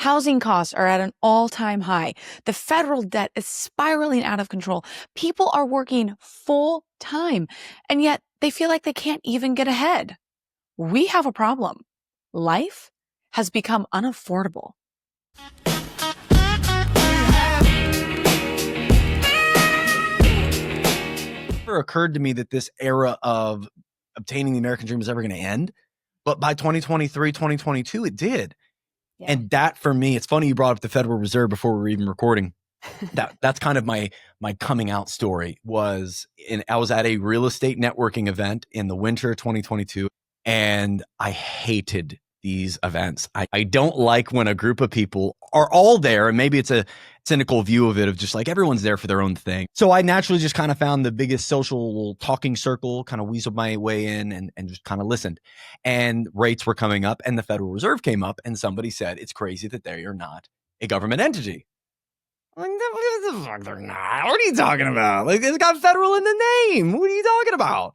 Housing costs are at an all-time high. The federal debt is spiraling out of control. People are working full time, and yet they feel like they can't even get ahead. We have a problem. Life has become unaffordable. It never occurred to me that this era of obtaining the American dream is ever going to end. But by 2023, 2022, it did. Yeah. And that, for me, it's funny you brought up the Federal Reserve before we were even recording. That's kind of my coming out story. I was at a real estate networking event in the winter of 2022, and I hated these events. I don't like when a group of people are all there, and maybe it's a cynical view of it, of just like everyone's there for their own thing. So I naturally just kind of found the biggest social talking circle, kind of weaseled my way in and just kind of listened. And rates were coming up, and the Federal Reserve came up, and somebody said, it's crazy that they are not a government entity. I'm like, what the fuck they're not? What are you talking about? Like, it's got federal in the name. What are you talking about?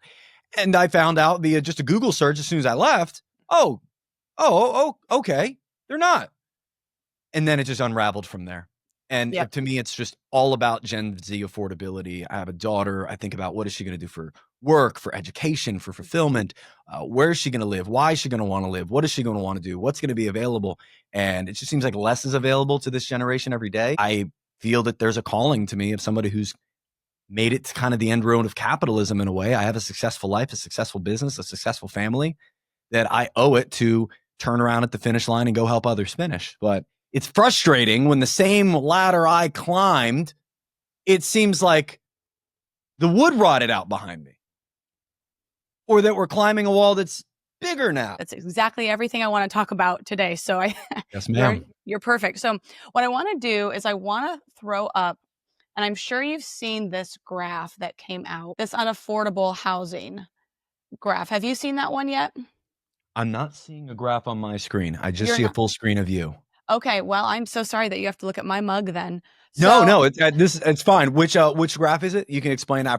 And I found out via just a Google search as soon as I left, oh, okay, they're not. And then it just unraveled from there. And to me, it's just all about Gen Z affordability. I have a daughter. I think about, what is she going to do for work, for education, for fulfillment? Where is she going to live? Why is she going to want to live? What is she going to want to do? What's going to be available? And it just seems like less is available to this generation every day. I feel that there's a calling to me of somebody who's made it to kind of the end road of capitalism in a way. I have a successful life, a successful business, a successful family, that I owe it to turn around at the finish line and go help others finish. But it's frustrating when the same ladder I climbed, it seems like the wood rotted out behind me, or that we're climbing a wall that's bigger now. That's exactly everything I want to talk about today. So yes, ma'am. You're perfect. So what I want to do is I want to throw up, and I'm sure you've seen this graph that came out, this unaffordable housing graph. Have you seen that one yet? I'm not seeing a graph on my screen. I just see a full screen of you. Okay, well, I'm so sorry that you have to look at my mug then. No, it's fine. Which graph is it? You can explain. I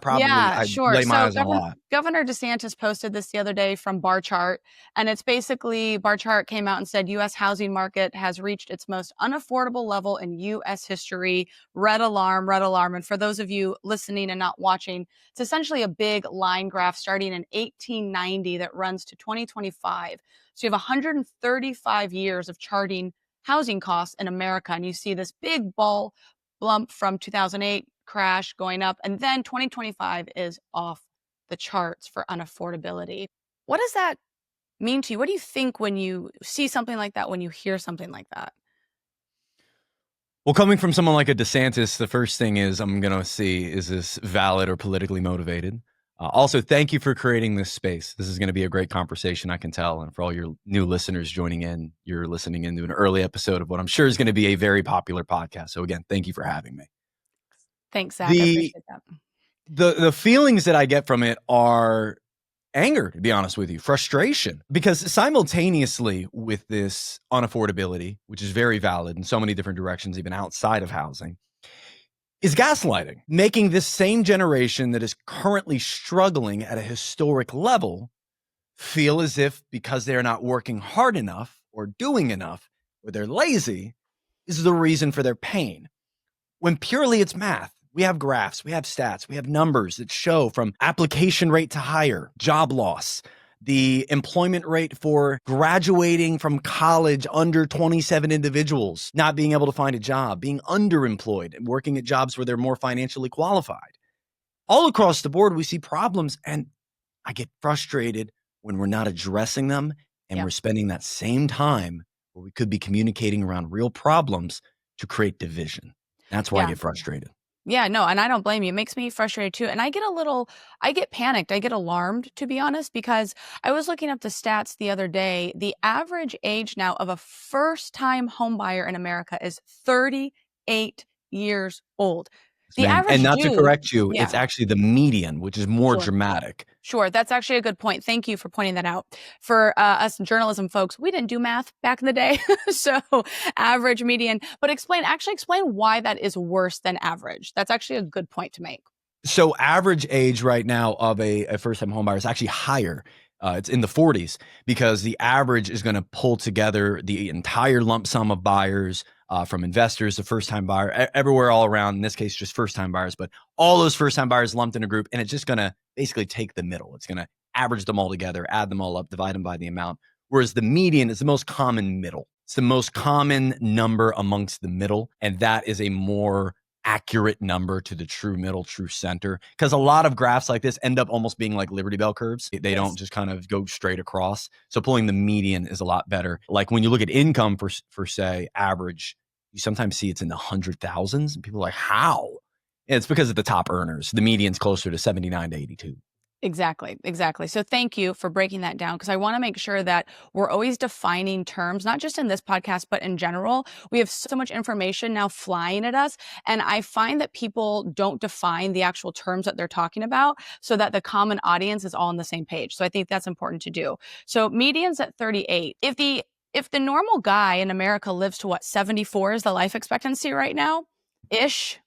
sure. lay my eyes on a lot. Governor DeSantis posted this the other day from Bar Chart, and it's basically, Bar Chart came out and said U.S. housing market has reached its most unaffordable level in U.S. history. Red alarm, red alarm. And for those of you listening and not watching, it's essentially a big line graph starting in 1890 that runs to 2025. So you have 135 years of charting housing costs in America, and you see this big bump from 2008 crash going up, and then 2025 is off the charts for unaffordability. What does that mean to you? What do you think when you see something like that, when you hear something like that? Well, coming from someone like a DeSantis, the first thing is I'm going to see, is this valid or politically motivated? Also, thank you for creating this space. This is going to be a great conversation, I can tell. And for all your new listeners joining in, you're listening into an early episode of what I'm sure is going to be a very popular podcast. So again, thank you for having me. Thanks, Zach. I appreciate that. The feelings that I get from it are anger, to be honest with you, frustration, because simultaneously with this unaffordability, which is very valid in so many different directions, even outside of housing, is gaslighting, making this same generation that is currently struggling at a historic level feel as if, because they're not working hard enough or doing enough, or they're lazy, is the reason for their pain. When purely it's math. We have graphs, we have stats, we have numbers that show from application rate to hire, job loss, the employment rate for graduating from college under 27 individuals, not being able to find a job, being underemployed, and working at jobs where they're more financially qualified. All across the board, we see problems, and I get frustrated when we're not addressing them, and we're spending that same time where we could be communicating around real problems to create division. That's why I get frustrated. Yeah, no, and I don't blame you. It makes me frustrated too. And I get panicked. I get alarmed, to be honest, because I was looking up the stats the other day. The average age now of a first-time home buyer in America is 38 years old. The average and not to correct you, it's actually the median, which is more dramatic. Sure. That's actually a good point. Thank you for pointing that out. For us journalism folks, we didn't do math back in the day. So average, median, but explain why that is worse than average. That's actually a good point to make. So average age right now of a first-time homebuyer is actually higher It's in the 40s because the average is going to pull together the entire lump sum of buyers from investors to first-time buyer, everywhere all around. In this case, just first-time buyers, but all those first-time buyers lumped in a group, and it's just going to basically take the middle. It's going to average them all together, add them all up, divide them by the amount. Whereas the median is the most common middle. It's the most common number amongst the middle, and that is a more accurate number to the true middle, true center. Because a lot of graphs like this end up almost being like Liberty Bell curves. They don't just kind of go straight across. So pulling the median is a lot better. Like when you look at income for say average, you sometimes see it's in the 100,000s, and people are like, how? And it's because of the top earners. The median's closer to 79 to 82. Exactly. So thank you for breaking that down, because I want to make sure that we're always defining terms, not just in this podcast, but in general. We have so much information now flying at us, and I find that people don't define the actual terms that they're talking about so that the common audience is all on the same page. So I think that's important to do. So median's at 38. If the normal guy in America lives to 74 is the life expectancy right now, ish.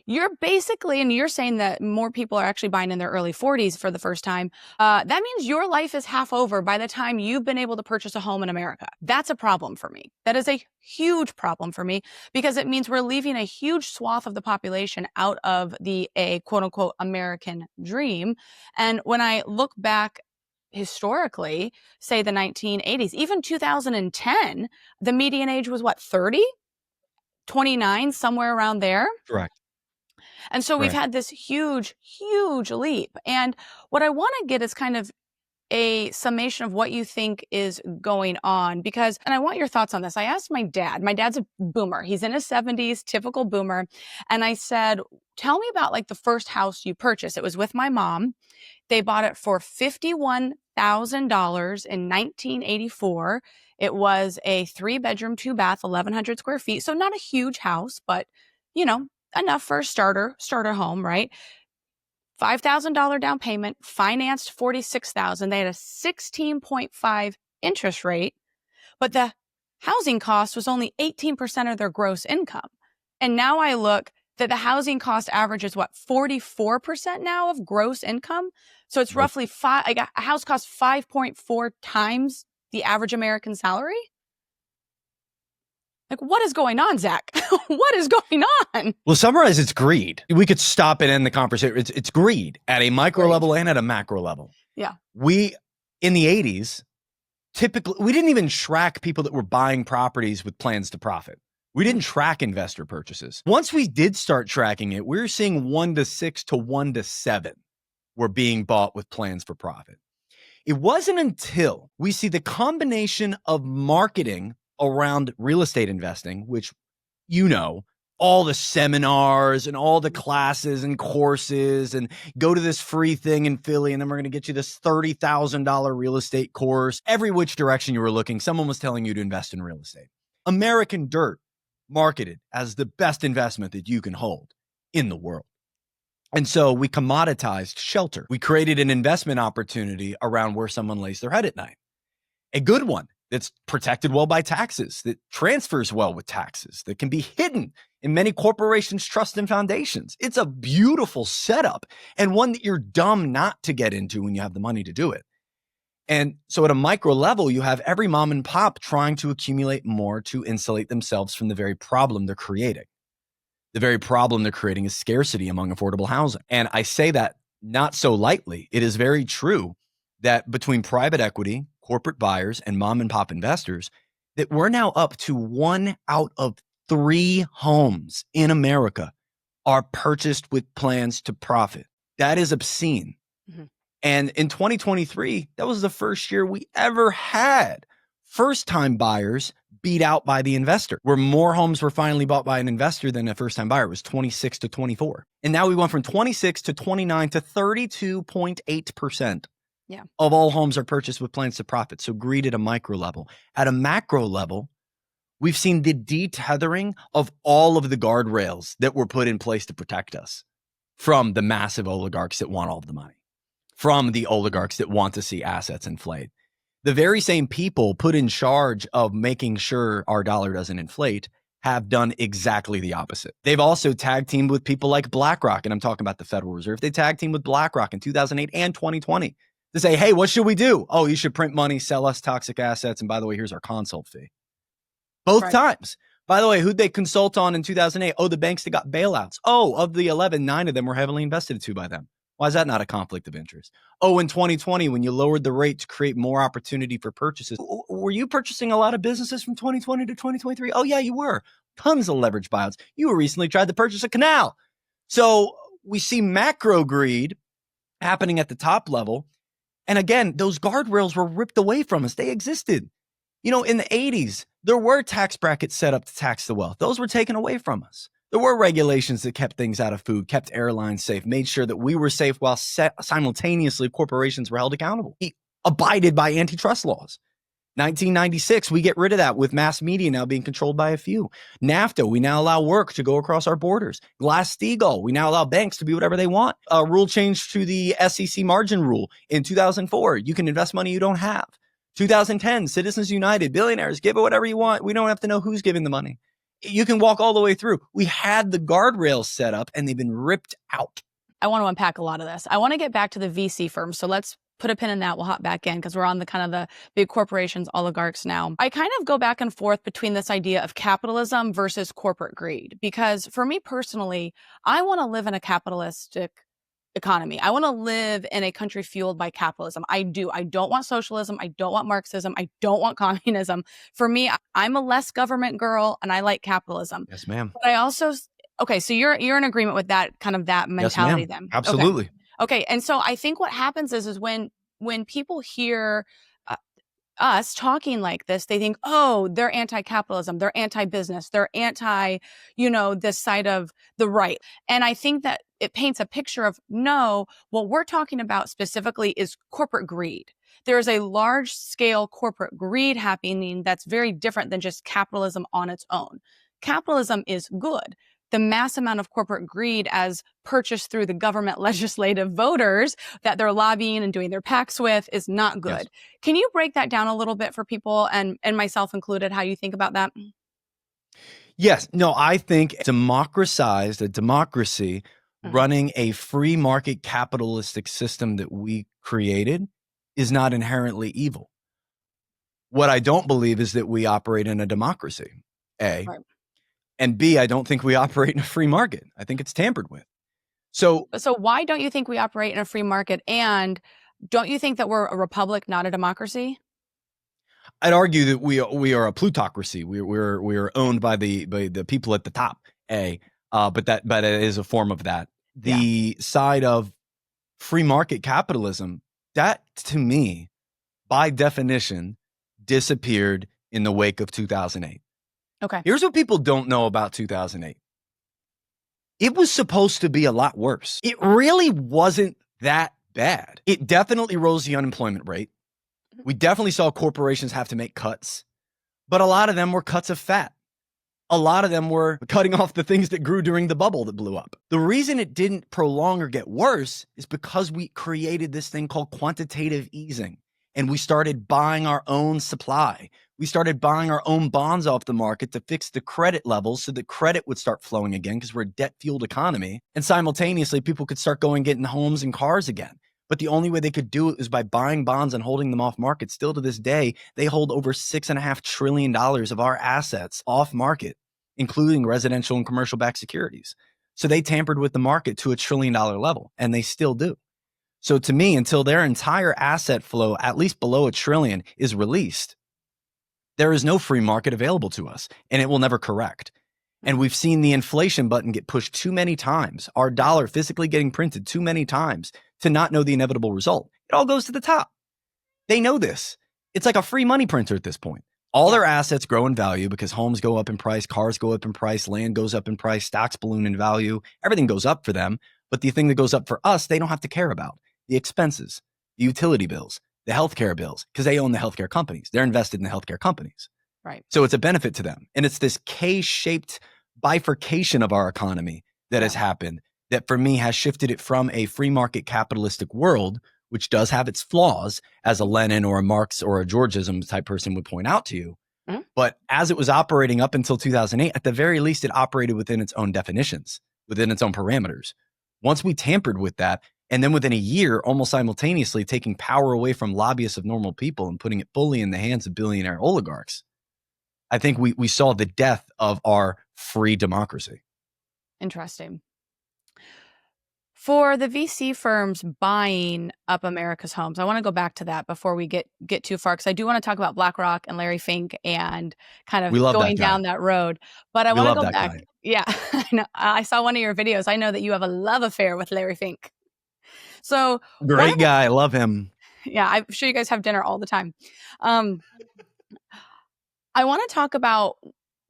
You're basically, and you're saying that more people are actually buying in their early 40s for the first time. That means your life is half over by the time you've been able to purchase a home in America. That's a problem for me. That is a huge problem for me, because it means we're leaving a huge swath of the population out of the quote unquote American dream. And when I look back historically, say the 1980s, even 2010, the median age was 30, 29, somewhere around there. Correct. And so we've had this huge, huge leap. And what I want to get is kind of a summation of what you think is going on, because, and I want your thoughts on this. I asked my dad's a boomer. He's in his 70s, typical boomer. And I said, tell me about like the first house you purchased. It was with my mom. They bought it for $51,000 in 1984. It was a 3-bedroom, 2-bath, 1,100 square feet. So not a huge house, but enough for a starter home, right? $5,000 down payment, financed $46,000. They had a 16.5 interest rate, but the housing cost was only 18% of their gross income. And now I look that the housing cost average is 44% now of gross income. So it's roughly a house costs 5.4 times the average American salary. Like, what is going on, Zach? What is going on? Well, summarize, it's greed. We could stop and end the conversation. It's greed at a micro level and at a macro level. Yeah. We, in the 80s, typically, we didn't even track people that were buying properties with plans to profit. We didn't track investor purchases. Once we did start tracking it, we were seeing 1 to 6 to 1 to 7 were being bought with plans for profit. It wasn't until we see the combination of marketing around real estate investing, which, all the seminars and all the classes and courses, and go to this free thing in Philly, and then we're going to get you this $30,000 real estate course. Every which direction you were looking, someone was telling you to invest in real estate. American Dirt marketed as the best investment that you can hold in the world. And so we commoditized shelter. We created an investment opportunity around where someone lays their head at night. A good one that's protected well by taxes, that transfers well with taxes, that can be hidden in many corporations' trusts and foundations. It's a beautiful setup, and one that you're dumb not to get into when you have the money to do it. And so at a micro level, you have every mom and pop trying to accumulate more to insulate themselves from the very problem they're creating. The very problem they're creating is scarcity among affordable housing. And I say that not so lightly. It is very true that between private equity, corporate buyers, and mom and pop investors, that we're now up to 1 out of 3 homes in America are purchased with plans to profit. That is obscene. Mm-hmm. And in 2023, that was the first year we ever had first-time buyers beat out by the investor, where more homes were finally bought by an investor than a first-time buyer. It was 26 to 24. And now we went from 26 to 29 to 32.8%. Yeah. Of all homes are purchased with plans to profit. So greed at a micro level. At a macro level, we've seen the detethering of all of the guardrails that were put in place to protect us from the massive oligarchs that want all of the money, from the oligarchs that want to see assets inflate. The very same people put in charge of making sure our dollar doesn't inflate have done exactly the opposite. They've also tag teamed with people like BlackRock, and I'm talking about the Federal Reserve. They tag teamed with BlackRock in 2008 and 2020 to say, hey, what should we do? Oh, you should print money, sell us toxic assets. And by the way, here's our consult fee. Both times. By the way, who'd they consult on in 2008? Oh, the banks that got bailouts. Oh, of the 11, 9 of them were heavily invested into by them. Why is that not a conflict of interest? Oh, in 2020, when you lowered the rate to create more opportunity for purchases, were you purchasing a lot of businesses from 2020 to 2023? Oh, yeah, you were. Tons of leverage buyouts. You recently tried to purchase a canal. So we see macro greed happening at the top level. And again, those guardrails were ripped away from us. They existed. You know, in the 80s, there were tax brackets set up to tax the wealth. Those were taken away from us. There were regulations that kept things out of food, kept airlines safe, made sure that we were safe while simultaneously corporations were held accountable. We abided by antitrust laws. 1996, we get rid of that with mass media now being controlled by a few. NAFTA, we now allow work to go across our borders. Glass-Steagall, we now allow banks to be whatever they want. A rule change to the SEC margin rule in 2004. You can invest money you don't have. 2010, Citizens United, billionaires, give it whatever you want. We don't have to know who's giving the money. You can walk all the way through. We had the guardrails set up and they've been ripped out. I want to unpack a lot of this. I want to get back to the VC firms. So let's put a pin in that. We'll hop back in because we're on the kind of the big corporations, oligarchs now. I kind of go back and forth between this idea of capitalism versus corporate greed, because for me personally, I want to live in a capitalistic economy. I want to live in a country fueled by capitalism. I do. I don't want socialism. I don't want Marxism. I don't want communism. For me, I'm a less government girl and I like capitalism. Yes, ma'am. But I also, okay, so you're in agreement with that kind of that mentality. Yes, then. Absolutely. Okay. And so I think what happens is when people hear us talking like this, they think, oh, they're anti-capitalism, they're anti-business, they're anti, this side of the right. And I think that it paints a picture of, no, what we're talking about specifically is corporate greed. There is a large scale corporate greed happening that's very different than just capitalism on its own. Capitalism is good. The mass amount of corporate greed as purchased through the government legislative voters that they're lobbying and doing their PACs with is not good. Yes. Can you break that down a little bit for people and myself included, how you think about that? Yes. No, I think a democracy running a free market capitalistic system that we created is not inherently evil. What I don't believe is that we operate in a democracy, A. Right. And B, I don't think we operate in a free market. I think it's tampered with. So why don't you think we operate in a free market? And don't you think that we're a republic, not a democracy? I'd argue that we are a plutocracy. We are owned by the people at the top. But it is a form of that. The side of free market capitalism, that to me, by definition, disappeared in the wake of 2008. Okay. Here's what people don't know about 2008. It was supposed to be a lot worse. It really wasn't that bad. It definitely rose the unemployment rate. We definitely saw corporations have to make cuts, but a lot of them were cuts of fat. A lot of them were cutting off the things that grew during the bubble that blew up. The reason it didn't prolong or get worse is because we created this thing called quantitative easing, and we started buying our own supply. We started buying our own bonds off the market to fix the credit levels so that credit would start flowing again because we're a debt-fueled economy. And simultaneously, people could start going getting homes and cars again. But the only way they could do it is by buying bonds and holding them off market. Still to this day, they hold over $6.5 trillion of our assets off market, including residential and commercial-backed securities. So they tampered with the market to $1 trillion level, and they still do. So to me, until their entire asset flow, at least below $1 trillion, is released, there is no free market available to us, and it will never correct. And we've seen the inflation button get pushed too many times, our dollar physically getting printed too many times to not know the inevitable result. It all goes to the top. They know this. It's like a free money printer at this point. All their assets grow in value because homes go up in price, cars go up in price, land goes up in price, stocks balloon in value. Everything goes up for them. But the thing that goes up for us, they don't have to care about. The expenses, the utility bills, the healthcare bills, because they own the healthcare companies. They're invested in the healthcare companies. Right. So it's a benefit to them. And it's this K-shaped bifurcation of our economy that has happened that for me has shifted it from a free market capitalistic world, which does have its flaws, as a Lenin or a Marx or a Georgism type person would point out to you. Mm-hmm. But as it was operating up until 2008, at the very least, it operated within its own definitions, within its own parameters. Once we tampered with that, And then within a year, almost simultaneously taking power away from lobbyists of normal people and putting it fully in the hands of billionaire oligarchs. I think we saw the death of our free democracy. Interesting. For the VC firms buying up America's homes, I want to go back to that before we get too far, because I do want to talk about BlackRock and Larry Fink and kind of going down that road. But I want to go back. Yeah, I know. I saw one of your videos. I know that you have a love affair with Larry Fink. So great guy. I love him. Yeah, I'm sure you guys have dinner all the time. I want to talk about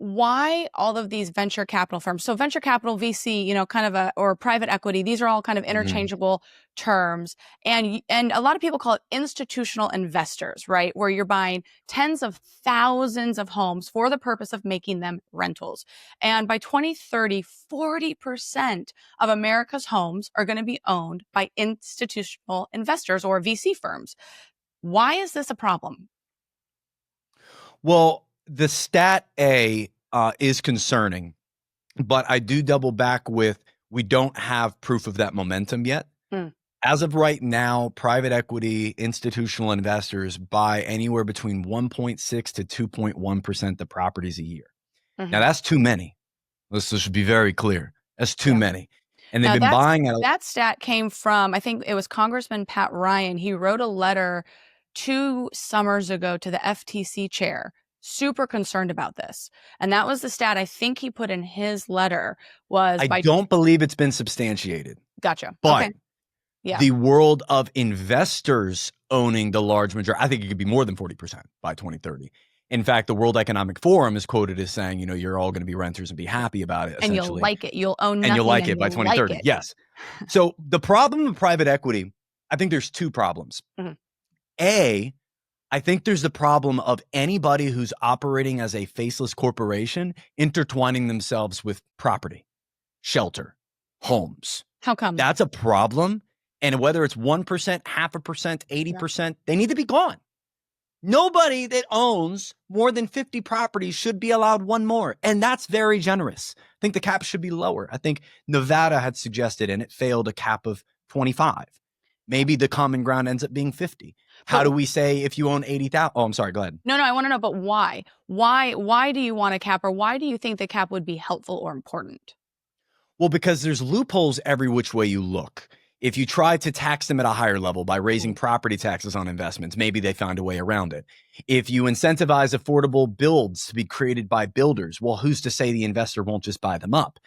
why all of these venture capital firms, so venture capital, VC, kind of or private equity, these are all kind of interchangeable terms. And a lot of people call it institutional investors, right? Where you're buying tens of thousands of homes for the purpose of making them rentals. And by 2030, 40% of America's homes are going to be owned by institutional investors or VC firms. Why is this a problem? Well, the stat A is concerning, but I do double back with we don't have proof of that momentum yet. As of right now, private equity institutional investors buy anywhere between 1.6 to 2.1% of properties a year. Now, that's too many. This should be very clear. That's too many. And they've been buying at that stat came from, I think it was Congressman Pat Ryan. He wrote a letter 2 summers ago to the FTC chair, super concerned about this. And that was the stat I think he put in his letter was I don't believe it's been substantiated. Gotcha. But okay. The world of investors owning the large majority, I think it could be more than 40% by 2030. In fact, the World Economic Forum is quoted as saying, you're all going to be renters and be happy about it, essentially. And you'll like it. You'll own nothing. And you'll like it by 2030. Yes. So the problem of private equity, I think there's 2 problems. A, I think there's the problem of anybody who's operating as a faceless corporation intertwining themselves with property, shelter, homes. How come? That's a problem. And whether it's 1%, 0.5%, 80%, they need to be gone. Nobody that owns more than 50 properties should be allowed one more. And that's very generous. I think the cap should be lower. I think Nevada had suggested, and it failed, a cap of 25. Maybe the common ground ends up being 50. How do we say if you own 80,000? Oh, I'm sorry. Go ahead. No, I want to know, but why? Why do you want a cap, or why do you think the cap would be helpful or important? Well, because there's loopholes every which way you look. If you try to tax them at a higher level by raising property taxes on investments, maybe they found a way around it. If you incentivize affordable builds to be created by builders, well, who's to say the investor won't just buy them up?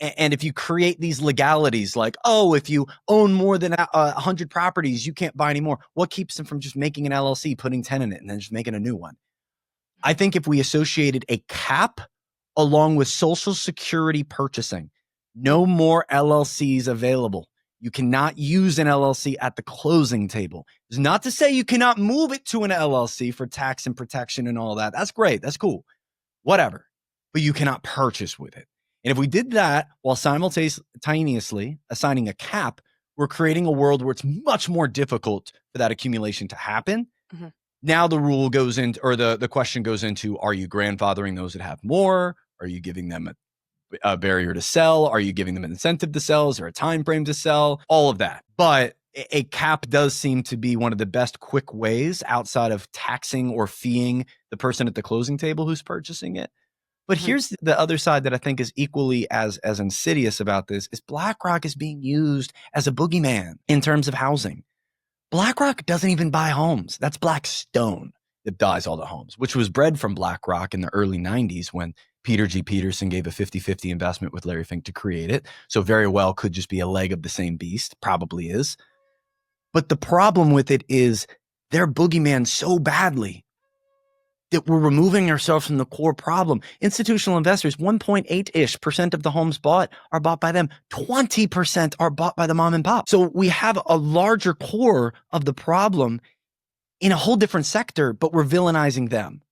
And if you create these legalities like, if you own more than 100 properties, you can't buy anymore. What keeps them from just making an LLC, putting 10 in it, and then just making a new one? I think if we associated a cap along with Social Security purchasing, no more LLCs available. You cannot use an LLC at the closing table. It's not to say you cannot move it to an LLC for tax and protection and all that. That's great. That's cool. Whatever. But you cannot purchase with it. And if we did that while simultaneously assigning a cap, we're creating a world where it's much more difficult for that accumulation to happen. Now the rule goes into, or the question goes into, are you grandfathering those that have more? Are you giving them a barrier to sell? Are you giving them an incentive to sell? Is there a time frame to sell? All of that. But a cap does seem to be one of the best quick ways outside of taxing or feeing the person at the closing table who's purchasing it. But here's the other side that I think is equally as insidious about this is BlackRock is being used as a boogeyman in terms of housing. BlackRock doesn't even buy homes. That's Blackstone that buys all the homes, which was bred from BlackRock in the early 90s when Peter G. Peterson gave a 50-50 investment with Larry Fink to create it. So very well could just be a leg of the same beast, probably is. But the problem with it is they're boogeyman so badly that we're removing ourselves from the core problem. Institutional investors, 1.8-ish% of the homes bought are bought by them. 20% are bought by the mom and pop. So we have a larger core of the problem in a whole different sector, but we're villainizing them.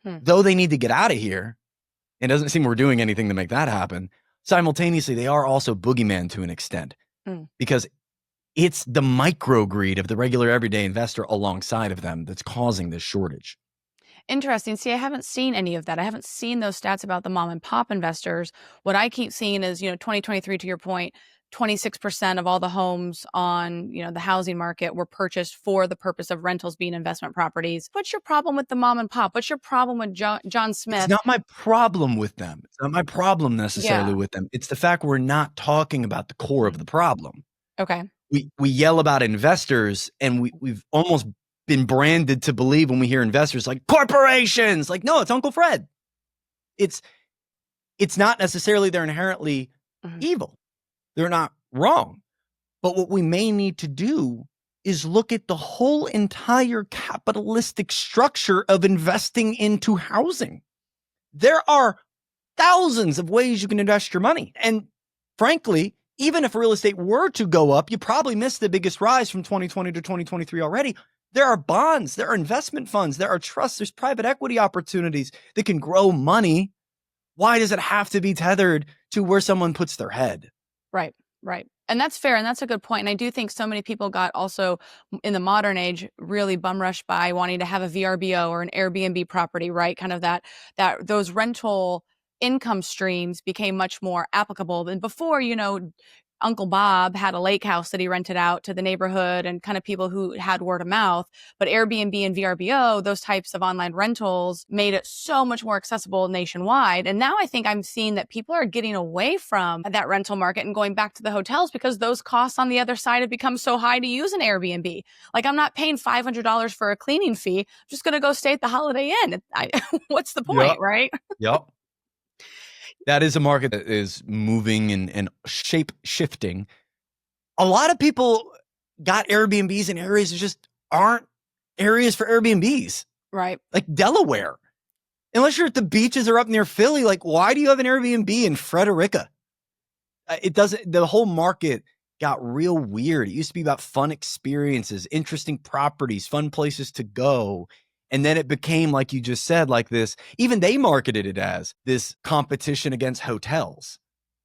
Though they need to get out of here, it doesn't seem we're doing anything to make that happen. Simultaneously, they are also boogeyman to an extent because it's the micro greed of the regular everyday investor alongside of them that's causing this shortage. Interesting. See, I haven't seen any of that. I haven't seen those stats about the mom and pop investors. What I keep seeing is, 2023, to your point, 26% of all the homes on, the housing market were purchased for the purpose of rentals being investment properties. What's your problem with the mom and pop? What's your problem with John It's Smith? not my problem with them. It's not my problem necessarily Yeah. with them. It's the fact we're not talking about the core of the problem. Okay. We yell about investors, and we've almost been branded to believe when we hear investors like corporations. Like, no, it's Uncle Fred. It's not necessarily they're inherently evil. They're not wrong. But what we may need to do is look at the whole entire capitalistic structure of investing into housing. There are thousands of ways you can invest your money. And frankly, even if real estate were to go up, you probably missed the biggest rise from 2020 to 2023 already. There are bonds, there are investment funds, there are trusts, there's private equity opportunities that can grow money. Why does it have to be tethered to where someone puts their head? Right. And that's fair. And that's a good point. And I do think so many people got also in the modern age really bum rushed by wanting to have a VRBO or an Airbnb property, right? Kind of that those rental income streams became much more applicable than before. Uncle Bob had a lake house that he rented out to the neighborhood and kind of people who had word of mouth. But Airbnb and VRBO, those types of online rentals, made it so much more accessible nationwide. And now I think I'm seeing that people are getting away from that rental market and going back to the hotels because those costs on the other side have become so high to use an Airbnb. Like, I'm not paying $500 for a cleaning fee. I'm just going to go stay at the Holiday Inn. What's the point, right? Yep. That is a market that is moving and shape shifting. A lot of people got Airbnbs in areas that just aren't areas for Airbnbs. Right. Like Delaware. Unless you're at the beaches or up near Philly, like, why do you have an Airbnb in Frederica? The whole market got real weird. It used to be about fun experiences, interesting properties, fun places to go. And then it became, like you just said, like this, even they marketed it as this competition against hotels.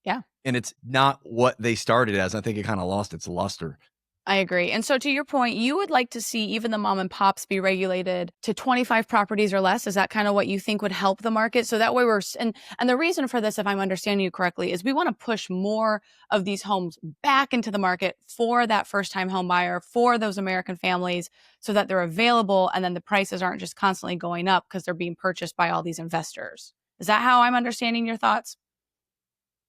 Yeah. And it's not what they started as. I think it kind of lost its luster. I agree. And so to your point, you would like to see even the mom and pops be regulated to 25 properties or less. Is that kind of what you think would help the market? So that way and the reason for this, if I'm understanding you correctly, is we want to push more of these homes back into the market for that first time home buyer, for those American families, so that they're available and then the prices aren't just constantly going up because they're being purchased by all these investors. Is that how I'm understanding your thoughts?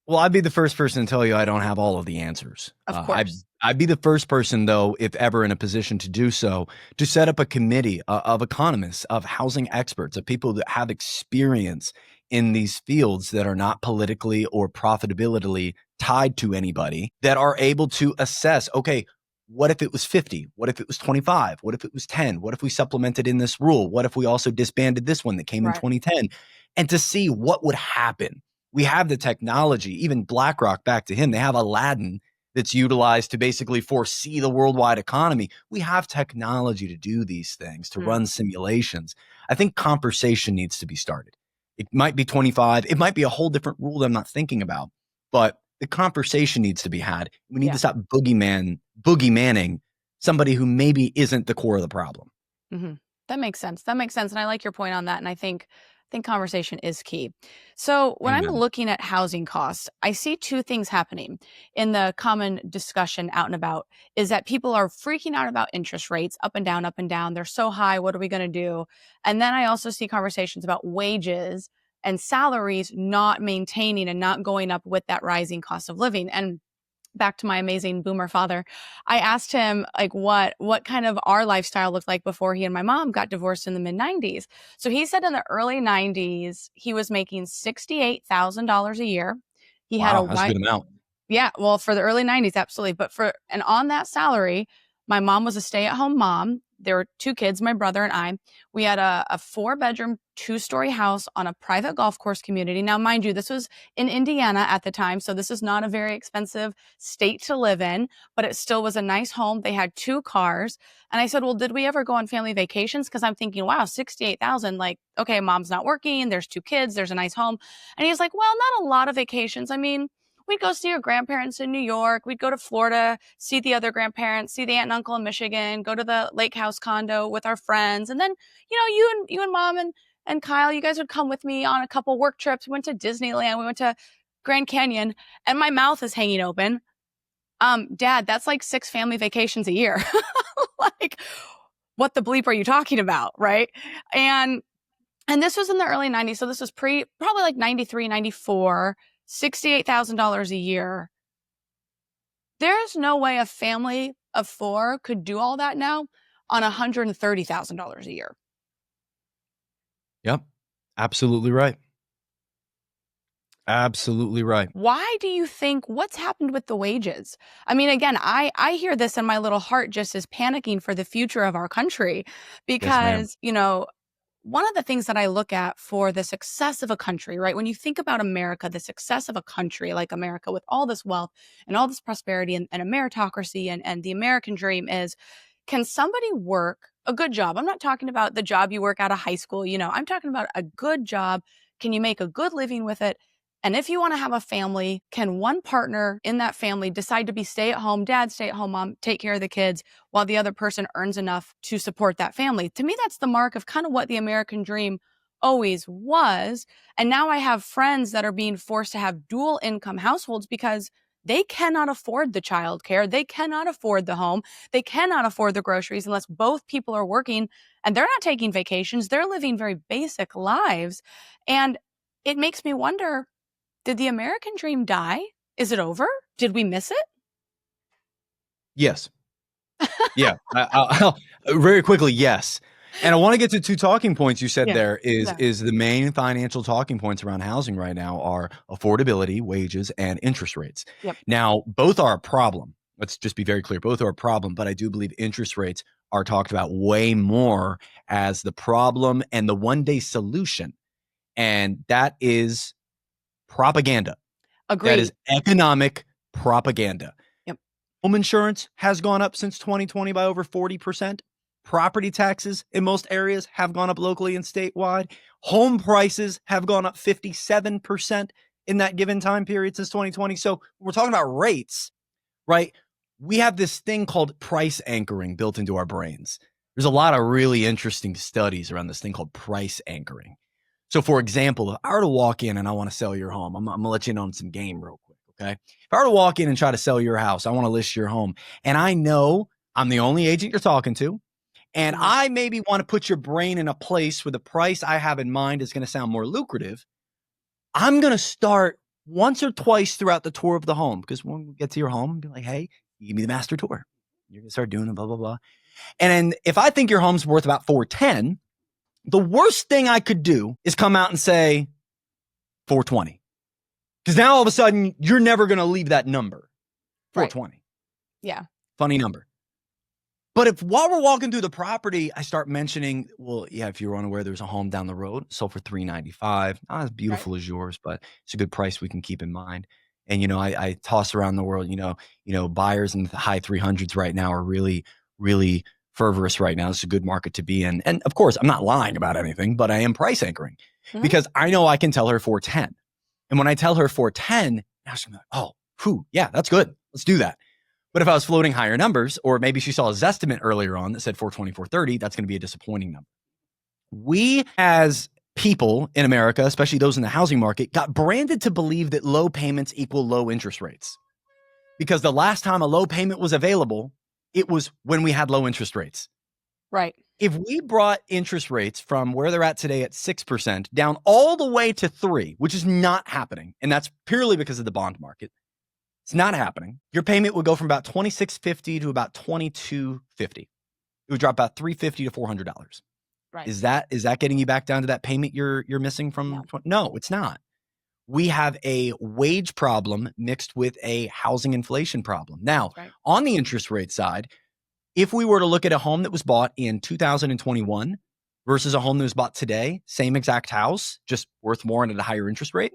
Well, I'd be the first person to tell you I don't have all of the answers. Of course. I'd be the first person, though, if ever in a position to do so, to set up a committee of economists, of housing experts, of people that have experience in these fields that are not politically or profitability tied to anybody, that are able to assess, okay, what if it was 50? What if it was 25? What if it was 10? What if we supplemented in this rule? What if we also disbanded this one that came in 2010? And to see what would happen. We have the technology, even BlackRock, back to him, they have Aladdin that's utilized to basically foresee the worldwide economy. We have technology to do these things, to run simulations. I think conversation needs to be started. It might be 25. It might be a whole different rule that I'm not thinking about, but the conversation needs to be had. We need to stop boogeymanning somebody who maybe isn't the core of the problem. Mm-hmm. That makes sense. And I like your point on that. And I think conversation is key. So when I'm looking at housing costs, I see two things happening in the common discussion out and about is that people are freaking out about interest rates up and down, up and down. They're so high. What are we going to do? And then I also see conversations about wages and salaries not maintaining and not going up with that rising cost of living. And back to my amazing boomer father, I asked him like what kind of our lifestyle looked like before he and my mom got divorced in the mid 90s. So he said in the early 90s, he was making $68,000 a year. He had that's a good amount. Yeah, well, for the early 90s, absolutely. And on that salary, my mom was a stay-at-home mom. There were two kids, my brother and I. We had a 4-bedroom, 2-story house on a private golf course community. Now, mind you, this was in Indiana at the time, so this is not a very expensive state to live in, but it still was a nice home. They had 2 cars. And I said, well, did we ever go on family vacations? Because I'm thinking, wow, $68,000. Like, okay, mom's not working. There's 2 kids. There's a nice home. And he's like, well, not a lot of vacations. I mean, we'd go see our grandparents in New York. We'd go to Florida, see the other grandparents, see the aunt and uncle in Michigan, go to the lake house condo with our friends. And then, you and mom and Kyle, you guys would come with me on a couple work trips. We went to Disneyland. We went to Grand Canyon, and my mouth is hanging open. Dad, that's like 6 family vacations a year. Like, what the bleep are you talking about? Right. And this was in the early 90s. So this was probably like 93, 94, $68,000 a year. There's no way a family of 4 could do all that now on $130,000 a year. Yep. Absolutely right. Absolutely right. Why do you think, what's happened with the wages? I mean, again, I hear this and my little heart just is panicking for the future of our country Yes, ma'am. because, one of the things that I look at for the success of a country, right? When you think about America, the success of a country like America with all this wealth and all this prosperity and a meritocracy and the American dream is, can somebody work a good job? I'm not talking about the job you work out of high school. I'm talking about a good job. Can you make a good living with it? And if you want to have a family, can one partner in that family decide to be stay at home dad, stay at home mom, take care of the kids while the other person earns enough to support that family? To me, that's the mark of kind of what the American dream always was. And now I have friends that are being forced to have dual income households because they cannot afford the childcare. They cannot afford the home. They cannot afford the groceries unless both people are working, and they're not taking vacations. They're living very basic lives. And it makes me wonder, did the American dream die? Is it over? Did we miss it? Yes. Yeah. I'll very quickly, yes. And I want to get to 2 talking points you said there is the main financial talking points around housing right now are affordability, wages, and interest rates. Yep. Now, both are a problem. Let's just be very clear. Both are a problem, but I do believe interest rates are talked about way more as the problem and the one-day solution. And that is propaganda. Agreed. That is economic propaganda. Yep. Home insurance has gone up since 2020 by over 40%. Property taxes in most areas have gone up locally and statewide. Home prices have gone up 57% in that given time period since 2020. So we're talking about rates, right? We have this thing called price anchoring built into our brains. There's a lot of really interesting studies around this thing called price anchoring. So, for example, if I were to walk in and I want to sell your home, I'm going to let you in on some game real quick, okay? If I were to walk in and try to sell your house, I want to list your home, and I know I'm the only agent you're talking to, and I maybe want to put your brain in a place where the price I have in mind is going to sound more lucrative. I'm going to start once or twice throughout the tour of the home, because when we get to your home, I'll be like, hey, you give me the master tour. You're going to start doing it, blah, blah, blah. And then if I think your home's worth about 410, the worst thing I could do is come out and say 420. Because now all of a sudden, you're never going to leave that number. 420. Right. Yeah. Funny number. But if while we're walking through the property, I start mentioning, well, yeah, if you're unaware, there's a home down the road, sold for $395. Not as beautiful as yours, but it's a good price we can keep in mind. And, I toss around the world, buyers in the high 300s right now are really, really fervorous right now. It's a good market to be in. And of course, I'm not lying about anything, but I am price anchoring because I know I can tell her 410. And when I tell her 410, now she's like, oh, yeah, that's good. Let's do that. But if I was floating higher numbers, or maybe she saw a Zestimate earlier on that said 420, 430, that's going to be a disappointing number. We as people in America, especially those in the housing market, got branded to believe that low payments equal low interest rates. Because the last time a low payment was available, it was when we had low interest rates. Right. If we brought interest rates from where they're at today at 6% down all the way to 3%, which is not happening, and that's purely because of the bond market, it's not happening. Your payment would go from about $2,650 to about $2,250. It would drop about $350 to $400. Right. Is that getting you back down to that payment you're missing from? No, it's not. We have a wage problem mixed with a housing inflation problem. Now, on the interest rate side, if we were to look at a home that was bought in 2021 versus a home that was bought today, same exact house, just worth more and at a higher interest rate,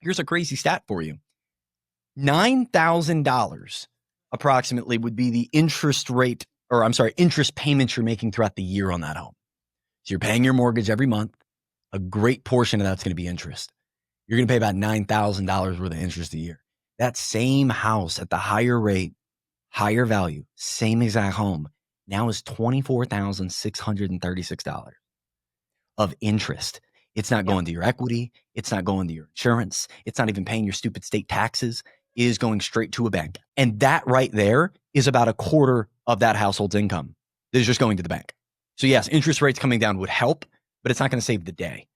here's a crazy stat for you. $9,000 approximately would be the interest payment you're making throughout the year on that home. So you're paying your mortgage every month. A great portion of that's going to be interest. You're going to pay about $9,000 worth of interest a year. That same house at the higher rate, higher value, same exact home, now is $24,636 of interest. It's not going to your equity. It's not going to your insurance. It's not even paying your stupid state taxes. is going straight to a bank. And that right there is about a quarter of that household's income that is just going to the bank. So yes, interest rates coming down would help, but it's not going to save the day.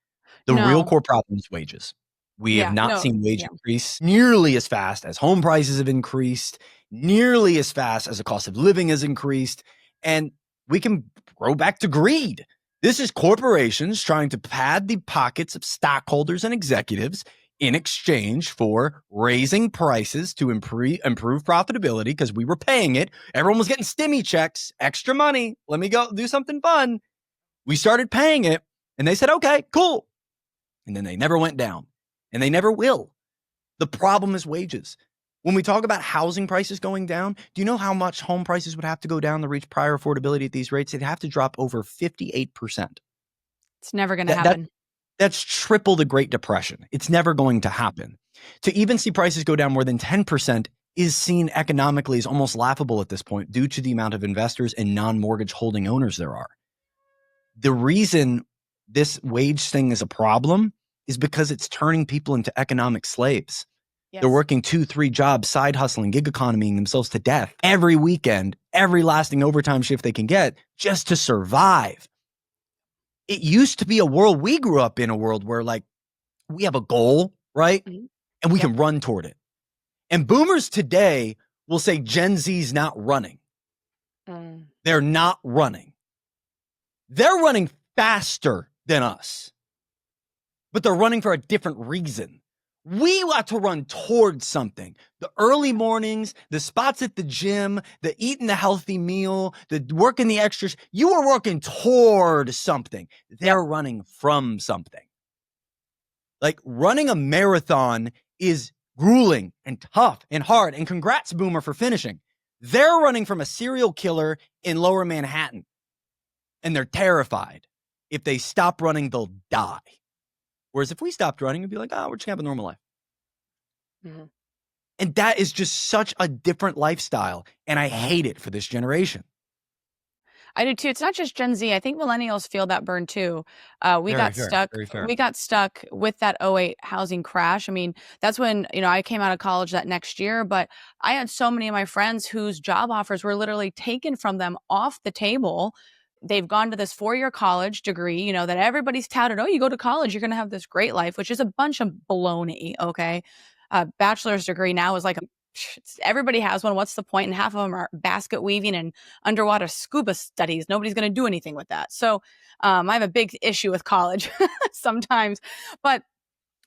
The real core problem is wages. We have not seen wage increase nearly as fast as home prices have increased, nearly as fast as the cost of living has increased. And we can go back to greed. This is corporations trying to pad the pockets of stockholders and executives in exchange for raising prices to improve profitability because we were paying it. Everyone was getting stimmy checks, extra money. Let me go do something fun. We started paying it and they said, okay, cool. And then they never went down and they never will. The problem is wages. When we talk about housing prices going down, do you know how much home prices would have to go down to reach prior affordability at these rates? They'd have to drop over 58%. It's never going to happen. That's triple the Great Depression. It's never going to happen. To even see prices go down more than 10% is seen economically as almost laughable at this point due to the amount of investors and non-mortgage holding owners there are. The reason this wage thing is a problem is because it's turning people into economic slaves. Yes. They're working 2-3 jobs, side hustling, gig economying themselves to death every weekend, every lasting overtime shift they can get just to survive. It used to be a world, we grew up in a world where like we have a goal, right? Mm-hmm. And we can run toward it. And boomers today will say Gen Z's not running. They're not running. They're running faster than us, but they're running for a different reason. We want to run towards something. The early mornings, the spots at the gym, the eating the healthy meal, the working the extras. You are working toward something. They're running from something. Like running a marathon is grueling and tough and hard. And congrats, Boomer, for finishing. They're running from a serial killer in Lower Manhattan. And they're terrified. If they stop running, they'll die. Whereas if we stopped running, we'd be like, we're just gonna have a normal life. Mm-hmm. And that is just such a different lifestyle. And I hate it for this generation. I do too. It's not just Gen Z. I think millennials feel that burn too. We got stuck with that '08 housing crash. I mean, that's when, I came out of college that next year, but I had so many of my friends whose job offers were literally taken from them off the table. They've gone to this 4-year college degree, that everybody's touted. Oh, you go to college, you're going to have this great life, which is a bunch of baloney. Okay. Bachelor's degree now is like, everybody has one. What's the point? And half of them are basket weaving and underwater scuba studies. Nobody's going to do anything with that. So I have a big issue with college sometimes, but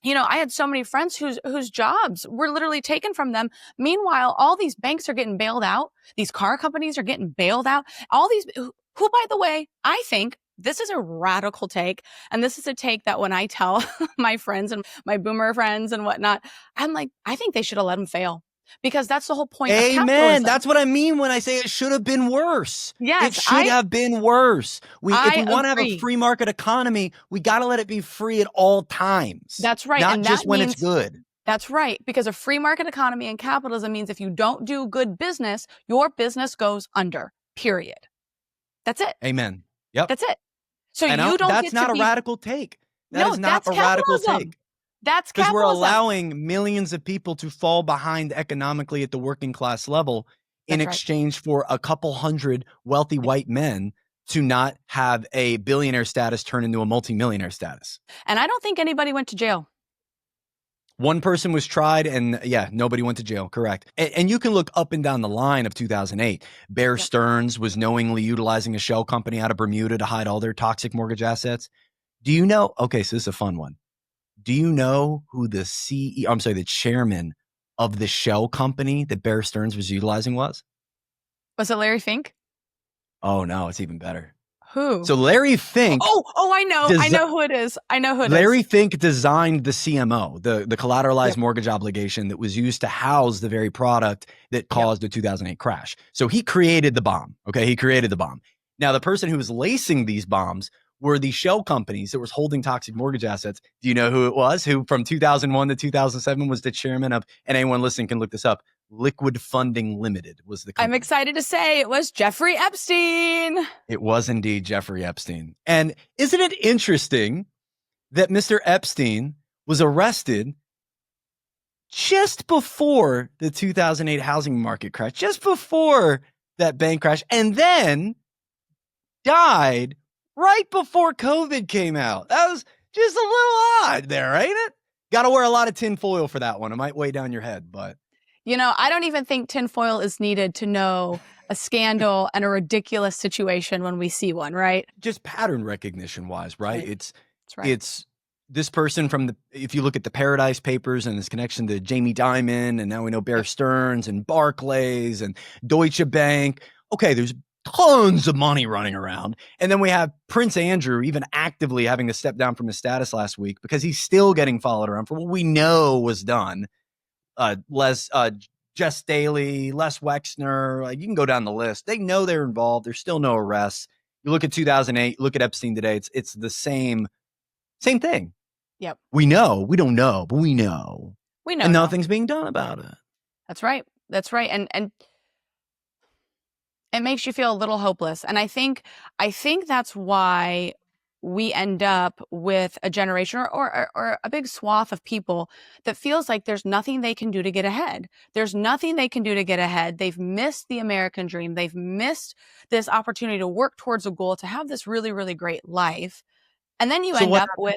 I had so many friends whose jobs were literally taken from them. Meanwhile, all these banks are getting bailed out. These car companies are getting bailed out. All these, who, by the way, I think this is a radical take. And this is a take that when I tell my friends and my boomer friends and whatnot, I'm like, I think they should have let them fail. Because that's the whole point of capitalism. Amen. That's what I mean when I say it should have been worse. Yes, it should have been worse. If we want to have a free market economy, we got to let it be free at all times. That's right. Not just when it's good. That's right. Because a free market economy and capitalism means if you don't do good business, your business goes under, period. That's it. Amen. Yep. That's it. So that's not a radical take. That is not a radical take. That's because we're allowing millions of people to fall behind economically at the working class level in exchange for a couple hundred wealthy white men to not have a billionaire status turn into a multimillionaire status. And I don't think anybody went to jail. One person was tried and nobody went to jail. Correct. And you can look up and down the line of 2008. Bear Stearns was knowingly utilizing a shell company out of Bermuda to hide all their toxic mortgage assets. Do you know? Okay, so this is a fun one. Do you know who the chairman of the shell company that Bear Stearns was utilizing was? Was it Larry Fink? Oh, no, it's even better. Who? So Larry Fink. Oh, I know. I know who it is. Larry Fink designed the CMO, the collateralized mortgage obligation that was used to house the very product that caused the 2008 crash. So he created the bomb. Okay, he created the bomb. Now, the person who was lacing these bombs were the shell companies that was holding toxic mortgage assets. Do you know who it was? Who from 2001 to 2007 was the chairman of, and anyone listening can look this up, Liquid Funding Limited was the company. I'm excited to say it was Jeffrey Epstein. It was indeed Jeffrey Epstein. And isn't it interesting that Mr. Epstein was arrested just before the 2008 housing market crash, just before that bank crash, and then died right before COVID came out. That was just a little odd there, ain't it? Got to wear a lot of tin foil for that one. It might weigh down your head, but. I don't even think tinfoil is needed to know a scandal and a ridiculous situation when we see one, right? Just pattern recognition wise, right? That's right. It's this person from if you look at the Paradise Papers and his connection to Jamie Dimon, and now we know Bear Stearns and Barclays and Deutsche Bank. Okay, there's tons of money running around. And then we have Prince Andrew even actively having to step down from his status last week because he's still getting followed around for what we know was done. Jess Staley, Les Wexner, you can go down the list. They know they're involved. There's still no arrests. You look at 2008, look at Epstein today. It's the same thing. Yep. We know. We don't know, but we know. We know. And nothing's being done about it. That's right. And it makes you feel a little hopeless. And I think that's why we end up with a generation or a big swath of people that feels like there's nothing they can do to get ahead. There's nothing they can do to get ahead. They've missed the American dream. They've missed this opportunity to work towards a goal, to have this really, really great life. And then you end up with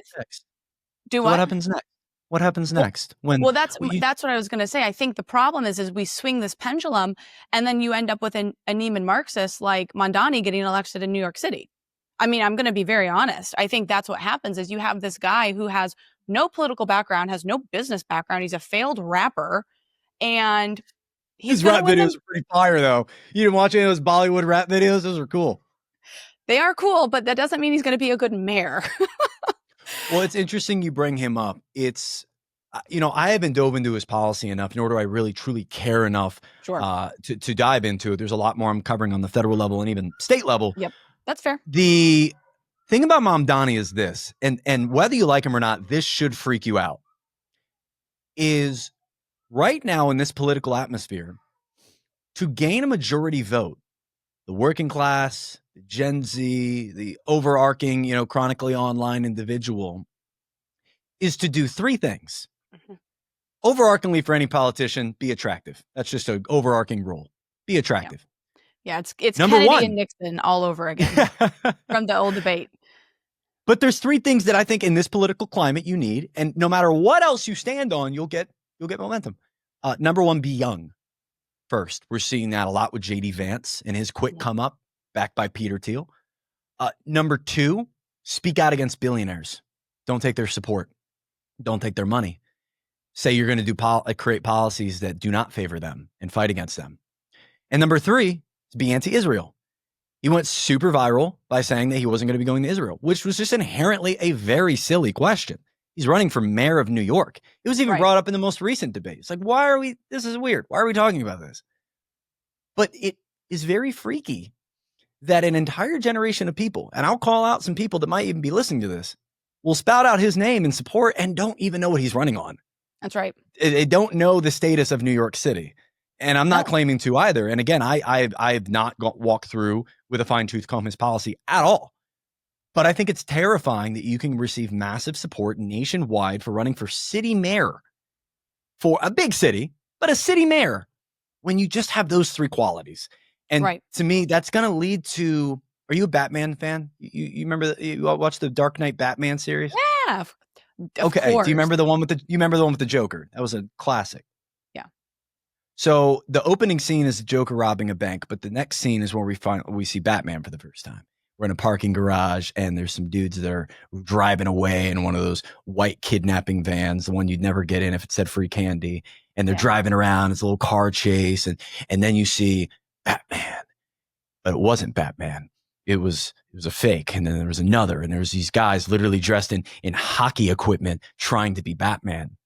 what happens next? What happens next? That's what I was going to say. I think the problem is we swing this pendulum, and then you end up with a Neiman Marxist like Mondani getting elected in New York City. I mean, I'm going to be very honest. I think that's what happens is you have this guy who has no political background, has no business background. He's a failed rapper, and his rap videos are pretty fire, though. You didn't watch any of those Bollywood rap videos? Those are cool. They are cool, but that doesn't mean he's going to be a good mayor. Well, it's interesting you bring him up. It's, I haven't dove into his policy enough, nor do I really truly care enough to dive into it. There's a lot more I'm covering on the federal level and even state level. Yep, that's fair. The thing about Mamdani is this, and whether you like him or not, this should freak you out, is right now in this political atmosphere, to gain a majority vote, the working class, the Gen Z, the overarching, chronically online individual, is to do three things. Mm-hmm. Overarchingly, for any politician, be attractive. That's just an overarching rule. Be attractive. Yeah, it's number Kennedy one. And Nixon all over again from the old debate. But there's three things that I think in this political climate you need, and no matter what else you stand on, you'll get momentum. Number one, be young. First, we're seeing that a lot with J.D. Vance and his quick come up, backed by Peter Thiel. Number two, speak out against billionaires. Don't take their support. Don't take their money. Say you're going to create policies that do not favor them and fight against them. And number three is be anti-Israel. He went super viral by saying that he wasn't going to be going to Israel, which was just inherently a very silly question. He's running for mayor of New York. It was even brought up in the most recent debate. It's like, this is weird. Why are we talking about this? But it is very freaky that an entire generation of people, and I'll call out some people that might even be listening to this, will spout out his name in support and don't even know what he's running on. That's right. They don't know the status of New York City. And I'm not claiming to either. And again, I've not walked through with a fine-tooth comb his policy at all. But I think it's terrifying that you can receive massive support nationwide for running for city mayor for a big city, but a city mayor when you just have those three qualities. And to me, that's going to lead to, are you a Batman fan? You remember, you watched the Dark Knight Batman series? Yeah. Okay. Do you remember the one with the Joker? That was a classic. Yeah. So the opening scene is the Joker robbing a bank, but the next scene is where we see Batman for the first time. We're in a parking garage, and there's some dudes that are driving away in one of those white kidnapping vans, the one you'd never get in if it said free candy. And they're driving around. It's a little car chase. And then you see Batman, but it wasn't Batman. It was a fake. And then there was another, and there was these guys literally dressed in hockey equipment trying to be Batman.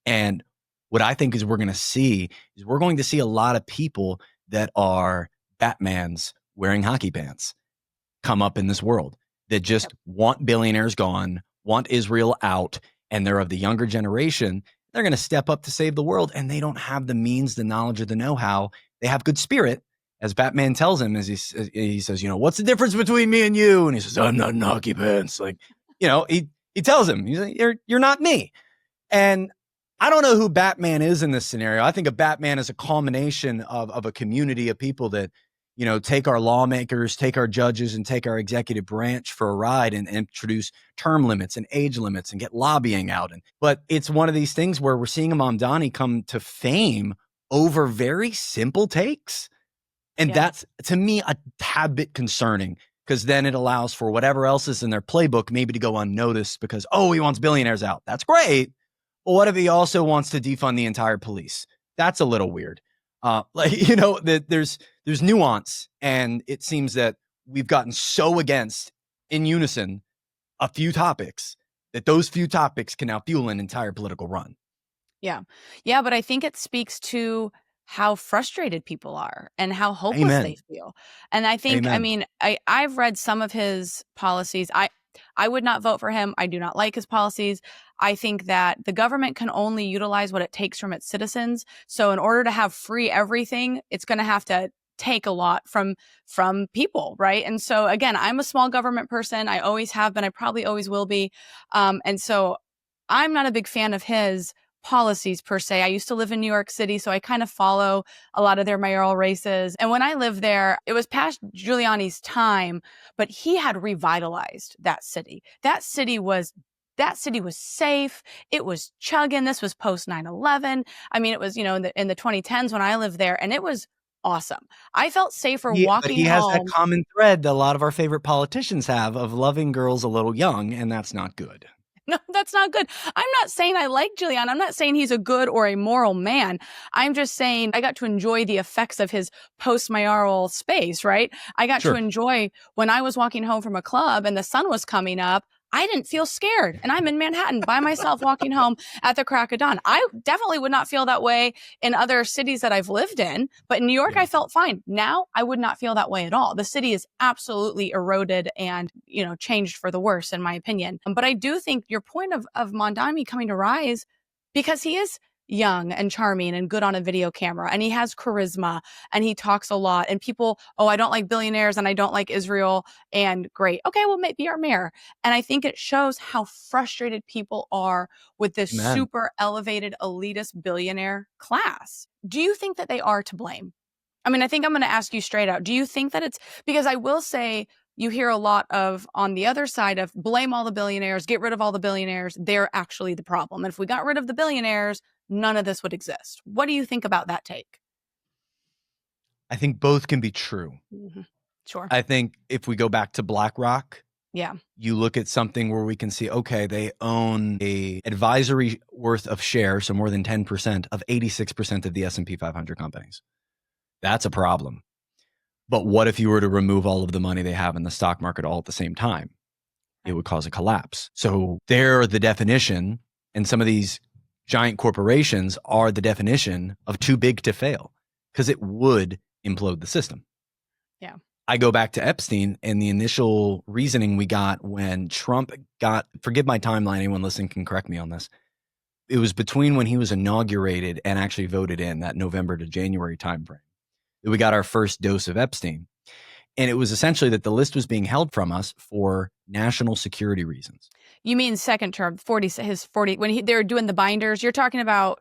And what I think is we're going to see a lot of people that are Batmans wearing hockey pants come up in this world that just want billionaires gone, want Israel out, and they're of the younger generation. They're going to step up to save the world, and they don't have the means, the knowledge, or the know-how. They have good spirit, as Batman tells him, as he says, what's the difference between me and you? And he says, I'm not in hockey pants. He tells him, he's like, you're not me. And I don't know who Batman is in this scenario. I think a Batman is a culmination of a community of people that, take our lawmakers, take our judges, and take our executive branch for a ride and introduce term limits and age limits and get lobbying out. But it's one of these things where we're seeing Mamdani come to fame over very simple takes. And that's, to me, a tad bit concerning, because then it allows for whatever else is in their playbook maybe to go unnoticed because, he wants billionaires out. That's great. But what if he also wants to defund the entire police? That's a little weird. That there's nuance, and it seems that we've gotten so against in unison a few topics that those few topics can now fuel an entire political run. Yeah. Yeah. But I think it speaks to how frustrated people are and how hopeless they feel. And I think, I've read some of his policies. I would not vote for him. I do not like his policies. I think that the government can only utilize what it takes from its citizens. So in order to have free everything, it's going to have to take a lot from people, right? And so again, I'm a small government person. I always have been. I probably always will be. And so I'm not a big fan of his policies per se. I used to live in New York City, so I kind of follow a lot of their mayoral races. And when I lived there, it was past Giuliani's time, but he had revitalized that city. That city was safe. It was chugging. This was post 9/11. I mean, it was, in the 2010s when I lived there, and it was awesome. I felt safer walking home. But he has that common thread that a lot of our favorite politicians have of loving girls a little young, and that's not good. No, that's not good. I'm not saying I like Giuliani. I'm not saying he's a good or a moral man. I'm just saying I got to enjoy the effects of his post-mayoral space, right? I got to enjoy when I was walking home from a club and the sun was coming up. I didn't feel scared. And I'm in Manhattan by myself walking home at the crack of dawn. I definitely would not feel that way in other cities that I've lived in. But in New York, I felt fine. Now I would not feel that way at all. The city is absolutely eroded and, changed for the worse, in my opinion. But I do think your point of Mamdani coming to rise, because he is young and charming and good on a video camera, and he has charisma and he talks a lot, and people, I don't like billionaires and I don't like Israel, and great. Okay, well, maybe our mayor. And I think it shows how frustrated people are with this super elevated elitist billionaire class. Do you think that they are to blame? I mean, I think I'm going to ask you straight out. Do you think that it's because I will say you hear a lot of on the other side of blame all the billionaires, get rid of all the billionaires. They're actually the problem. And if we got rid of the billionaires, none of this would exist. What do you think about that take? I think both can be true. Mm-hmm. Sure. I think if we go back to BlackRock, yeah, you look at something where we can see, okay, they own a advisory worth of shares, so more than 10% of 86% of the S&P 500 companies. That's a problem. But what if you were to remove all of the money they have in the stock market all at the same time? It would cause a collapse. So they're the definition, and some of these giant corporations are the definition of too big to fail, because it would implode the system. Yeah. I go back to Epstein and the initial reasoning we got when Trump got, forgive my timeline, anyone listening can correct me on this. It was between when he was inaugurated and actually voted in, that November to January timeframe, that we got our first dose of Epstein. And it was essentially that the list was being held from us for national security reasons. You mean second term, 40, when they were doing the binders, you're talking about?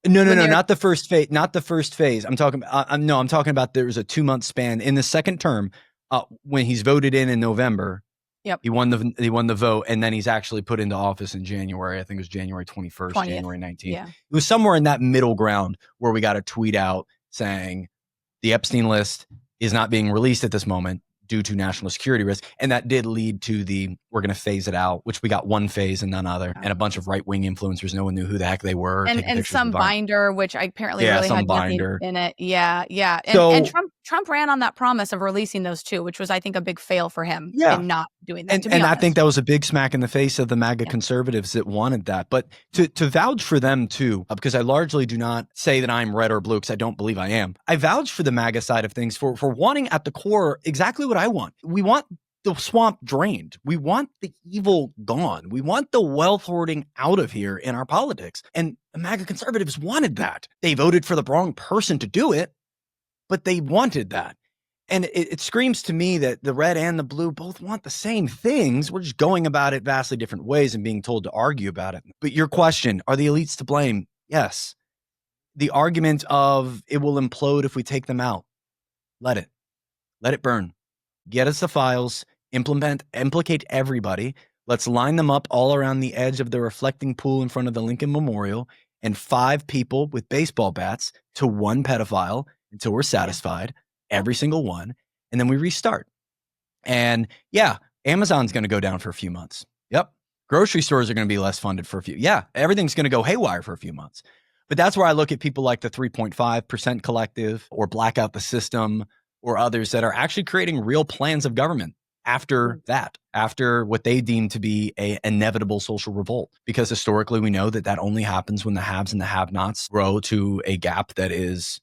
No, not the first phase. Not the first phase. I'm talking about there was a 2-month span in the second term when he's voted in November. Yep. He won the vote, and then he's actually put into office in January. I think it was January 21st, 20th. January 19th. Yeah. It was somewhere in that middle ground where we got a tweet out saying the Epstein list is not being released at this moment due to national security risk. And that did lead to we're going to phase it out, which we got one phase and none other. And a bunch of right-wing influencers, no one knew who the heck they were. And some binder, which I apparently really had nothing in it. Yeah, yeah. And Trump ran on that promise of releasing those two, which was, I think, a big fail for him in not doing that. And I think that was a big smack in the face of the MAGA conservatives that wanted that. But to vouch for them too, because I largely do not say that I'm red or blue, because I don't believe I am. I vouch for the MAGA side of things for wanting at the core exactly what I want. We want the swamp drained. We want the evil gone. We want the wealth hoarding out of here in our politics. And the MAGA conservatives wanted that. They voted for the wrong person to do it, but they wanted that. And it screams to me that the red and the blue both want the same things. We're just going about it vastly different ways and being told to argue about it. But your question, are the elites to blame? Yes. The argument of it will implode if we take them out. Let it burn. Get us the files, implicate everybody. Let's line them up all around the edge of the reflecting pool in front of the Lincoln Memorial, and 5 people with baseball bats to 1 pedophile until we're satisfied, every single one. And then we restart. And yeah, Amazon's going to go down for a few months. Yep. Grocery stores are going to be less funded for a few. Yeah. Everything's going to go haywire for a few months. But that's where I look at people like the 3.5% Collective or Blackout the System or others that are actually creating real plans of government after that, after what they deem to be an inevitable social revolt. Because historically, we know that only happens when the haves and the have-nots grow to a gap that is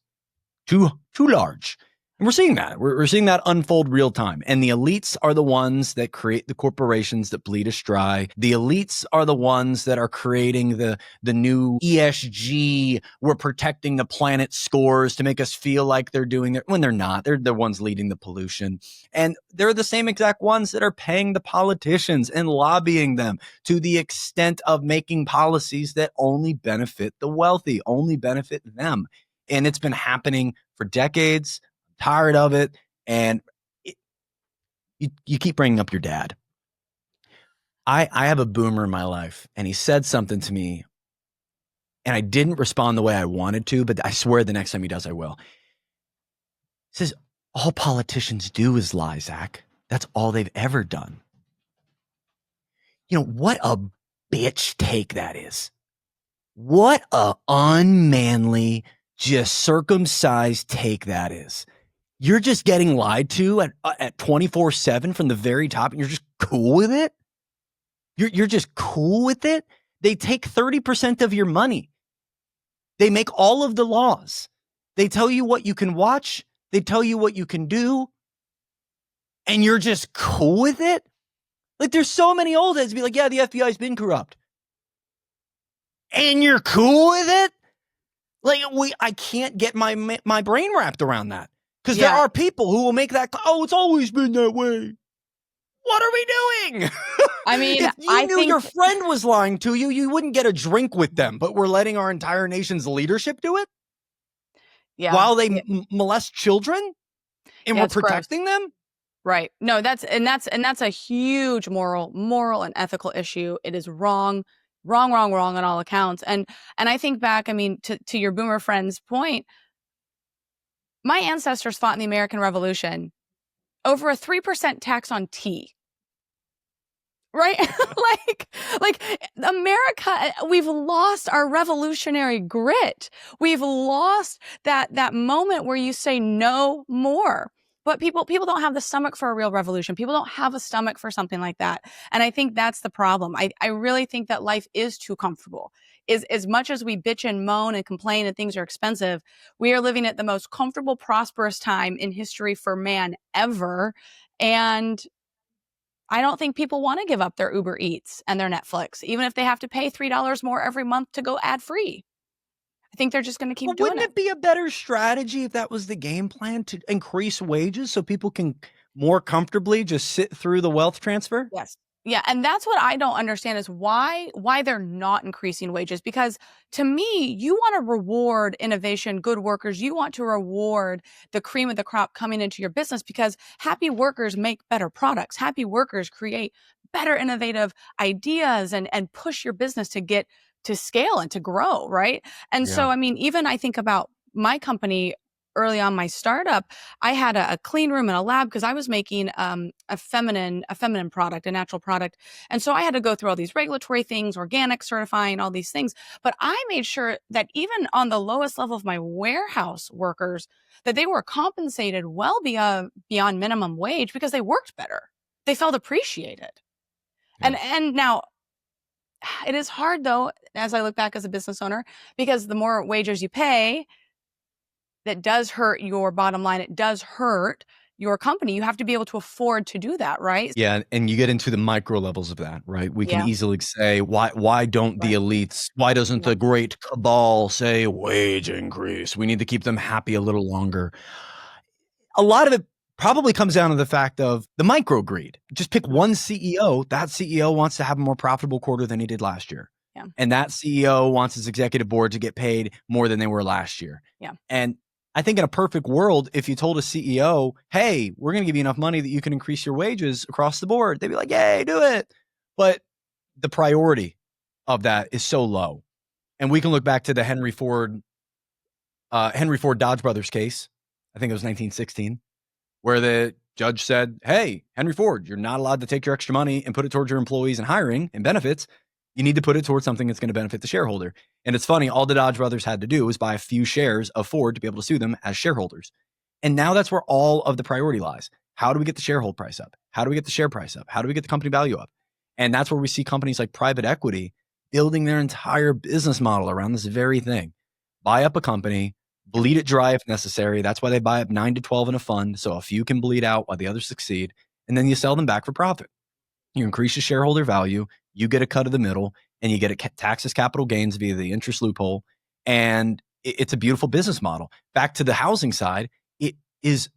too large. And we're seeing that. We're seeing that unfold real time. And the elites are the ones that create the corporations that bleed us dry. The elites are the ones that are creating the new ESG, we're protecting the planet scores to make us feel like they're doing it when they're not. They're the ones leading the pollution. And they're the same exact ones that are paying the politicians and lobbying them to the extent of making policies that only benefit the wealthy, only benefit them. And it's been happening for decades. Tired of it. And you keep bringing up your dad. I have a boomer in my life, and he said something to me, and I didn't respond the way I wanted to, but I swear the next time he does, I will. He says, all politicians do is lie, Zach. That's all they've ever done. You know, what a bitch take that is. What a unmanly, just circumcised take that is. You're just getting lied to at 24/7 from the very top, and you're just cool with it? You're just cool with it? They take 30% of your money. They make all of the laws. They tell you what you can watch. They tell you what you can do. And you're just cool with it? Like, there's so many old heads be like, yeah, the FBI's been corrupt. And you're cool with it? Like, I can't get my brain wrapped around that. Because there are people who will make that, oh, it's always been that way. What are we doing? I mean, if you knew your friend was lying to you, you wouldn't get a drink with them, but we're letting our entire nation's leadership do it? Yeah. While they molest children? And we're protecting them? Right. No, that's a huge moral and ethical issue. It is wrong on all accounts. And I think back, I mean, to your boomer friend's point, my ancestors fought in the American Revolution over a 3% tax on tea. Right? like America, we've lost our revolutionary grit. We've lost that moment where you say no more. But people don't have the stomach for a real revolution. People don't have a stomach for something like that. And I think that's the problem. I really think that life is too comfortable. As much as we bitch and moan and complain and things are expensive, we are living at the most comfortable, prosperous time in history for man ever. And I don't think people want to give up their Uber Eats and their Netflix, even if they have to pay $3 more every month to go ad free. I think they're just going to keep doing it. Wouldn't it be a better strategy if that was the game plan, to increase wages so people can more comfortably just sit through the wealth transfer? Yes. Yeah. And that's what I don't understand is why they're not increasing wages. Because to me, you want to reward innovation, good workers. You want to reward the cream of the crop coming into your business, because happy workers make better products. Happy workers create better innovative ideas and push your business to get to scale and to grow. Right. And so, I mean, even I think about my company early on, my startup, I had a clean room and a lab because I was making a feminine product, a natural product. And so I had to go through all these regulatory things, organic certifying, all these things. But I made sure that even on the lowest level of my warehouse workers, that they were compensated well beyond minimum wage because they worked better. They felt appreciated. Yeah. And now, it is hard, though, as I look back as a business owner, because the more wages you pay, that does hurt your bottom line. It does hurt your company. You have to be able to afford to do that, right? Yeah, and you get into the micro levels of that, right? We can easily say, why don't the elites, why doesn't the great cabal say wage increase? We need to keep them happy a little longer. A lot of it probably comes down to the fact of the micro greed. Just pick one CEO. That CEO wants to have a more profitable quarter than he did last year. Yeah. And that CEO wants his executive board to get paid more than they were last year. Yeah. And I think in a perfect world, if you told a CEO, hey, we're going to give you enough money that you can increase your wages across the board, they'd be like, yay, do it. But the priority of that is so low. And we can look back to the Henry Ford Dodge Brothers case. I think it was 1916, where the judge said, hey, Henry Ford, you're not allowed to take your extra money and put it towards your employees and hiring and benefits. You need to put it towards something that's going to benefit the shareholder. And it's funny, all the Dodge brothers had to do was buy a few shares of Ford to be able to sue them as shareholders. And now that's where all of the priority lies. How do we get the shareholder price up? How do we get the share price up? How do we get the company value up? And that's where we see companies like private equity building their entire business model around this very thing. Buy up a company, bleed it dry if necessary. That's why they buy up 9 to 12 in a fund, so a few can bleed out while the others succeed, and then you sell them back for profit. You increase your shareholder value, you get a cut of the middle, and you get a tax as capital gains via the interest loophole, and it's a beautiful business model. Back to the housing side, it is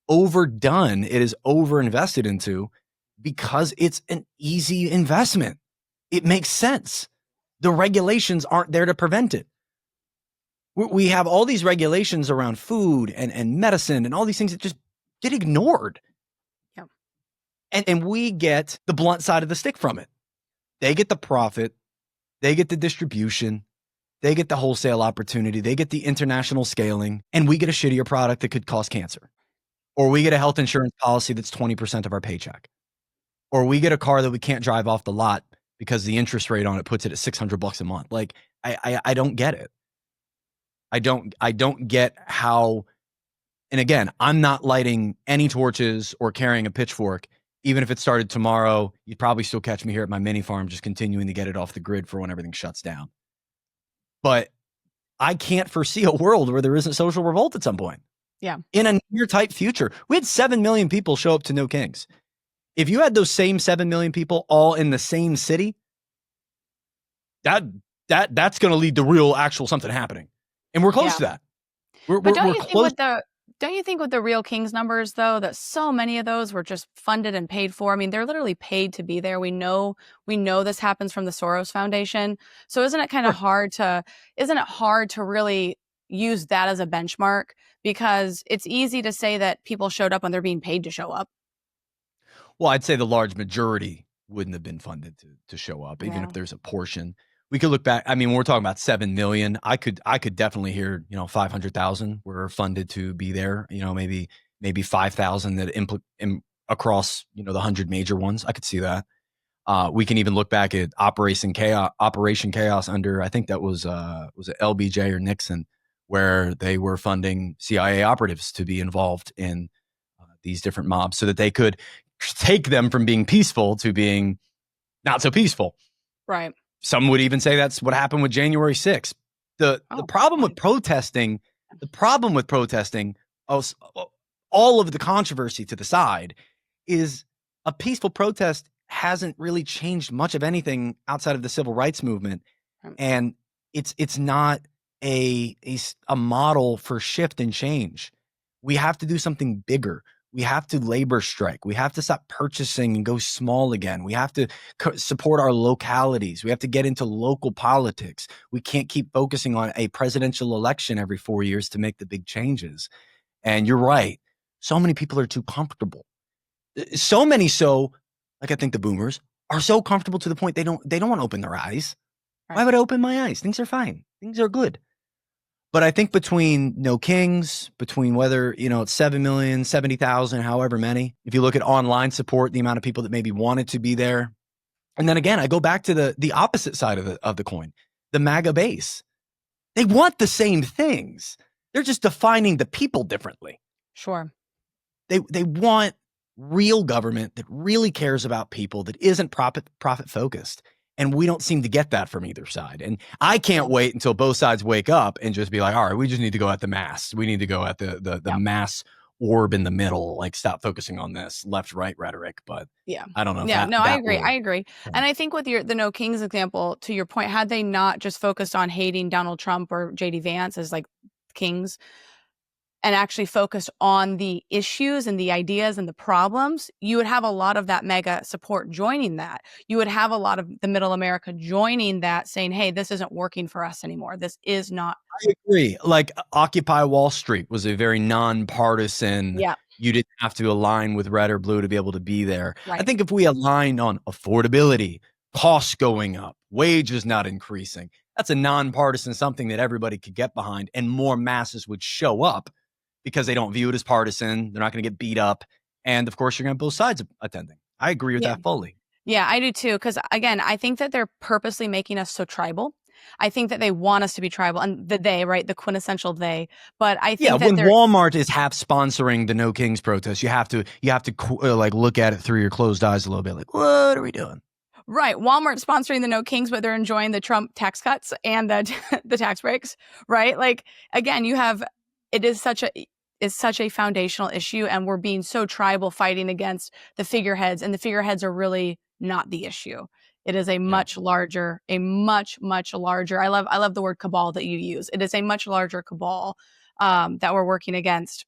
overdone. It is overinvested into because it's an easy investment. It makes sense. The regulations aren't there to prevent it. We have all these regulations around food and medicine and all these things that just get ignored. Yeah. And we get the blunt side of the stick from it. They get the profit. They get the distribution. They get the wholesale opportunity. They get the international scaling. And we get a shittier product that could cause cancer. Or we get a health insurance policy that's 20% of our paycheck. Or we get a car that we can't drive off the lot because the interest rate on it puts it at $600 a month. Like, I don't get it. I don't get how, and again, I'm not lighting any torches or carrying a pitchfork. Even if it started tomorrow, you'd probably still catch me here at my mini farm, just continuing to get it off the grid for when everything shuts down. But I can't foresee a world where there isn't social revolt at some point. Yeah. In a near type future, we had 7 million people show up to No Kings. If you had those same 7 million people all in the same city, that's going to lead to real actual something happening. And we're close to that. We're close. Don't you think with the Real Kings numbers, though, that so many of those were just funded and paid for? I mean, they're literally paid to be there. We know this happens from the Soros Foundation. So isn't it kind of hard to really use that as a benchmark? Because it's easy to say that people showed up when they're being paid to show up. Well, I'd say the large majority wouldn't have been funded to show up, even if there's a portion. We could look back. I mean, when we're talking about 7 million, I could definitely hear, 500,000 were funded to be there. Maybe 5,000 that across, the 100 major ones. I could see that. We can even look back at Operation Chaos under, I think that was it LBJ or Nixon, where they were funding CIA operatives to be involved in these different mobs so that they could take them from being peaceful to being not so peaceful. Right. Some would even say that's what happened with January 6th. The problem with protesting, all of the controversy to the side, is a peaceful protest hasn't really changed much of anything outside of the civil rights movement. And it's not a model for shift and change. We have to do something bigger. We have to labor strike. We have to stop purchasing and go small again. We have to support our localities. We have to get into local politics. We can't keep focusing on a presidential election every 4 years to make the big changes. And you're right. So many people are too comfortable. So many, like I think the boomers are so comfortable to the point they don't want to open their eyes. Right. Why would I open my eyes? Things are fine. Things are good. But I think between No Kings, between whether, it's 7 million, 70,000, however many, if you look at online support, the amount of people that maybe wanted to be there. And then again, I go back to the opposite side of the coin, the MAGA base. They want the same things. They're just defining the people differently. Sure. They want real government that really cares about people, that isn't profit focused. And we don't seem to get that from either side. And I can't wait until both sides wake up and just be like, all right, we just need to go at the mass. We need to go at the mass orb in the middle, like stop focusing on this left-right rhetoric. But I don't know. I agree. And I think with the No Kings example, to your point, had they not just focused on hating Donald Trump or JD Vance as like kings, and actually focused on the issues and the ideas and the problems, you would have a lot of that mega support joining that. You would have a lot of the middle America joining that, saying, hey, this isn't working for us anymore. This is not. I agree. Like Occupy Wall Street was a very nonpartisan. Yeah. You didn't have to align with red or blue to be able to be there. Right. I think if we align on affordability, costs going up, wages not increasing, that's a nonpartisan something that everybody could get behind, and more masses would show up because they don't view it as partisan. They're not going to get beat up. And of course, you're going to have both sides attending. I agree with that fully. Yeah, I do too. Because again, I think that they're purposely making us so tribal. I think that they want us to be tribal, and right? The quintessential they. But I think when Walmart is half sponsoring the No Kings protest, you have to like look at it through your closed eyes a little bit. Like, what are we doing? Right. Walmart sponsoring the No Kings, but they're enjoying the Trump tax cuts and the tax breaks. Right. Like, again, it is such a foundational issue, and we're being so tribal, fighting against the figureheads, and the figureheads are really not the issue. It is a much larger, much larger. I love the word cabal that you use. It is a much larger cabal that we're working against.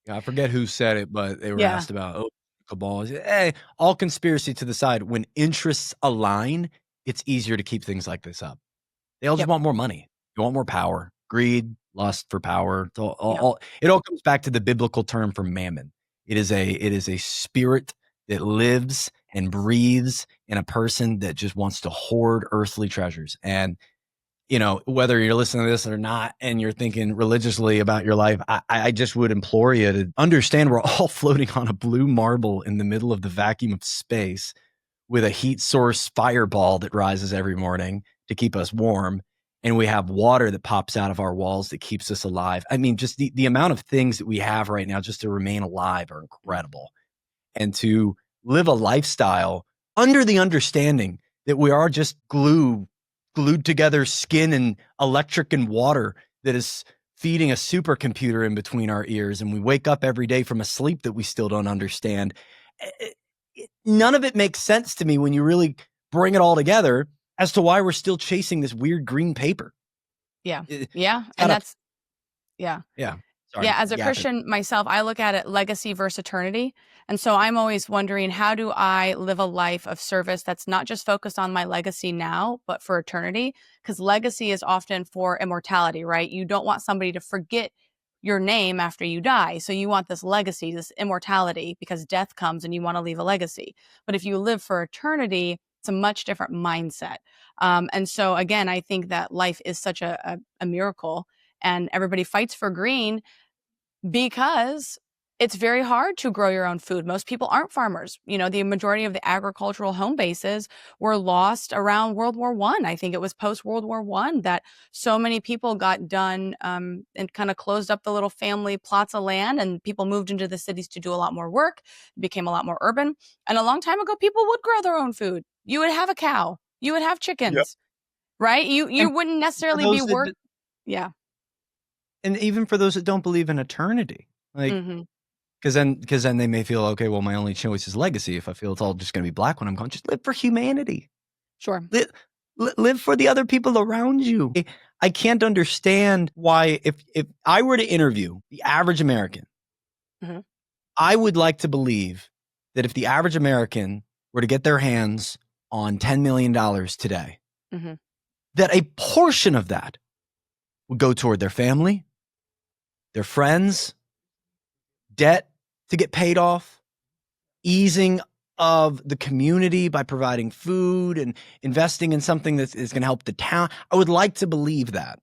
Yeah, I forget who said it, but they were asked about cabal. Hey, all conspiracy to the side. When interests align, it's easier to keep things like this up. They all just want more money. They want more power, greed, lust for power. It all comes back to the biblical term for mammon. It is a spirit that lives and breathes in a person that just wants to hoard earthly treasures. And, whether you're listening to this or not, and you're thinking religiously about your life, I just would implore you to understand we're all floating on a blue marble in the middle of the vacuum of space with a heat source fireball that rises every morning to keep us warm. And we have water that pops out of our walls that keeps us alive. I mean, just the amount of things that we have right now just to remain alive are incredible. And to live a lifestyle under the understanding that we are just glued together, skin and electric and water that is feeding a supercomputer in between our ears. And we wake up every day from a sleep that we still don't understand. None of it makes sense to me when you really bring it all together as to why we're still chasing this weird green paper. Yeah. And that's, yeah. Sorry. Yeah, as a Christian myself, I look at it legacy versus eternity. And so I'm always wondering, how do I live a life of service that's not just focused on my legacy now, but for eternity? Because legacy is often for immortality, right? You don't want somebody to forget your name after you die. So you want this legacy, this immortality, because death comes and you want to leave a legacy. But if you live for eternity, it's a much different mindset. And so again, I think that life is such a miracle, and everybody fights for green because it's very hard to grow your own food. Most people aren't farmers. The majority of the agricultural home bases were lost around World War I. I think it was post World War I that so many people got done and kind of closed up the little family plots of land, and people moved into the cities to do a lot more work, became a lot more urban. And a long time ago, people would grow their own food. You would have a cow. You would have chickens, right? You wouldn't necessarily be work. Yeah. And even for those that don't believe in eternity, like, because then they may feel, okay, well, my only choice is legacy. If I feel it's all just going to be black when I'm gone, just live for humanity. Sure. Live for the other people around you. I can't understand why, if I were to interview the average American, I would like to believe that if the average American were to get their hands on $10 million today, that a portion of that would go toward their family, their friends, debt to get paid off, easing of the community by providing food and investing in something that is going to help the town. I would like to believe that.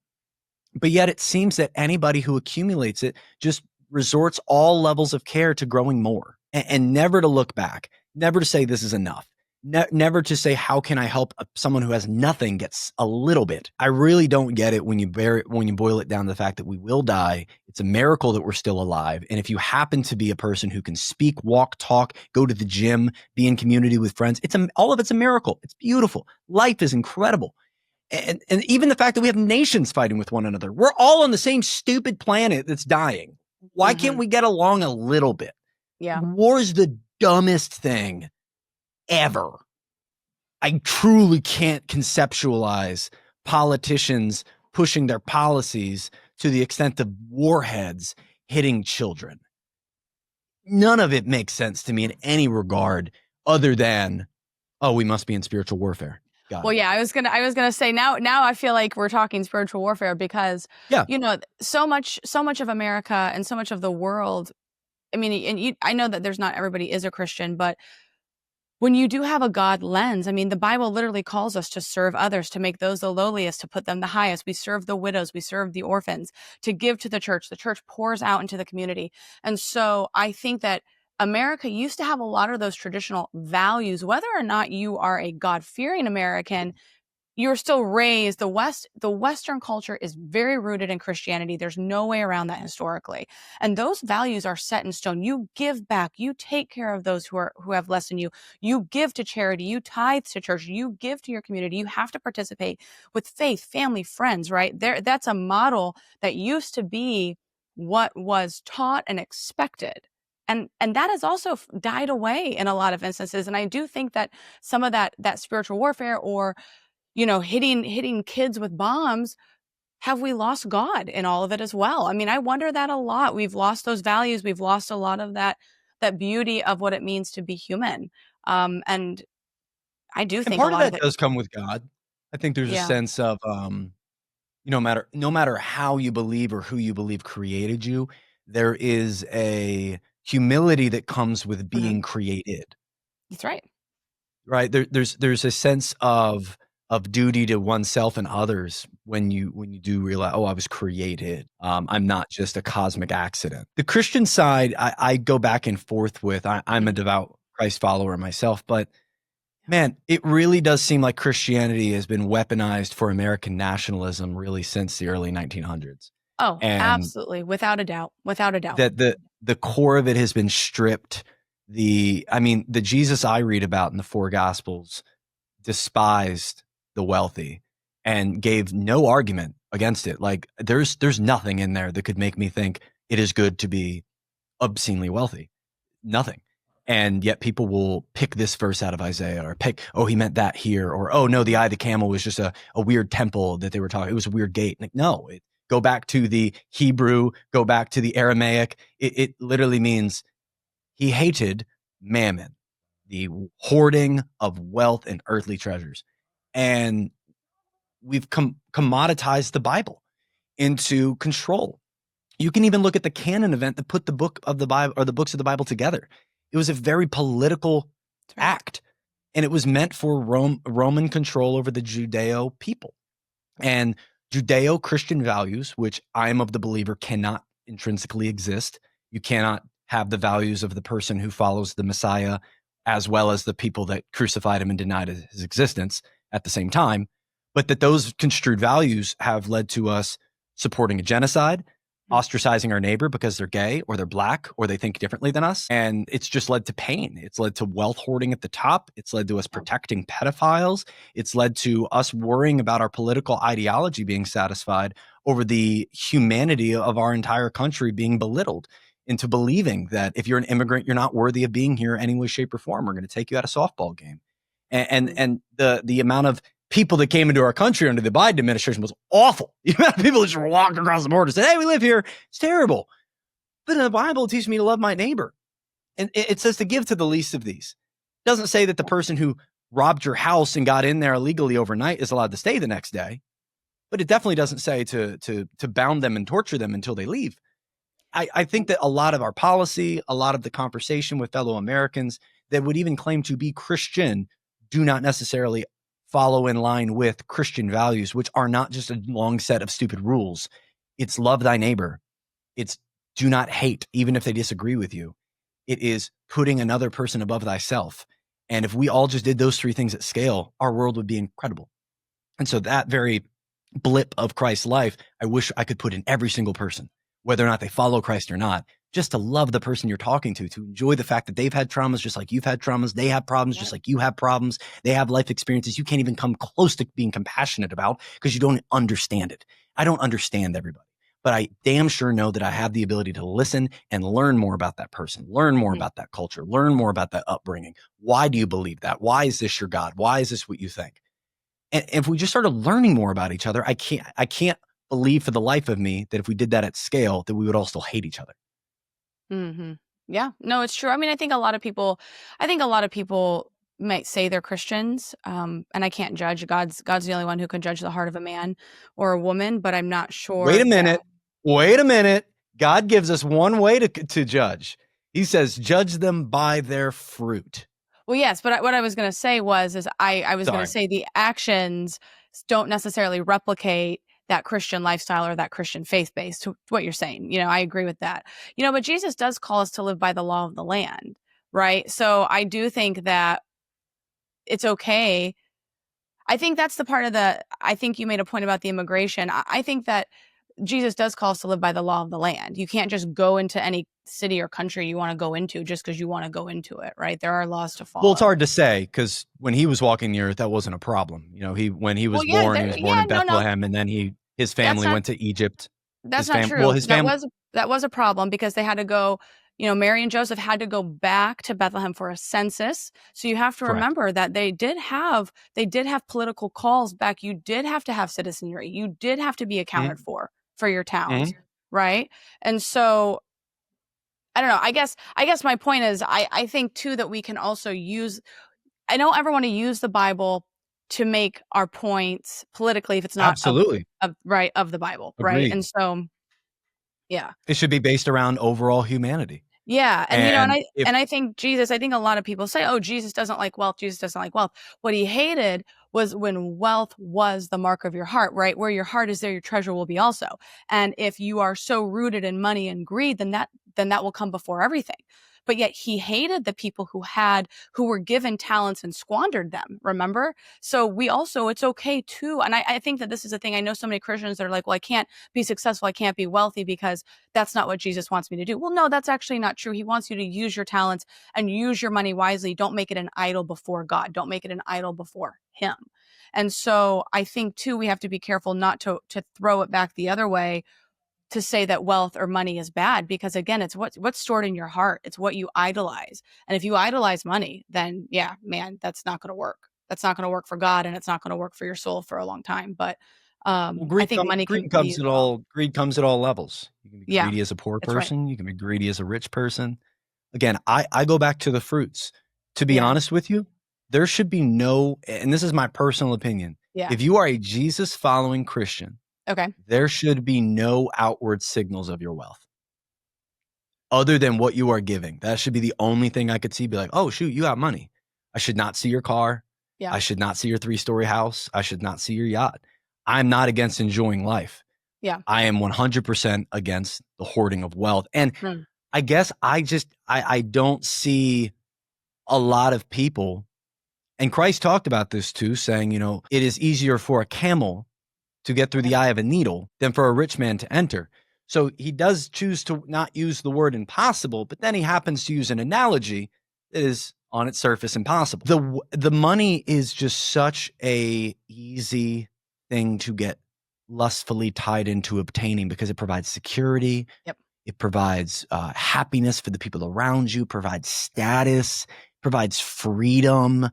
But yet it seems that anybody who accumulates it just resorts all levels of care to growing more and never to look back, never to say this is enough. Never to say, how can I help someone who has nothing gets a little bit. I really don't get it when you boil it down to the fact that we will die. It's a miracle that we're still alive. And if you happen to be a person who can speak, walk, talk, go to the gym, be in community with friends, all of it's a miracle. It's beautiful. Life is incredible. And even the fact that we have nations fighting with one another. We're all on the same stupid planet that's dying. Why can't we get along a little bit? Yeah. War is the dumbest thing ever. I truly can't conceptualize politicians pushing their policies to the extent of warheads hitting children. None of it makes sense to me in any regard other than, oh, we must be in spiritual warfare. Well, yeah, I was gonna say now I feel like we're talking spiritual warfare because, Yeah. so much of America and so much of the world. I mean, and I know that there's not everybody is a Christian, but when you do have a God lens, I mean, the Bible literally calls us to serve others, to make those the lowliest, to put them the highest. We serve the widows, we serve the orphans, to give to the church. The church pours out into the community. And so I think that America used to have a lot of those traditional values, whether or not you are a God-fearing American. You're still raised, the Western culture is very rooted in Christianity. There's no way around that historically. And those values are set in stone. You give back, you take care of those who have less than you. You give to charity, you tithe to church, you give to your community. You have to participate with faith, family, friends, right? That's a model that used to be what was taught and expected. And that has also died away in a lot of instances. And I do think that some of that spiritual warfare, or hitting kids with bombs, have we lost God in all of it as well? I mean, I wonder that a lot. We've lost those values. We've lost a lot of that beauty of what it means to be human. And I do And think a part of lot of that it. does come with God. I think there's a Yeah. sense of, no matter how you believe or who you believe created you, there is a humility that comes with Mhm. being created. That's right. Right? There's a sense of duty to oneself and others when you do realize, oh, I was created. I'm not just a cosmic accident. The Christian side, I go back and forth with. I'm a Mhm. devout Christ follower myself, but man, it really does seem like Christianity has been weaponized for American nationalism really since the early 1900s, Oh, and absolutely. Without a doubt. Without a doubt. that the core of it has been stripped. The Jesus I read about in the four Gospels despised the wealthy and gave no argument against it. Like there's nothing in there that could make me think it is good to be obscenely wealthy. Nothing. And yet people will pick this verse out of Isaiah, or pick, oh, he meant that here, or oh no, the eye of the camel was just a weird temple that they were talking. It was a weird gate. Like, no, go back to the Hebrew, go back to the Aramaic. It literally means he hated mammon, the hoarding of wealth and earthly treasures. And we've commoditized the Bible into control. You can even look at the canon event that put the book of the Bible, or the books of the Bible, together. It was a very political That's right. act, and it was meant for Roman control over the Judeo people. And Judeo-Christian values, which I'm of the believer cannot intrinsically exist. You cannot have the values of the person who follows the Messiah as well as the people that crucified him and denied his existence at the same time. But that those construed values have led to us supporting a genocide, ostracizing our neighbor because they're gay or they're black or they think differently than us. And it's just led to pain. It's led to wealth hoarding at the top. It's led to us protecting pedophiles. It's led to us worrying about our political ideology being satisfied over the humanity of our entire country being belittled into believing that if you're an immigrant, you're not worthy of being here any way, shape, or form. We're going to take you out of softball game. And the amount of people that came into our country under the Biden administration was awful. The amount of people that just walked across the border and said, hey, we live here. It's terrible. But in the Bible, it teaches me to love my neighbor. And it says to give to the least of these. It doesn't say that the person who robbed your house and got in there illegally overnight is allowed to stay the next day. But it definitely doesn't say to bound them and torture them until they leave. I think that a lot of our policy, a lot of the conversation with fellow Americans that would even claim to be Christian do not necessarily follow in line with Christian values, which are not just a long set of stupid rules. It's love thy neighbor. It's do not hate, even if they disagree with you. It is putting another person above thyself. And if we all just did those three things at scale, our world would be incredible. And so that very blip of Christ's life, I wish I could put in every single person, whether or not they follow Christ or not, just to love the person you're talking to enjoy the fact that they've had traumas just like you've had traumas. They have problems just like you have problems. They have life experiences you can't even come close to being compassionate about because you don't understand it. I don't understand everybody, but I damn sure know that I have the ability to listen and learn more about that person, learn more about that culture, learn more about that upbringing. Why do you believe that? Why is this your God? Why is this what you think? And if we just started learning more about each other, I can't believe for the life of me that if we did that at scale, that we would all still hate each other. Mm-hmm. Yeah, no, it's true. I mean, I think a lot of people might say they're Christians, and I can't judge. God's the only one who can judge the heart of a man or a woman, but I'm not Wait sure a that. minute. Wait a minute. God gives us one way to judge. He says, judge them by their fruit. Well, yes, but what I was going to say is I was going to Sorry. say the actions don't necessarily replicate that Christian lifestyle or that Christian faith base to what you're saying. I agree with that. But Jesus does call us to live by the law of the land, right? So I do think that it's okay. I think that's the part of I think you made a point about the immigration. I think that Jesus does call us to live by the law of the land. You can't just go into any city or country you want to go into just because you want to go into it, right? There are laws to Well, it's follow. hard to say because when he was walking the earth, that wasn't a problem. When he Well, was yeah, born, he was born in no, Bethlehem, and then his that's family not went to Egypt. that's not Well, true. his family. That was a problem because they had to go. Mary and Joseph had to go back to Bethlehem for a census. So you have to Correct. remember that they did have political calls back. You did have to have citizenry. You did have to be accounted Mm-hmm. for your towns, Mm-hmm. right? And so I don't know. I guess my point is I think too that we can also use. I don't ever want to use the Bible to make our points politically if it's not Absolutely. of the Bible, right? Agreed. And so yeah. It should be based around overall humanity. Yeah, and And if I think I think a lot of people say, "Oh, Jesus doesn't like wealth. Jesus doesn't like wealth." What he hated was when wealth was the mark of your heart, right? Where your heart is, there your treasure will be also. And if you are so rooted in money and greed, then that will come before everything. But yet he hated the people who were given talents and squandered them, remember? So it's okay too. And I think that this is a thing. I know so many Christians that are like, well, I can't be successful, I can't be wealthy because that's not what Jesus wants me to do. Well, no, that's actually not true. He wants you to use your talents and use your money wisely. Don't make it an idol before God. Don't make it an idol before him. And so I think too, we have to be careful not to throw it back the other way to say that wealth or money is bad, because again, it's what's stored in your heart. It's what you idolize. And if you idolize money, then yeah, man, that's not going to work. That's not going to work for God, and it's not going to work for your soul for a long time. But well, I think money can be used well. greed comes at all levels. You can be Yeah, greedy as a poor that's right. person. You can be greedy as a rich person. Again, I go back to the fruits. To be Yeah. honest with you, there should be no, and this is my personal opinion. Yeah. If you are a Jesus following Christian, Okay. there should be no outward signals of your wealth other than what you are giving. That should be the only thing I could see. Be like, oh, shoot, you got money. I should not see your car. Yeah. I should not see your 3-story house. I should not see your yacht. I'm not against enjoying life. Yeah. I am 100% against the hoarding of wealth. And Mm. I guess I don't see a lot of people, and Christ talked about this too, saying, it is easier for a camel to get through the eye of a needle than for a rich man to enter. So he does choose to not use the word impossible, but then he happens to use an analogy that is on its surface impossible. The money is just such a easy thing to get lustfully tied into obtaining because it provides security. Yep. It provides happiness for the people around you, provides status, provides freedom.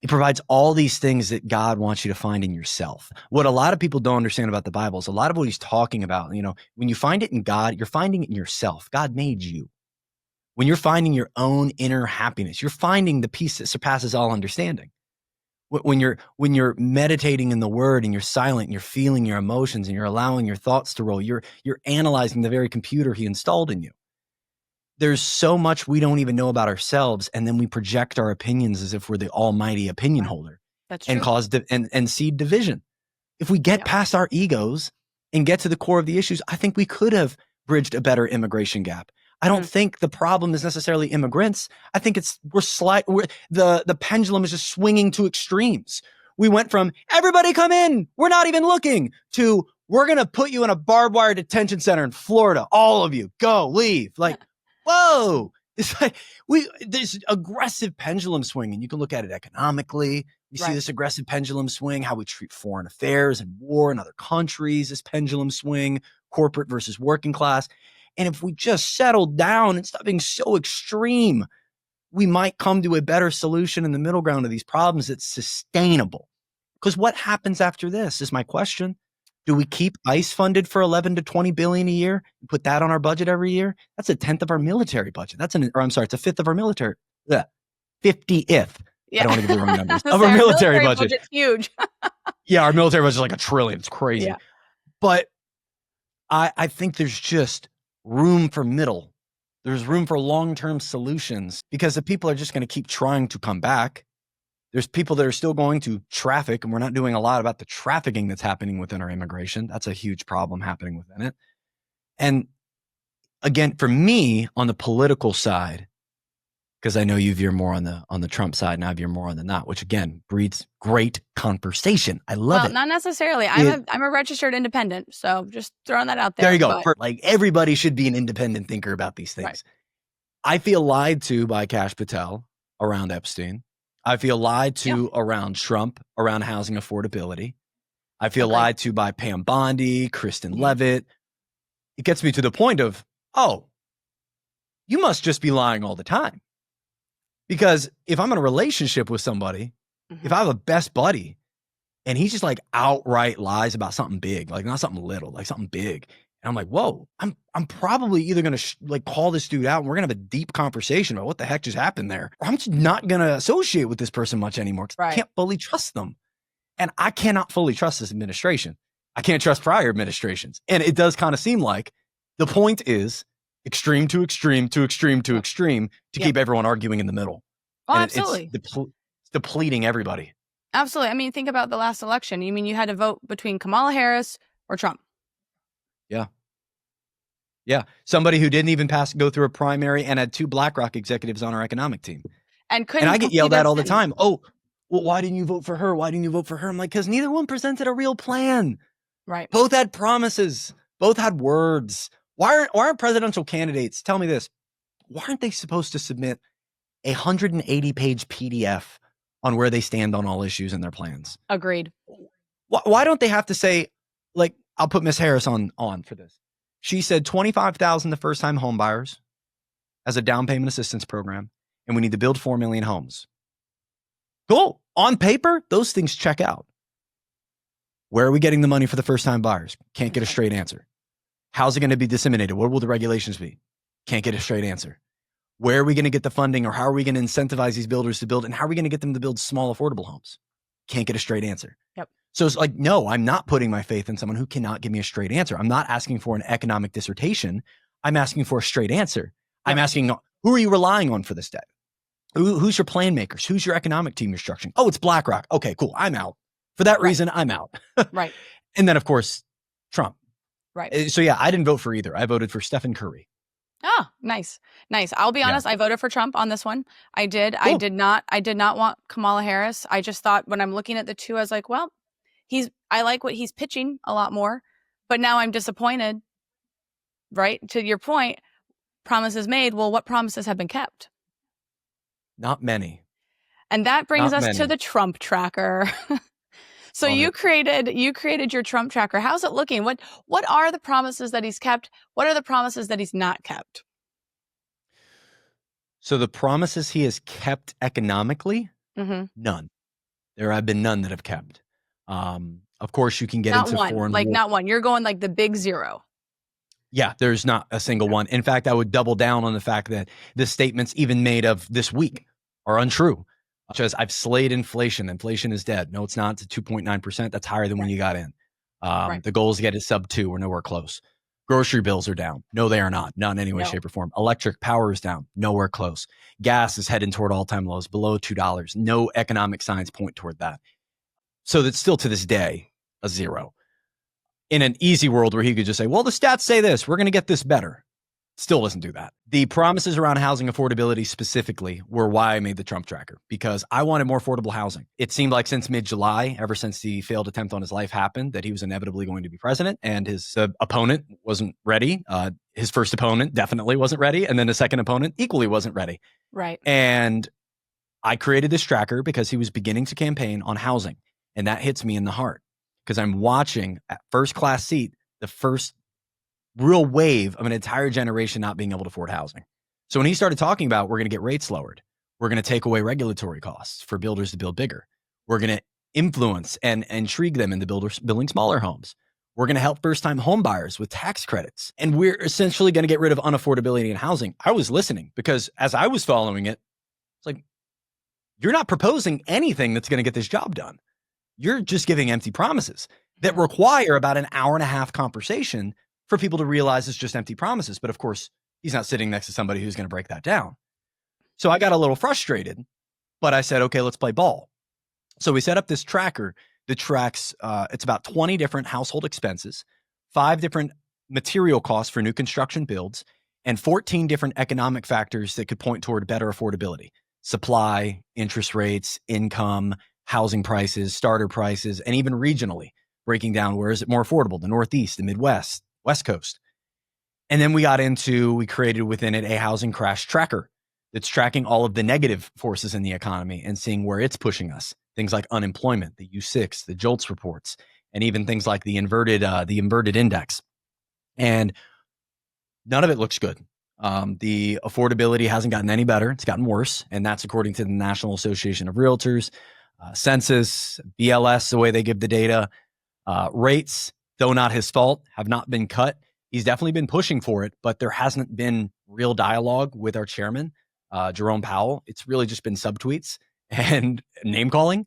It provides all these things that God wants you to find in yourself. What a lot of people don't understand about the Bible is a lot of what he's talking about. When you find it in God, you're finding it in yourself. God made you. When you're finding your own inner happiness, you're finding the peace that surpasses all understanding. When you're meditating in the word and you're silent and you're feeling your emotions and you're allowing your thoughts to roll, you're analyzing the very computer he installed in you. There's so much we don't even know about ourselves, and then we project our opinions as if we're the almighty opinion holder. That's and true. cause and seed division. If we get past our egos and get to the core of the issues, I think we could have bridged a better immigration gap. I don't think the problem is necessarily immigrants. I think the pendulum is just swinging to extremes. We went from everybody come in, we're not even looking, to we're going to put you in a barbed wire detention center in Florida. All of you go, leave. Like, whoa. It's like this aggressive pendulum swing, and you can look at it economically. You see this aggressive pendulum swing, how we treat foreign affairs and war in other countries, this pendulum swing, corporate versus working class. And if we just settle down and stop being so extreme, we might come to a better solution in the middle ground of these problems that's sustainable. Because what happens after this is my question. Do we keep ICE funded for 11 to 20 billion a year and put that on our budget every year? That's a 10th of our military budget. It's a fifth of our military. 50th. Yeah. I don't want to give the wrong numbers of our military budget. Budget's huge. Yeah, our military budget is like $1 trillion. It's crazy. Yeah. But I think there's just room for middle. There's room for long-term solutions because the people are just going to keep trying to come back. There's people that are still going to traffic, and we're not doing a lot about the trafficking that's happening within our immigration. That's a huge problem happening within it. And again, for me, on the political side, because I know you veer more on the Trump side and I veer more on the not, which again breeds great conversation. I love it. Not necessarily. I'm a registered independent, so just throwing that out there. There you go. Like everybody should be an independent thinker about these things. Right. I feel lied to by Kash Patel around Epstein. I feel lied to around Trump, around housing affordability. I feel lied to by Pam Bondi, Kristen Levitt. It gets me to the point of, oh, you must just be lying all the time. Because if I'm in a relationship with somebody, if I have a best buddy and he's just like outright lies about something big, like not something little, like something big. And I'm like, whoa, I'm probably either going to call this dude out and we're going to have a deep conversation about what the heck just happened there. Or I'm just not going to associate with this person much anymore because I can't fully trust them. And I cannot fully trust this administration. I can't trust prior administrations. And it does kind of seem like the point is extreme to extreme to extreme to extreme to keep everyone arguing in the middle. Oh, and absolutely. It's depleting everybody. Absolutely. I mean, think about the last election. You mean you had to vote between Kamala Harris or Trump? Yeah. Yeah. Somebody who didn't even go through a primary and had 2 BlackRock executives on our economic team. And I get yelled at all the time. Oh, well, why didn't you vote for her? Why didn't you vote for her? I'm like, because neither one presented a real plan. Right. Both had promises. Both had words. Why aren't presidential candidates, tell me this, why aren't they supposed to submit a 180-page PDF on where they stand on all issues and their plans? Agreed. Why don't they have to say, like, I'll put Miss Harris on for this. She said $25,000 to first-time home buyers as a down payment assistance program, and we need to build 4 million homes. Cool. On paper, those things check out. Where are we getting the money for the first-time buyers? Can't get a straight answer. How's it going to be disseminated? What will the regulations be? Can't get a straight answer. Where are we going to get the funding, or how are we going to incentivize these builders to build, and how are we going to get them to build small, affordable homes? Can't get a straight answer. Yep. So it's like, no, I'm not putting my faith in someone who cannot give me a straight answer. I'm not asking for an economic dissertation. I'm asking for a straight answer. Yep. I'm asking, who are you relying on for this debt? Who's your plan makers? Who's your economic team you're structuring? Oh, it's BlackRock. Okay, cool. I'm out. For that reason, I'm out. Right. And then, of course, Trump. Right. So yeah, I didn't vote for either. I voted for Stephen Curry. Oh, nice. I'll be honest. I voted for Trump on this one. I did. Cool. I did not want Kamala Harris. I just thought when I'm looking at the two, I was like, well, I like what he's pitching a lot more, but now I'm disappointed. Right. To your point, promises made. Well, what promises have been kept? Not many. And that brings us to the Trump tracker. So you created your Trump tracker. How's it looking? What are the promises that he's kept? What are the promises that he's not kept? So the promises he has kept economically, none. There have been none that have kept. Of course, you can get into foreign war. Not one. You're going like the big zero. Yeah, there's not a single one. In fact, I would double down on the fact that the statements even made of this week are untrue. Such as, I've slayed inflation. Inflation is dead. No, it's not. It's 2.9%. That's higher than when you got in. The goal is to get it sub 2. We're nowhere close. Grocery bills are down. No, they are not. Not in any way, shape, or form. Electric power is down. Nowhere close. Gas is heading toward all-time lows, below $2. No economic signs point toward that. So that's still to this day a zero. In an easy world where he could just say, well, the stats say this, we're going to get this better. Still doesn't do that. The promises around housing affordability specifically were why I made the Trump tracker, because I wanted more affordable housing. It seemed like since mid-July, ever since the failed attempt on his life happened, that he was inevitably going to be president, and his opponent wasn't ready. His first opponent definitely wasn't ready. And then the second opponent equally wasn't ready. Right. And I created this tracker because he was beginning to campaign on housing. And that hits me in the heart because I'm watching at first class seat, the first real wave of an entire generation not being able to afford housing. So when he started talking about, we're going to get rates lowered, we're going to take away regulatory costs for builders to build bigger, we're going to influence and intrigue them into building smaller homes, We're going to help first-time home buyers with tax credits. And we're essentially going to get rid of unaffordability in housing. I was listening because as I was following it, it's like, you're not proposing anything that's going to get this job done. You're just giving empty promises that require about an hour and a half conversation for people to realize it's just empty promises. But of course, he's not sitting next to somebody who's going to break that down. So I got a little frustrated, but I said, okay, let's play ball. So we set up this tracker that tracks, it's about 20 different household expenses, 5 different material costs for new construction builds, and 14 different economic factors that could point toward better affordability: supply, interest rates, income, housing prices, starter prices, and even regionally, breaking down where is it more affordable, the Northeast, the Midwest, West Coast. And then we created within it a housing crash tracker that's tracking all of the negative forces in the economy and seeing where it's pushing us. Things like unemployment, the U6, the JOLTS reports, and even things like the inverted index. And none of it looks good. The affordability hasn't gotten any better. It's gotten worse. And that's according to the National Association of Realtors, Census, BLS, the way they give the data. Rates, though not his fault, have not been cut. He's definitely been pushing for it, but there hasn't been real dialogue with our chairman, Jerome Powell. It's really just been subtweets and name calling.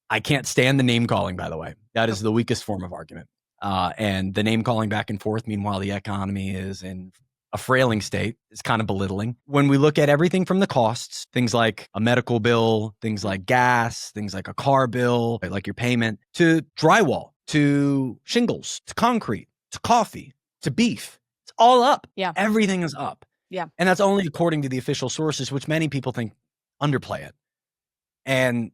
I can't stand the name calling, by the way. That is the weakest form of argument. And the name calling back and forth, meanwhile, the economy is in a frailing state, is kind of belittling. When we look at everything from the costs, things like a medical bill, things like gas, things like a car bill, like your payment, to drywall, to shingles, to concrete, to coffee, to beef, it's all up. Yeah. Everything is up. Yeah. And that's only according to the official sources, which many people think underplay it. And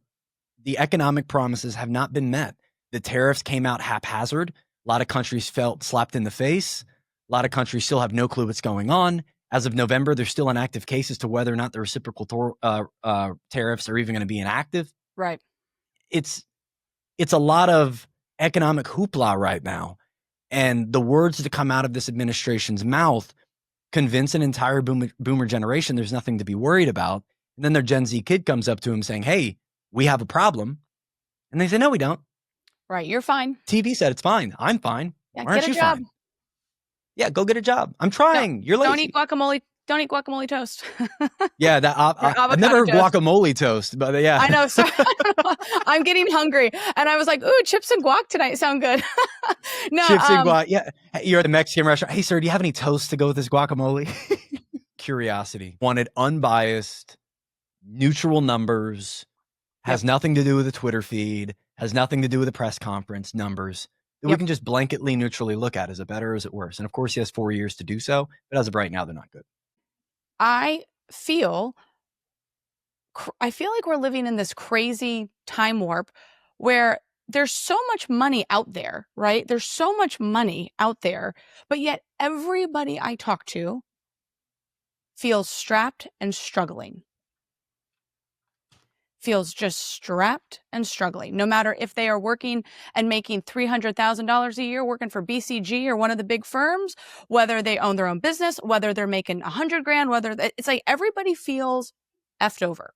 the economic promises have not been met. The tariffs came out haphazard. A lot of countries felt slapped in the face. A lot of countries still have no clue what's going on. As of November, there's still inactive cases to whether or not the reciprocal tariffs are even going to be inactive. Right. It's a lot of economic hoopla right now. And the words that come out of this administration's mouth convince an entire boomer generation there's nothing to be worried about. And then their Gen Z kid comes up to him saying, hey, we have a problem. And they say, no, we don't. Right. You're fine. TV said it's fine. I'm fine. Yeah, Why aren't get a you job. fine? Yeah, go get a job. I'm trying. You're lazy. Don't eat guacamole. Don't eat guacamole toast. Yeah, I've never heard guacamole toast, but yeah. I know. So I'm getting hungry, and I was like, "Ooh, chips and guac tonight sound good." No, chips and guac. Yeah, you're at a Mexican restaurant. Hey, sir, do you have any toast to go with this guacamole? Curiosity wanted unbiased, neutral numbers. Has nothing to do with the Twitter feed. Has nothing to do with the press conference numbers. That we can just blanketly neutrally look at. Is it better or is it worse? And of course, he has 4 years to do so. But as of right now, they're not good. I feel like we're living in this crazy time warp where there's so much money out there, right? There's so much money out there, but yet everybody I talk to feels strapped and struggling. Feels just strapped and struggling, no matter if they are working and making $300,000 a year working for BCG or one of the big firms, whether they own their own business, whether they're making $100,000, it's like everybody feels effed over.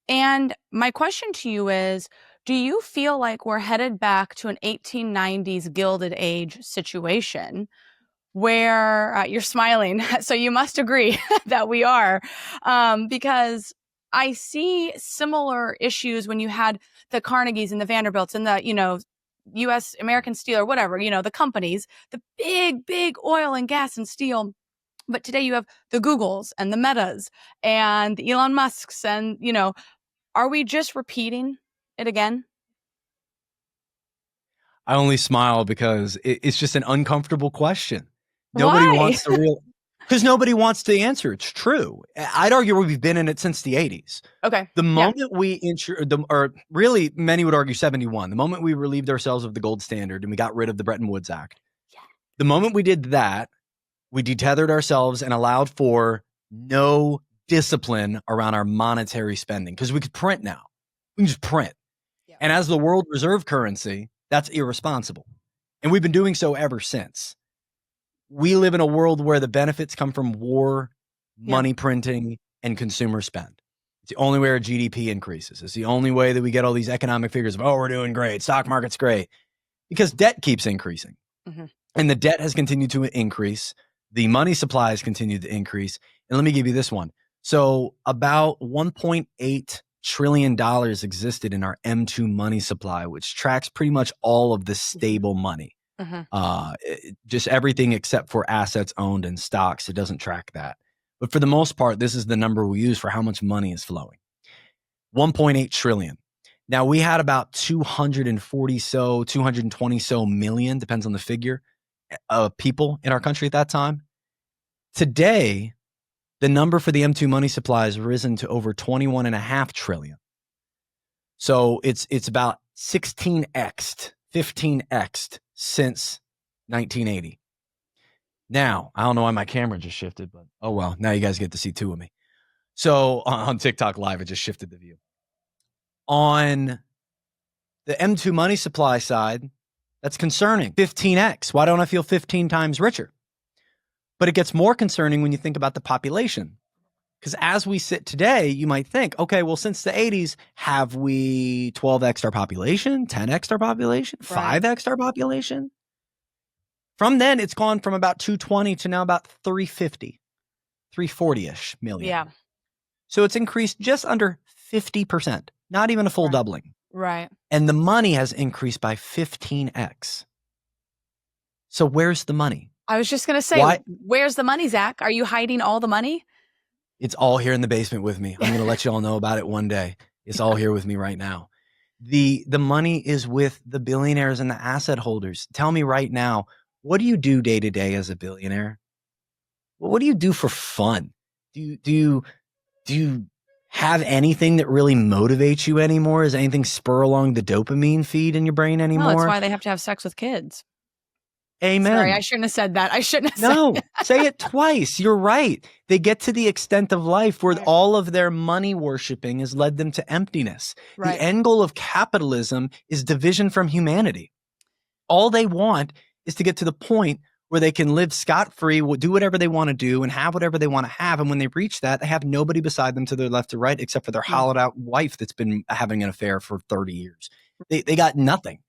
And my question to you is, do you feel like we're headed back to an 1890s Gilded Age situation where you're smiling? So you must agree that we are, because I see similar issues when you had the Carnegies and the Vanderbilts and the, U.S. American Steel or whatever, the companies, the big oil and gas and steel. But today you have the Googles and the Metas and the Elon Musks and, are we just repeating it again? I only smile because it's just an uncomfortable question. Nobody wants to because nobody wants to answer. It's true. I'd argue we've been in it since the 80s. Okay. The moment or really many would argue 71, the moment we relieved ourselves of the gold standard and we got rid of the Bretton Woods Act, the moment we did that, we detethered ourselves and allowed for no discipline around our monetary spending because we could print now. We can just print. Yeah. And as the world reserve currency, that's irresponsible. And we've been doing so ever since. We live in a world where the benefits come from war, money printing, and consumer spend. It's the only way our GDP increases. It's the only way that we get all these economic figures of, we're doing great. Stock market's great. because debt keeps increasing. Mm-hmm. And the debt has continued to increase. The money supply has continued to increase. And let me give you this one. So about $1.8 trillion existed in our M2 money supply, which tracks pretty much all of the stable money. Just everything except for assets owned and stocks. It doesn't track that. But for the most part, this is the number we use for how much money is flowing. 1.8 trillion. Now we had about 220 so million, depends on the figure, of people in our country at that time. Today, the number for the M2 money supply has risen to over 21.5 trillion. So it's about 16x'd, 15x'd since 1980. Now, I don't know why my camera just shifted, but oh well, now you guys get to see two of me. So on TikTok Live, it just shifted the view. On the M2 money supply side, that's concerning. 15x. Why don't I feel 15 times richer? But it gets more concerning when you think about the population. Because as we sit today, you might think, okay, well, since the 80s, have we 12x'd our population, 10x'd our population, 5x'd our population? From then, it's gone from about 220 to now about 350, 340-ish million. Yeah. So it's increased just under 50%, not even a full doubling. Right. And the money has increased by 15x. So where's the money? I was just going to say, where's the money, Zach? Are you hiding all the money? It's all here in the basement with me. I'm going to let you all know about it one day. It's all here with me right now. The money is with the billionaires and the asset holders. Tell me right now, what do you do day to day as a billionaire? What do you do for fun? Do you have anything that really motivates you anymore? Is anything spur along the dopamine feed in your brain anymore? No, that's why they have to have sex with kids. Amen. Sorry, I shouldn't have said that. I shouldn't have said No, that. say it twice. You're right. They get to the extent of life where all of their money worshiping has led them to emptiness. Right. The end goal of capitalism is division from humanity. All they want is to get to the point where they can live scot-free, do whatever they want to do, and have whatever they want to have. And when they reach that, they have nobody beside them to their left or right except for their hollowed-out wife that's been having an affair for 30 years. They got nothing.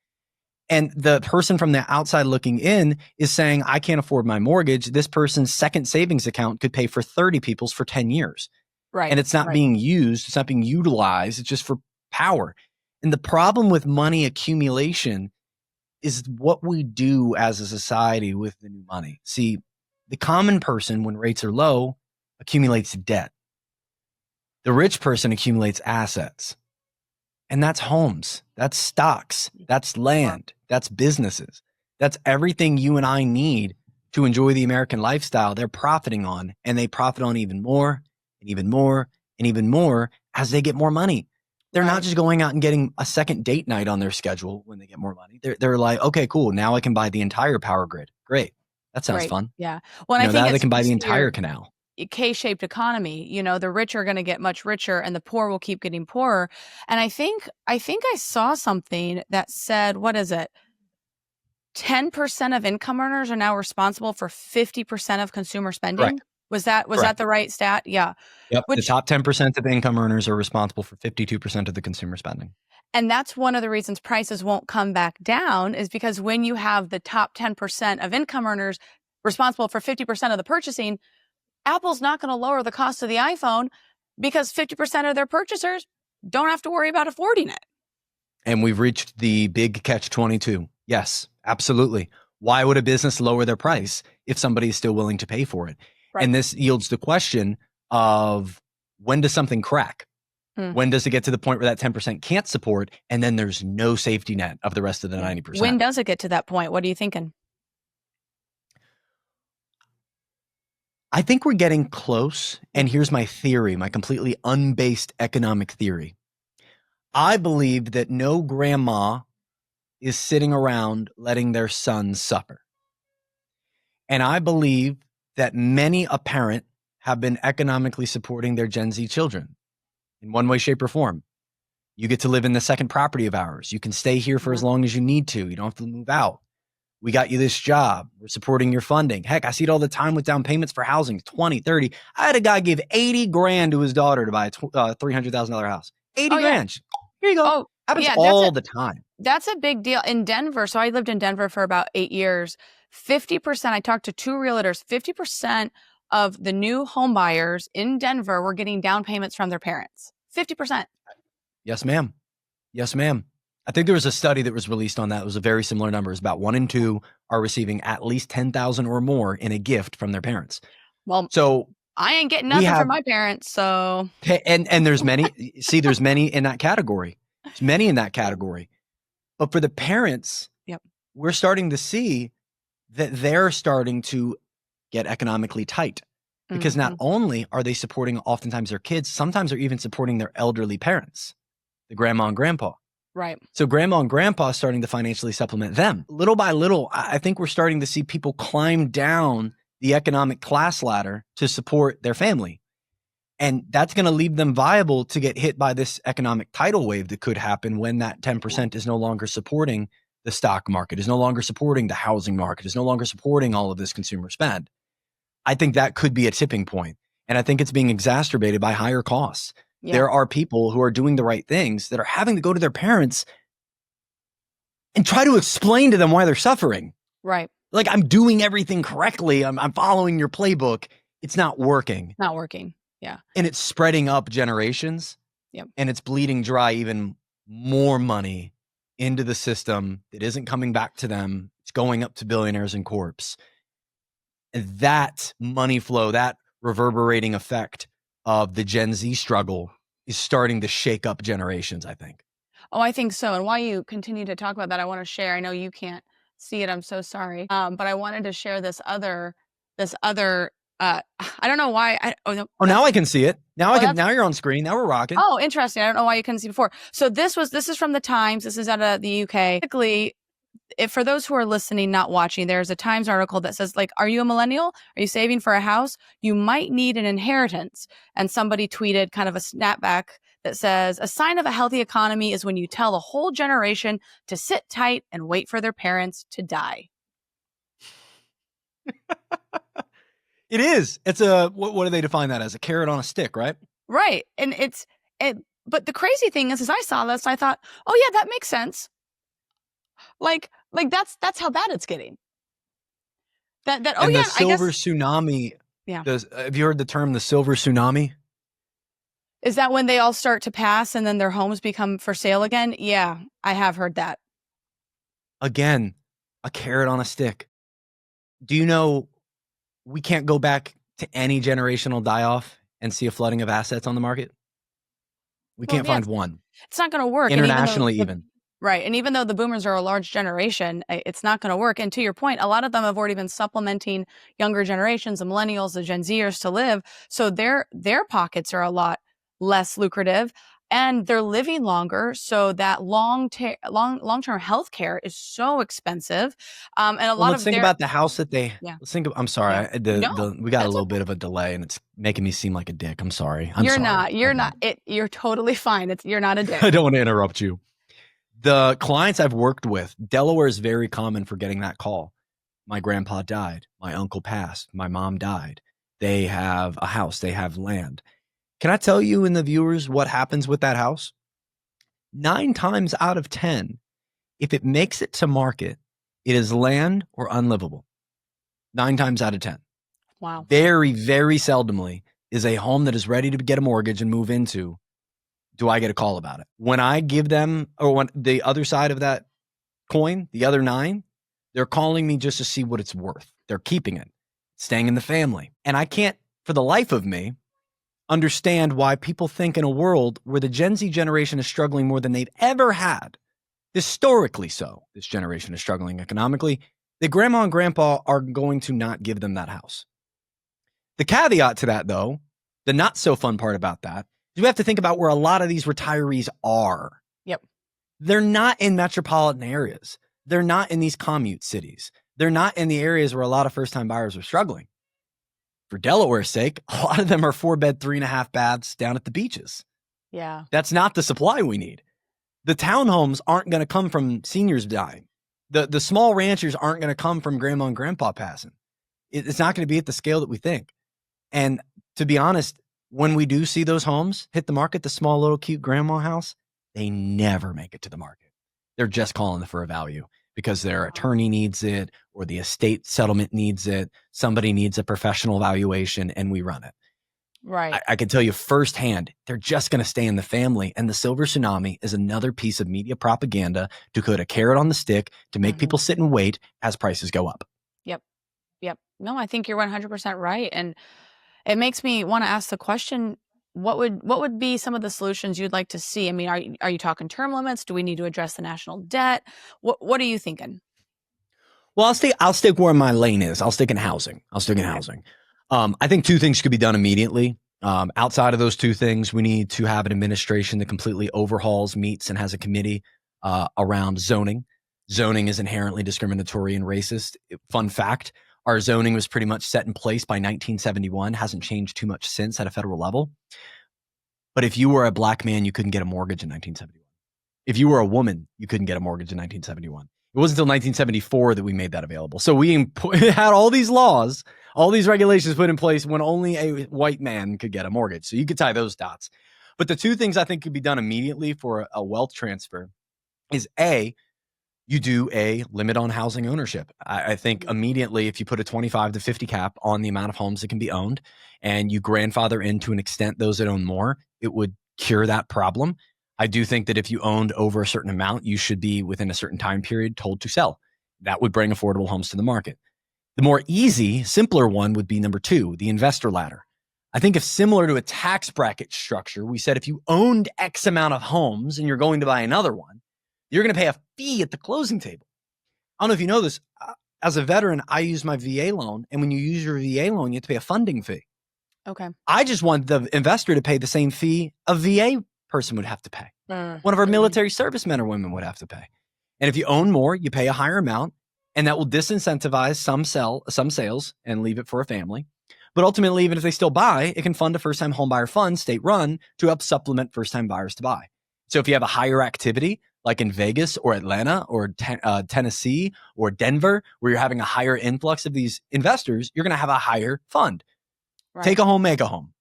And the person from the outside looking in is saying, I can't afford my mortgage. This person's second savings account could pay for 30 people's for 10 years. Right. And it's not being used. It's not being utilized. It's just for power. And the problem with money accumulation is what we do as a society with the new money. See, the common person, when rates are low, accumulates debt. The rich person accumulates assets. And that's homes, that's stocks, that's land, that's businesses. That's everything you and I need to enjoy the American lifestyle. They're profiting on, and they profit on even more and even more and even more as they get more money. They're not just going out and getting a second date night on their schedule when they get more money. They're like, okay, cool. Now I can buy the entire power grid. Great. That sounds fun. Yeah. Well, I think now they can buy the entire canal. K-shaped economy, the rich are going to get much richer and the poor will keep getting poorer. And I think I saw something that said, what is it? 10% of income earners are now responsible for 50% of consumer spending. Correct. Was that the right stat? Yeah. Yep. The top 10% of income earners are responsible for 52% of the consumer spending. And that's one of the reasons prices won't come back down, is because when you have the top 10% of income earners responsible for 50% of the purchasing, Apple's not going to lower the cost of the iPhone because 50% of their purchasers don't have to worry about affording it. And we've reached the big catch-22. Yes, absolutely. Why would a business lower their price if somebody is still willing to pay for it? Right. And this yields the question of, when does something crack? When does it get to the point where that 10% can't support, and then there's no safety net of the rest of the 90%? When does it get to that point? What are you thinking? I think we're getting close. And here's my theory, my completely unbased economic theory. I believe that no grandma is sitting around letting their son suffer. And I believe that many a parent have been economically supporting their Gen Z children in one way, shape, or form. You get to live in the second property of ours. You can stay here for as long as you need to. You don't have to move out. We got you this job. We're supporting your funding. Heck, I see it all the time with down payments for housing, 20, 30. I had a guy give 80 grand to his daughter to buy a $300,000 house. 80 grand. Here you go. Oh, Happens Yeah, all the time. that's a big deal. In Denver, so I lived in Denver for about 8 years. 50%, I talked to 2 realtors, 50% of the new home buyers in Denver were getting down payments from their parents. 50%. Yes, ma'am. Yes, ma'am. I think there was a study that was released on that. It was a very similar number. It's about 1 in 2 are receiving at least $10,000 or more in a gift from their parents. Well, So I ain't getting we nothing have, from my parents, so. and there's many, see, there's many in that category. There's many in that category. But for the parents, Yep. we're starting to see that they're starting to get economically tight because not only are they supporting oftentimes their kids, sometimes they're even supporting their elderly parents, the grandma and grandpa. Right. So grandma and grandpa are starting to financially supplement them. Little by little, I think we're starting to see people climb down the economic class ladder to support their family. And that's going to leave them viable to get hit by this economic tidal wave that could happen when that 10% is no longer supporting the stock market, is no longer supporting the housing market, is no longer supporting all of this consumer spend. I think that could be a tipping point. And I think it's being exacerbated by higher costs. Yeah. There are people who are doing the right things that are having to go to their parents and try to explain to them why they're suffering. Right. Like, I'm doing everything correctly. I'm following your playbook. It's not working. Not working. Yeah. And it's spreading up generations. Yep. And it's bleeding dry even more money into the system that isn't coming back to them. It's going up to billionaires and corps. And that money flow, that reverberating effect of the Gen Z struggle is starting to shake up generations, I think. Oh, I think so. And while you continue to talk about that, I want to share, I know you can't see it, I'm so sorry. But I wanted to share this other, I don't know why. Now I can see it. Now now you're on screen. Now we're rocking. Oh, interesting. I don't know why you couldn't see before. So this is from the Times. This is out of the UK. Basically, for those who are listening, not watching, there's a Times article that says, like, are you a millennial? Are you saving for a house? You might need an inheritance. And somebody tweeted kind of a snapback that says, a sign of a healthy economy is when you tell a whole generation to sit tight and wait for their parents to die. It is. It's a, what do they define that as? A carrot on a stick, right? Right. And but the crazy thing is I saw this, I thought, oh yeah, that makes sense. Like that's how bad it's getting. The silver tsunami. Yeah. Have you heard the term, the silver tsunami? Is that when they all start to pass and then their homes become for sale again? Yeah, I have heard that. Again, a carrot on a stick. Do you know we can't go back to any generational die-off and see a flooding of assets on the market? We can't find one. It's not going to work. Internationally, even. Right. And even though the boomers are a large generation, it's not going to work. And to your point, a lot of them have already been supplementing younger generations, the millennials, the Gen Zers to live. So their pockets are a lot less lucrative and they're living longer. So that long-term health care is so expensive. And let's think about the house that they, let's think of, I'm sorry. Yeah. We got a little bit of a delay and it's making me seem like a dick. I'm sorry. You're not. You're totally fine. You're not a dick. I don't want to interrupt you. The clients I've worked with, Delaware is very common for getting that call. My grandpa died. My uncle passed. My mom died. They have a house. They have land. Can I tell you and the viewers what happens with that house? 9 times out of 10, if it makes it to market, it is land or unlivable. 9 times out of 10. Wow. Very, very seldomly is a home that is ready to get a mortgage and move into. Do I get a call about it? When I give them, or when the other side of that coin, the other 9, they're calling me just to see what it's worth. They're keeping it, staying in the family. And I can't, for the life of me, understand why people think in a world where the Gen Z generation is struggling more than they've ever had, historically so, this generation is struggling economically, that grandma and grandpa are going to not give them that house. The caveat to that, though, the not so fun part about that, is we have to think about where a lot of these retirees are. Yep. They're not in metropolitan areas. They're not in these commute cities. They're not in the areas where a lot of first-time buyers are struggling. For Delaware's sake, a lot of them are 4-bed, 3.5 baths down at the beaches. Yeah. That's not the supply we need. The townhomes aren't going to come from seniors dying. The small ranchers aren't going to come from grandma and grandpa passing. It's not going to be at the scale that we think. And to be honest, when we do see those homes hit the market, the small little cute grandma house, they never make it to the market. They're just calling for a value because their attorney needs it or the estate settlement needs it. Somebody needs a professional valuation and we run it. Right. I can tell you firsthand, they're just going to stay in the family. And the silver tsunami is another piece of media propaganda to put a carrot on the stick to make people sit and wait as prices go up. Yep. No, I think you're 100% right. And it makes me want to ask the question, what would be some of the solutions you'd like to see? I mean, are you talking term limits? Do we need to address the national debt? What are you thinking? Well, I'll stick where my lane is. I'll stick in housing. I think two things could be done immediately. Outside of those two things, we need to have an administration that completely overhauls, meets, and has a committee around zoning. Zoning is inherently discriminatory and racist. Fun fact, our zoning was pretty much set in place by 1971, hasn't changed too much since at a federal level. But if you were a black man, you couldn't get a mortgage in 1971. If you were a woman, you couldn't get a mortgage in 1971. It wasn't until 1974 that we made that available. So we had all these laws, all these regulations put in place when only a white man could get a mortgage. So you could tie those dots. But the two things I think could be done immediately for a wealth transfer is A, you do a limit on housing ownership. I think immediately if you put a 25 to 50 cap on the amount of homes that can be owned and you grandfather in to an extent those that own more, it would cure that problem. I do think that if you owned over a certain amount, you should be within a certain time period told to sell. That would bring affordable homes to the market. The more easy, simpler one would be number two, the investor ladder. I think if similar to a tax bracket structure, we said if you owned X amount of homes and you're going to buy another one, you're going to pay a fee at the closing table. I don't know if you know this. As a veteran, I use my VA loan. And when you use your VA loan, you have to pay a funding fee. Okay. I just want the investor to pay the same fee a VA person would have to pay. One of our military servicemen or women would have to pay. And if you own more, you pay a higher amount, and that will disincentivize some sales and leave it for a family. But ultimately, even if they still buy, it can fund a first-time homebuyer fund, state-run, to help supplement first-time buyers to buy. So if you have a higher activity, like in Vegas or Atlanta or Tennessee or Denver, where you're having a higher influx of these investors, you're going to have a higher fund. Right. Take a home, make a home.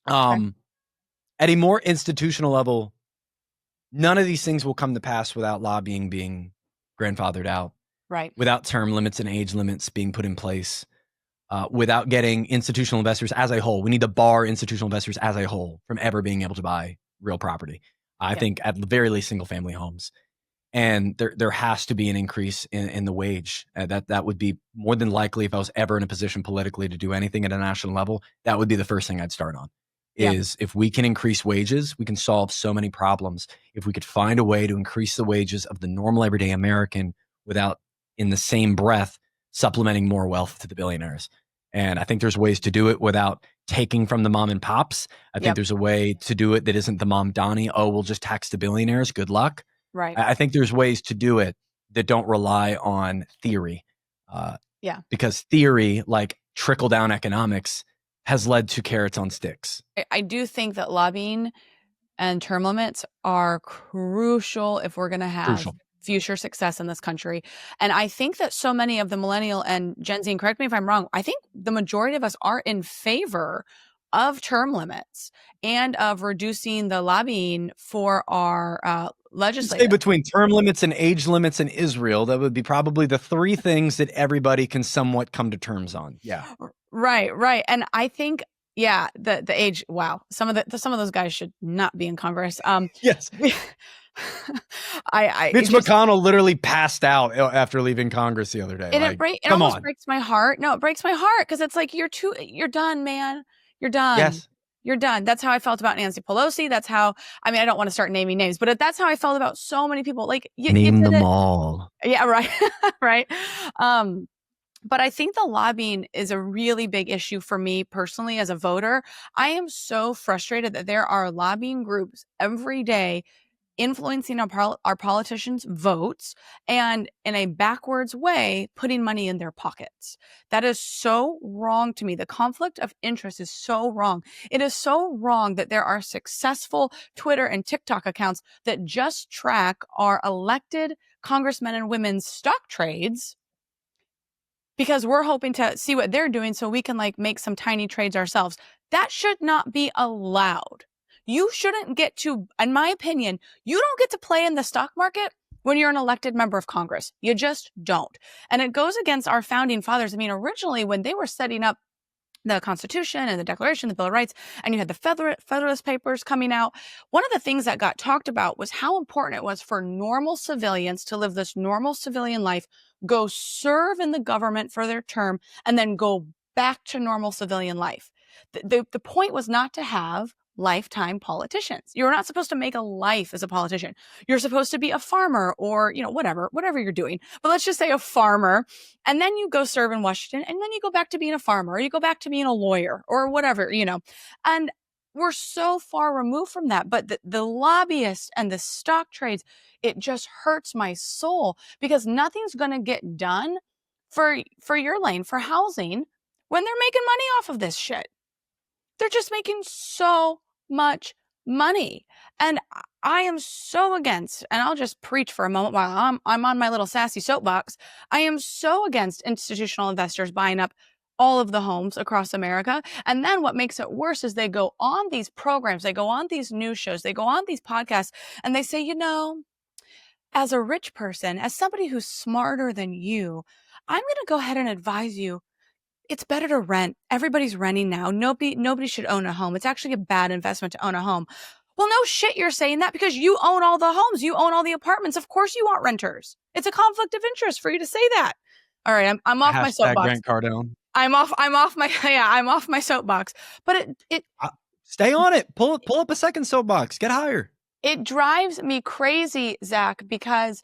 Okay. At a more institutional level, none of these things will come to pass without lobbying being grandfathered out. Right. Without term limits and age limits being put in place. Without getting institutional investors as a whole. We need to bar institutional investors as a whole from ever being able to buy real property. I think at the very least single family homes. And there has to be an increase in the wage. That would be more than likely, if I was ever in a position politically to do anything at a national level, that would be the first thing I'd start on. Is if we can increase wages, we can solve so many problems. If we could find a way to increase the wages of the normal everyday American without, in the same breath, supplementing more wealth to the billionaires. And I think there's ways to do it without taking from the mom and pops. I think there's a way to do it that isn't the mom Donnie, oh, we'll just tax the billionaires. Good luck. Right. I think there's ways to do it that don't rely on theory. Because theory, like trickle down economics, has led to carrots on sticks. I do think that lobbying and term limits are crucial if we're going to have future success in this country. And I think that so many of the millennial and Gen Z, and correct me if I'm wrong, I think the majority of us are in favor of term limits and of reducing the lobbying for our legislators. Say between term limits and age limits in Israel, that would be probably the three things that everybody can somewhat come to terms on. Yeah. Right. And I think, the age, wow. Some of those guys should not be in Congress. Yes. Mitch McConnell literally passed out after leaving Congress the other day. And it almost breaks my heart. No, it breaks my heart because it's like, you're done, man. You're done. Yes. You're done. That's how I felt about Nancy Pelosi. That's how, I mean, I don't want to start naming names, but that's how I felt about so many people. Like name them all. Yeah, right. Right. But I think the lobbying is a really big issue for me personally as a voter. I am so frustrated that there are lobbying groups every day influencing our politicians' votes and in a backwards way, putting money in their pockets. That is so wrong to me. The conflict of interest is so wrong. It is so wrong that there are successful Twitter and TikTok accounts that just track our elected congressmen and women's stock trades because we're hoping to see what they're doing so we can make some tiny trades ourselves. That should not be allowed. You shouldn't get to, in my opinion, you don't get to play in the stock market when you're an elected member of Congress. You just don't. And it goes against our founding fathers. I mean, originally when they were setting up the Constitution and the Declaration, the Bill of Rights, and you had the Federalist Papers coming out, one of the things that got talked about was how important it was for normal civilians to live this normal civilian life, go serve in the government for their term, and then go back to normal civilian life. The point was not to have lifetime politicians. You're not supposed to make a life as a politician. You're supposed to be a farmer or, whatever you're doing. But let's just say a farmer. And then you go serve in Washington, and then you go back to being a farmer, or you go back to being a lawyer or whatever, and we're so far removed from that. But the lobbyists and the stock trades, it just hurts my soul, because nothing's going to get done for your lane, for housing, when they're making money off of this shit. They're just making so much money. And I am so against, and I'll just preach for a moment while I'm on my little sassy soapbox. I am so against institutional investors buying up all of the homes across America. And then what makes it worse is they go on these programs, they go on these news shows, they go on these podcasts, and they say, as a rich person, as somebody who's smarter than you, I'm going to go ahead and advise you, it's better to rent. Everybody's renting now. Nobody should own a home. It's actually a bad investment to own a home. Well, no shit, you're saying that because you own all the homes. You own all the apartments. Of course you want renters. It's a conflict of interest for you to say that. All right, I'm off my soapbox. Grant Cardone. I'm off my soapbox. But it stay on it. Pull up a second soapbox. Get higher. It drives me crazy, Zach, because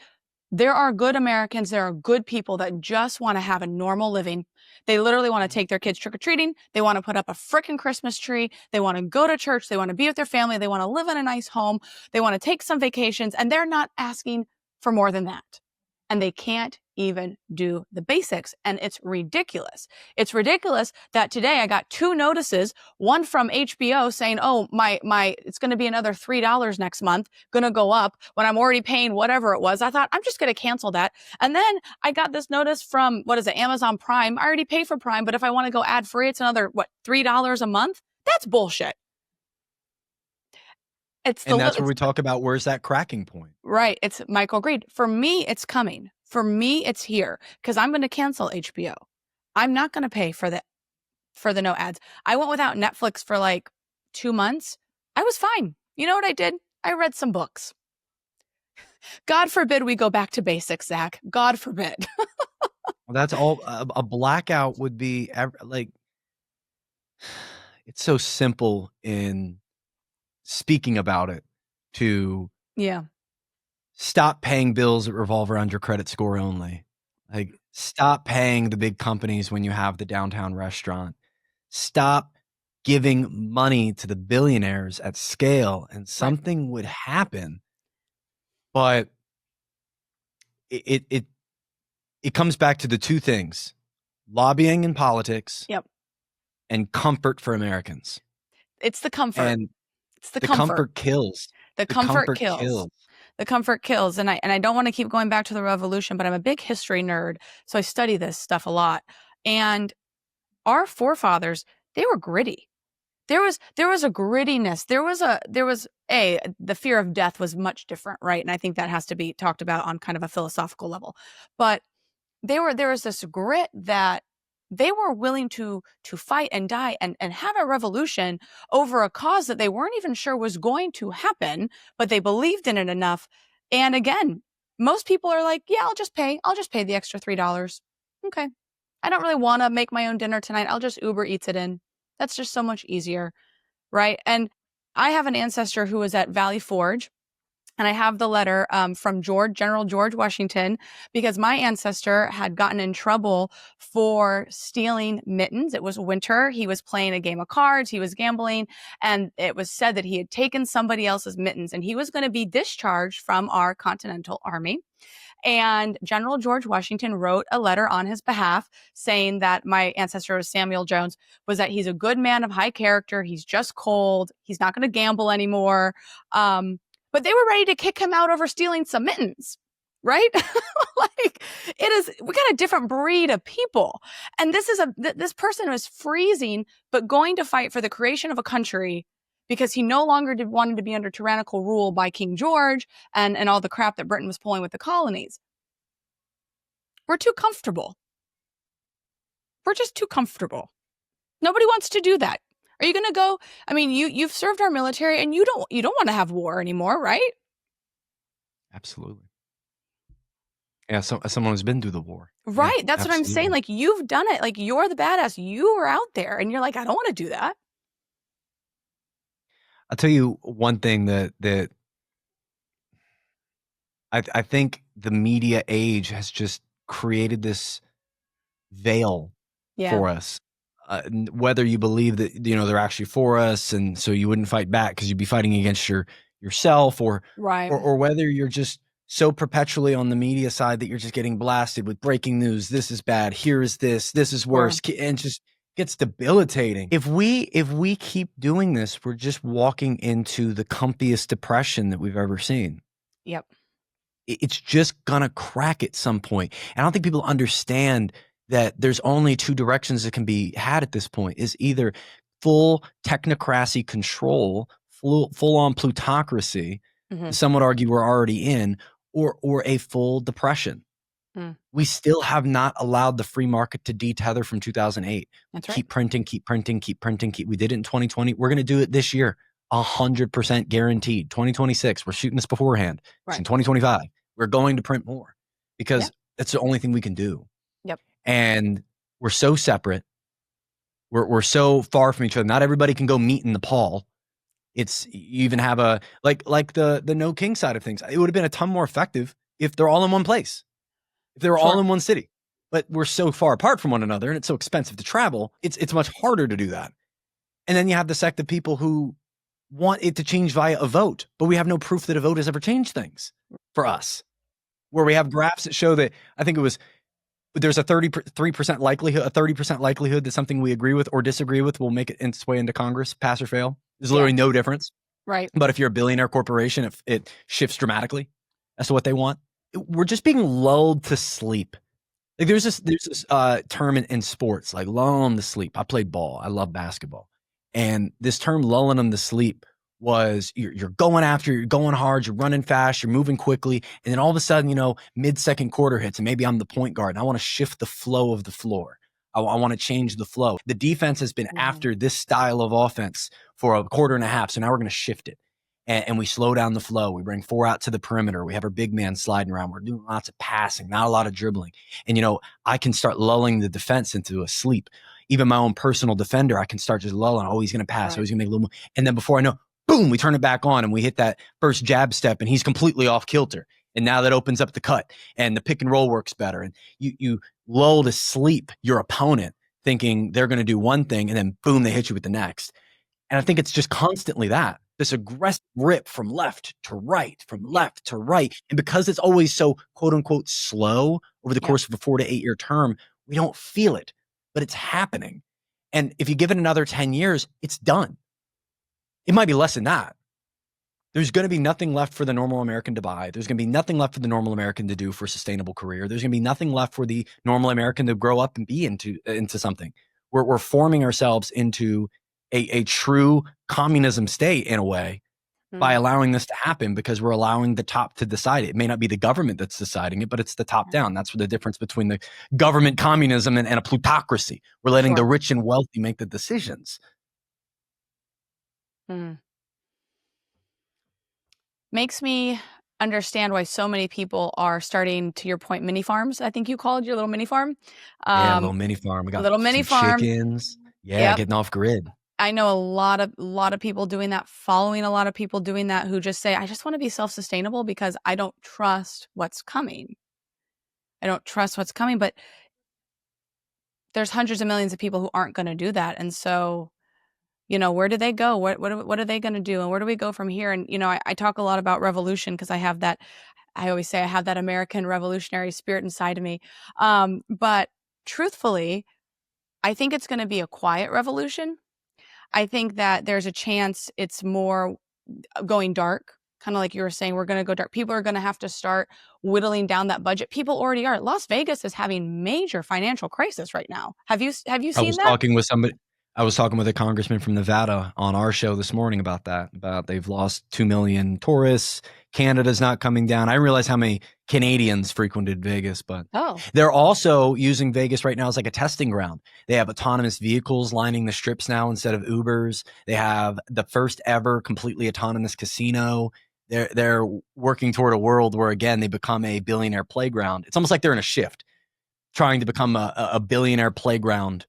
there are good Americans. There are good people that just want to have a normal living. They literally want to take their kids trick-or-treating. They want to put up a frickin' Christmas tree. They want to go to church. They want to be with their family. They want to live in a nice home. They want to take some vacations, and they're not asking for more than that. And they can't even do the basics. And it's ridiculous. It's ridiculous that today I got 2 notices, one from HBO saying, oh, my, it's going to be another $3 next month, going to go up when I'm already paying whatever it was. I thought, I'm just going to cancel that. And then I got this notice from, Amazon Prime. I already pay for Prime, but if I want to go ad free, it's another, $3 a month? That's bullshit. That's where we talk about where's that cracking point. Right. It's Michael Greed. For me, it's coming. For me, it's here, because I'm going to cancel HBO. I'm not going to pay for the no ads. I went without Netflix for like 2 months. I was fine. You know what I did? I read some books. God forbid we go back to basics, Zach. God forbid. Well, that's all. A blackout would be like, it's so simple in speaking about it to stop paying bills that revolve around your credit score only. Like, stop paying the big companies when you have the downtown restaurant. Stop giving money to the billionaires at scale, and something would happen. But it comes back to the 2 things: lobbying in politics, and comfort for Americans. It's the comfort. And the comfort kills. The comfort kills. The comfort kills. And I don't want to keep going back to the revolution, but I'm a big history nerd, so I study this stuff a lot. And our forefathers, they were gritty. There was a grittiness. There was the fear of death was much different, right? And I think that has to be talked about on kind of a philosophical level. But there was this grit that they were willing to fight and die and have a revolution over a cause that they weren't even sure was going to happen, but they believed in it enough. And again, most people are like, yeah, I'll just pay the extra $3. Okay. I don't really want to make my own dinner tonight. I'll just Uber Eats it in. That's just so much easier. Right. And I have an ancestor who was at Valley Forge. And I have the letter from General George Washington, because my ancestor had gotten in trouble for stealing mittens. It was winter. He was playing a game of cards. He was gambling. And it was said that he had taken somebody else's mittens, and he was going to be discharged from our Continental Army. And General George Washington wrote a letter on his behalf saying that my ancestor was Samuel Jones, was that he's a good man of high character. He's just cold. He's not going to gamble anymore. But they were ready to kick him out over stealing some mittens, right? Like, we got a different breed of people. And this person was freezing, but going to fight for the creation of a country because he no longer wanted to be under tyrannical rule by King George and all the crap that Britain was pulling with the colonies. We're too comfortable. We're just too comfortable. Nobody wants to do that. Are you going to go? I mean, you've served our military, and you don't want to have war anymore, right? Absolutely. Yeah, so as someone who's been through the war. Right. Yeah, that's absolutely. what I'm saying. Like, you've done it. Like, you're the badass. You were out there, and you're like, I don't want to do that. I'll tell you one thing that I think the media age has just created this veil for us. Whether you believe that they're actually for us, and so you wouldn't fight back because you'd be fighting against yourself, or whether you're just so perpetually on the media side that you're just getting blasted with breaking news. This is bad. Here is this. This is worse, and just gets debilitating. If we keep doing this, we're just walking into the comfiest depression that we've ever seen. Yep. It's just gonna crack at some point. And I don't think people understand that there's only two directions that can be had at this point: is either full technocracy control, full on plutocracy. Some would argue we're already in, or a full depression. We still have not allowed the free market to detether from 2008. That's right. Keep printing. We did it in 2020. We're going to do it this year. 100% guaranteed. 2026. We're shooting this beforehand. Right. In 2025, we're going to print more because that's the only thing we can do. Yep. And we're so separate. We're so far from each other. Not everybody can go meet in Nepal. It's, you even have a like the no king side of things. It would have been a ton more effective if they're all in one place, if they were all in one city. But we're so far apart from one another, and it's so expensive to travel. It's much harder to do that. And then you have the sect of people who want it to change via a vote, but we have no proof that a vote has ever changed things for us. Where we have graphs that show that, I think it was, there's a 33% likelihood, a 30% likelihood that something we agree with or disagree with will make it its way into Congress, pass or fail. There's literally no difference. Right. But if you're a billionaire corporation, it shifts dramatically as to what they want. We're just being lulled to sleep. Like there's this term in sports, like lulling to sleep. I played ball. I love basketball. And this term lulling them to sleep was you're going after, you're going hard, you're running fast, you're moving quickly. And then all of a sudden, mid-second quarter hits, and maybe I'm the point guard and I want to shift the flow of the floor. I want to change the flow. The defense has been after this style of offense for a quarter and a half. So now we're going to shift it. And we slow down the flow. We bring four out to the perimeter. We have our big man sliding around. We're doing lots of passing, not a lot of dribbling. And, I can start lulling the defense into a sleep. Even my own personal defender, I can start just lulling. Oh, he's going to pass. Oh, he's going to make a little more. And then before I know, boom, we turn it back on and we hit that first jab step and he's completely off kilter. And now that opens up the cut and the pick and roll works better. And you lull to sleep your opponent thinking they're going to do one thing and then boom, they hit you with the next. And I think it's just constantly this aggressive rip from left to right, from left to right. And because it's always so quote unquote slow over the course of a 4 to 8 year term, we don't feel it, but it's happening. And if you give it another 10 years, it's done. It might be less than that. There's going to be nothing left for the normal American to buy. There's going to be nothing left for the normal American to do for a sustainable career. There's going to be nothing left for the normal American to grow up and be into something. We're forming ourselves into a true communism state in a way by allowing this to happen, because we're allowing the top to decide it. It may not be the government that's deciding it, but it's the top down. That's the difference between the government communism and a plutocracy. We're letting the rich and wealthy make the decisions. Makes me understand why so many people are starting, to your point, mini farms. I think you called your little mini farm. Yeah, a little mini farm. We got little mini farm. Chickens. Yeah, getting off grid. I know a lot of people doing that, following a lot of people doing that, who just say, I just want to be self-sustainable because I don't trust what's coming. But there's hundreds of millions of people who aren't going to do that. And so, where do they go? What are they going to do? And where do we go from here? And, I talk a lot about revolution because I always say I have that American revolutionary spirit inside of me. But truthfully, I think it's going to be a quiet revolution. I think that there's a chance it's more going dark, kind of like you were saying, we're going to go dark. People are going to have to start whittling down that budget. People already are. Las Vegas is having major financial crisis right now. Have you seen that? I was talking with somebody. I was talking with a congressman from Nevada on our show this morning about that, about they've lost 2 million tourists. Canada's not coming down. I realize how many Canadians frequented Vegas, but they're also using Vegas right now as like a testing ground. They have autonomous vehicles lining the strips now instead of Ubers. They have the first ever completely autonomous casino. They're working toward a world where, again, they become a billionaire playground. It's almost like they're in a shift, trying to become a billionaire playground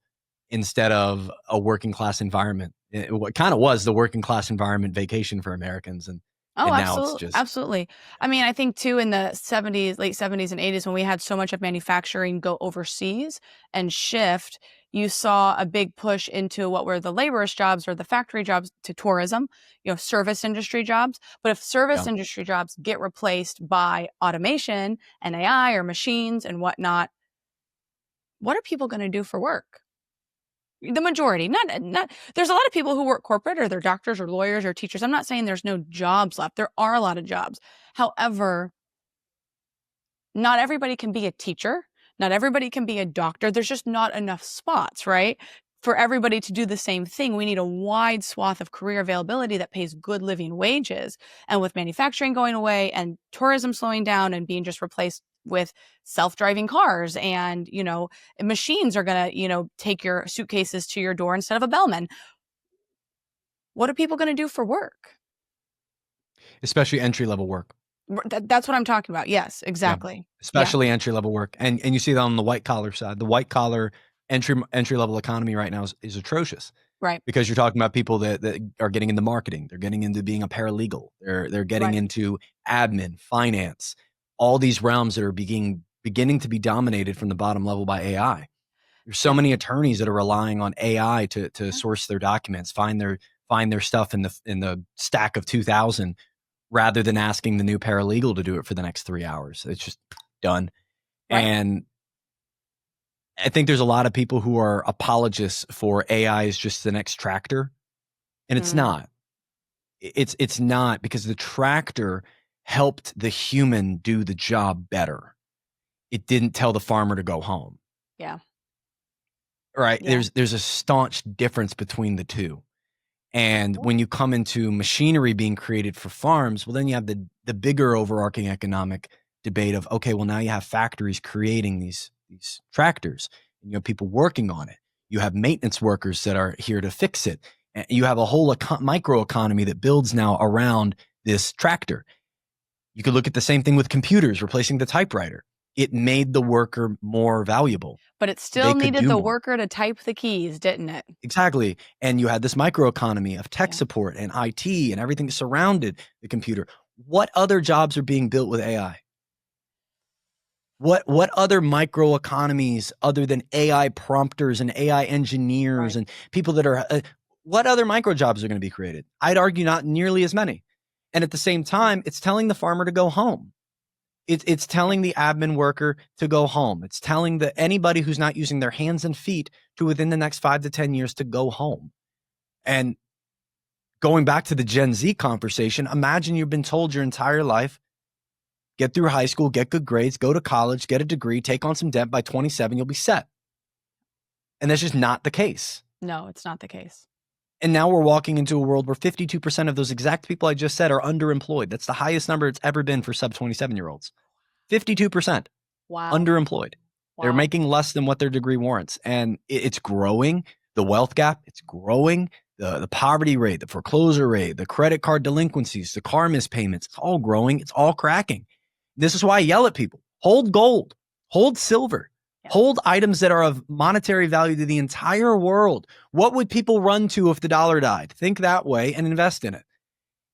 instead of a working class environment. What kind of was the working class environment vacation for Americans. And now absolutely. it's just. Absolutely. I mean, I think too, in the 70s, late 70s and 80s, when we had so much of manufacturing go overseas and shift, you saw a big push into what were the laborers jobs or the factory jobs to tourism, service industry jobs. But if service industry jobs get replaced by automation and AI or machines and whatnot, what are people going to do for work? The majority, not there's a lot of people who work corporate, or they're doctors or lawyers or teachers. I'm not saying there's no jobs left. There are a lot of jobs. However, not everybody can be a teacher. Not everybody can be a doctor. There's just not enough spots, right? For everybody to do the same thing, we need a wide swath of career availability that pays good living wages. And with manufacturing going away and tourism slowing down and being just replaced with self-driving cars, and machines are going to take your suitcases to your door instead of a bellman, what are people going to do for work? Especially entry-level work. That's what I'm talking about. Yes, exactly. Yeah. Especially entry-level work. And you see that on the white-collar side. The white-collar entry-level economy right now is atrocious. Right. Because you're talking about people that are getting into marketing. They're getting into being a paralegal. They're getting into admin, finance, all these realms that are beginning to be dominated from the bottom level by AI. There's so many attorneys that are relying on AI to source their documents, find their stuff in the stack of 2,000, rather than asking the new paralegal to do it for the next 3 hours. It's just done. Right. And I think there's a lot of people who are apologists for AI is just the next tractor, and it's not. It's not, because the tractor helped the human do the job better. It didn't tell the farmer to go home. Yeah. Right. Yeah. There's a staunch difference between the two. And when you come into machinery being created for farms, well, then you have the bigger overarching economic debate of, okay, well, now you have factories creating these tractors, and you have people working on it. You have maintenance workers that are here to fix it. And you have a whole micro economy that builds now around this tractor. You could look at the same thing with computers replacing the typewriter. It made the worker more valuable. But it still needed the worker to type the keys, didn't it? Exactly. And you had this microeconomy of tech support and IT and everything surrounded the computer. What other jobs are being built with AI? What other microeconomies other than AI prompters and AI engineers and people that are what other micro jobs are going to be created? I'd argue not nearly as many. And at the same time, it's telling the farmer to go home. It's telling the admin worker to go home. It's telling anybody who's not using their hands and feet to, within the next 5 to 10 years, to go home. And going back to the Gen Z conversation, imagine you've been told your entire life, get through high school, get good grades, go to college, get a degree, take on some debt. By 27, you'll be set. And that's just not the case. No, it's not the case. And now we're walking into a world where 52% of those exact people I just said are underemployed. That's the highest number it's ever been for sub 27-year-olds. 52%. Wow. Underemployed. Wow. They're making less than what their degree warrants. And it's growing. The wealth gap, it's growing. The poverty rate, the foreclosure rate, the credit card delinquencies, the car mispayments, it's all growing. It's all cracking. This is why I yell at people. Hold gold. Hold silver. Hold items that are of monetary value to the entire world. What would people run to if the dollar died? Think that way and invest in it.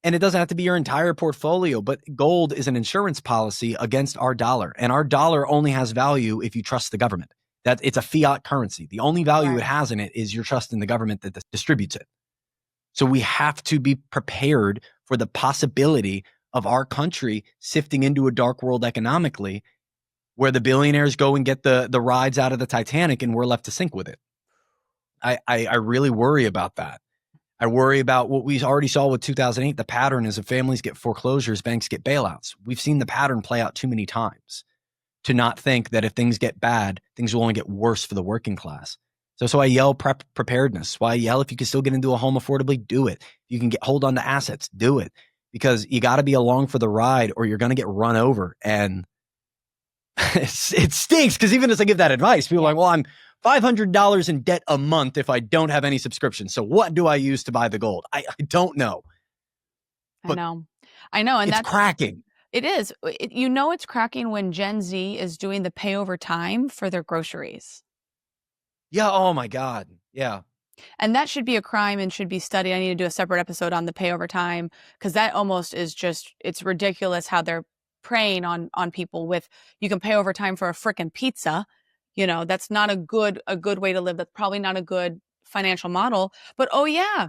And it doesn't have to be your entire portfolio, but gold is an insurance policy against our dollar. And our dollar only has value if you trust the government. It's a fiat currency. The only value it has in it is your trust in the government that distributes it. So we have to be prepared for the possibility of our country sifting into a dark world economically, where the billionaires go and get the rides out of the Titanic and we're left to sink with it. I really worry about that. I worry about what we already saw with 2008. The pattern is if families get foreclosures, banks get bailouts. We've seen the pattern play out too many times to not think that if things get bad, things will only get worse for the working class. So that's why I yell preparedness. Why I yell if you can still get into a home affordably, do it. If you can hold on to assets, do it. Because you got to be along for the ride or you're going to get run over. And it stinks because even as I give that advice, people are like, well, I'm $500 in debt a month if I don't have any subscription. So what do I use to buy the gold? I don't know. But I know. And it's cracking. It is. It's cracking when Gen Z is doing the pay over time for their groceries. Yeah. Oh my God. Yeah. And that should be a crime and should be studied. I need to do a separate episode on the pay over time because that almost is just, it's ridiculous how they're preying on people with, you can pay over time for a frickin' pizza. That's not a good way to live. That's probably not a good financial model. But oh yeah,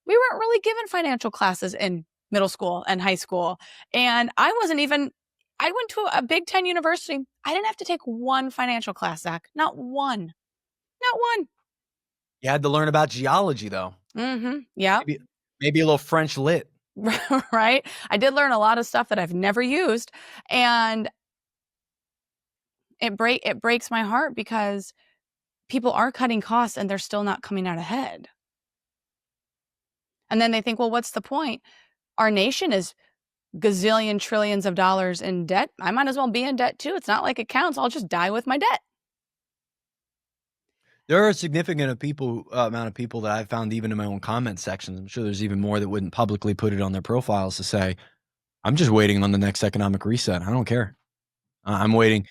we weren't really given financial classes in middle school and high school. And I went to a Big Ten university. I didn't have to take one financial class, Zach. Not one. You had to learn about geology, though. Mm-hmm. Yeah. Maybe a little French lit. Right. I did learn a lot of stuff that I've never used. And it breaks my heart because people are cutting costs and they're still not coming out ahead. And then they think, well, what's the point? Our nation is gazillion trillions of dollars in debt. I might as well be in debt too. It's not like it counts. I'll just die with my debt. There are a significant amount of people that I've found even in my own comment sections. I'm sure there's even more that wouldn't publicly put it on their profiles to say, I'm just waiting on the next economic reset. I don't care. I'm waiting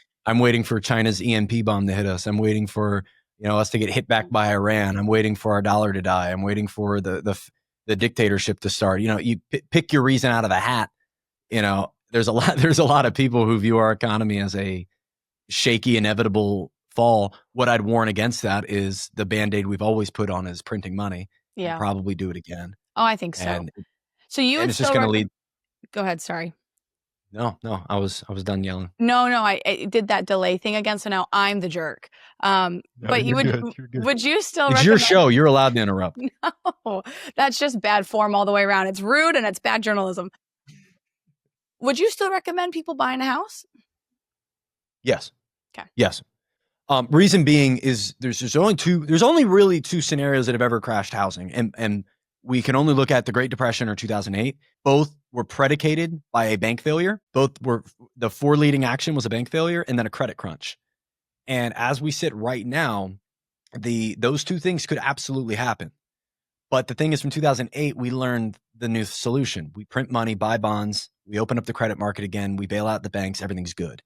for China's EMP bomb to hit us. I'm waiting for us to get hit back by Iran. I'm waiting for our dollar to die. I'm waiting for the dictatorship to start. You pick your reason out of the hat. There's a lot of people who view our economy as a shaky, inevitable fall. What I'd warn against that is the Band-Aid we've always put on is printing money. Yeah. And probably do it again. Oh, I think so. So you would it's just going to lead. Go ahead. Sorry. No, I was done yelling. No, I did that delay thing again. So now I'm the jerk. But you would you still It's your show. You're allowed to interrupt. No, that's just bad form all the way around. It's rude and it's bad journalism. Would you still recommend people buying a house? Yes. Okay. Yes. Reason being is there's only really two scenarios that have ever crashed housing. And we can only look at the Great Depression or 2008. Both were predicated by a bank failure. The leading action was a bank failure and then a credit crunch. And as we sit right now, those two things could absolutely happen. But the thing is, from 2008, we learned the new solution. We print money, buy bonds, we open up the credit market again, we bail out the banks, everything's good.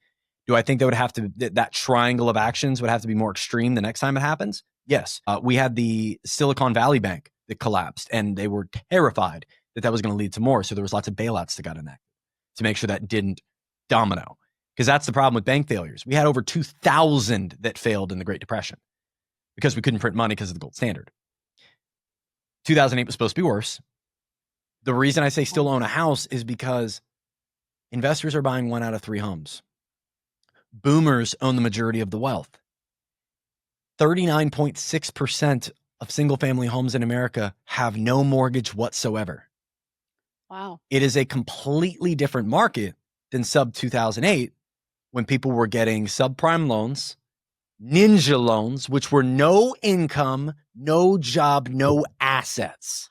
Do I think that triangle of actions would have to be more extreme the next time it happens? Yes. We had the Silicon Valley Bank that collapsed, and they were terrified that was going to lead to more. So there was lots of bailouts that got enacted to make sure that didn't domino. Because that's the problem with bank failures. We had over 2,000 that failed in the Great Depression because we couldn't print money because of the gold standard. 2008 was supposed to be worse. The reason I say still own a house is because investors are buying 1 out of 3 homes. Boomers own the majority of the wealth. 39.6% of single-family homes in America have no mortgage whatsoever. Wow. It is a completely different market than sub-2008 when people were getting subprime loans, ninja loans, which were no income, no job, no assets.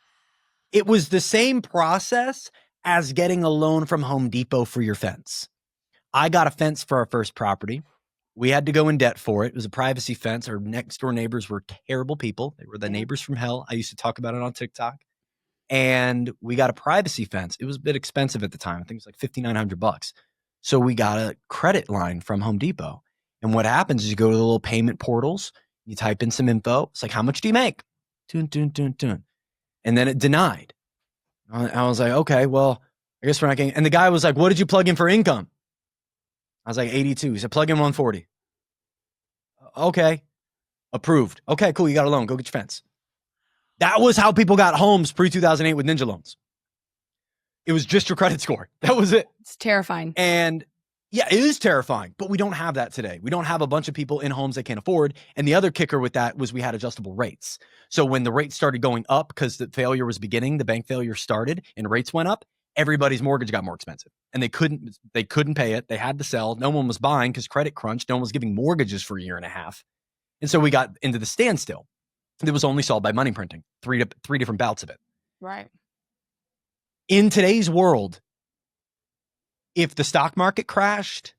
It was the same process as getting a loan from Home Depot for your fence. I got a fence for our first property. We had to go in debt for it. It was a privacy fence. Our next door neighbors were terrible people. They were the neighbors from hell. I used to talk about it on TikTok. And we got a privacy fence. It was a bit expensive at the time. I think it was like $5,900. So we got a credit line from Home Depot. And what happens is you go to the little payment portals, you type in some info. It's like, how much do you make? Dun, dun, dun, dun. And then it denied. I was like, okay, well, I guess we're not getting. And the guy was like, what did you plug in for income? I was like, 82. He said, plug in 140. Okay. Approved. Okay, cool. You got a loan. Go get your fence. That was how people got homes pre-2008 with ninja loans. It was just your credit score. That was it. It's terrifying. And yeah, it is terrifying, but we don't have that today. We don't have a bunch of people in homes they can't afford. And the other kicker with that was we had adjustable rates. So when the rates started going up because the failure was beginning, the bank failure started and rates went up, everybody's mortgage got more expensive and they couldn't pay it. They had to sell. No one was buying because credit crunch. No one was giving mortgages for a year and a half. And so we got into the standstill that was only solved by money printing, three different bouts of it. Right. In today's world, if the stock market crashed,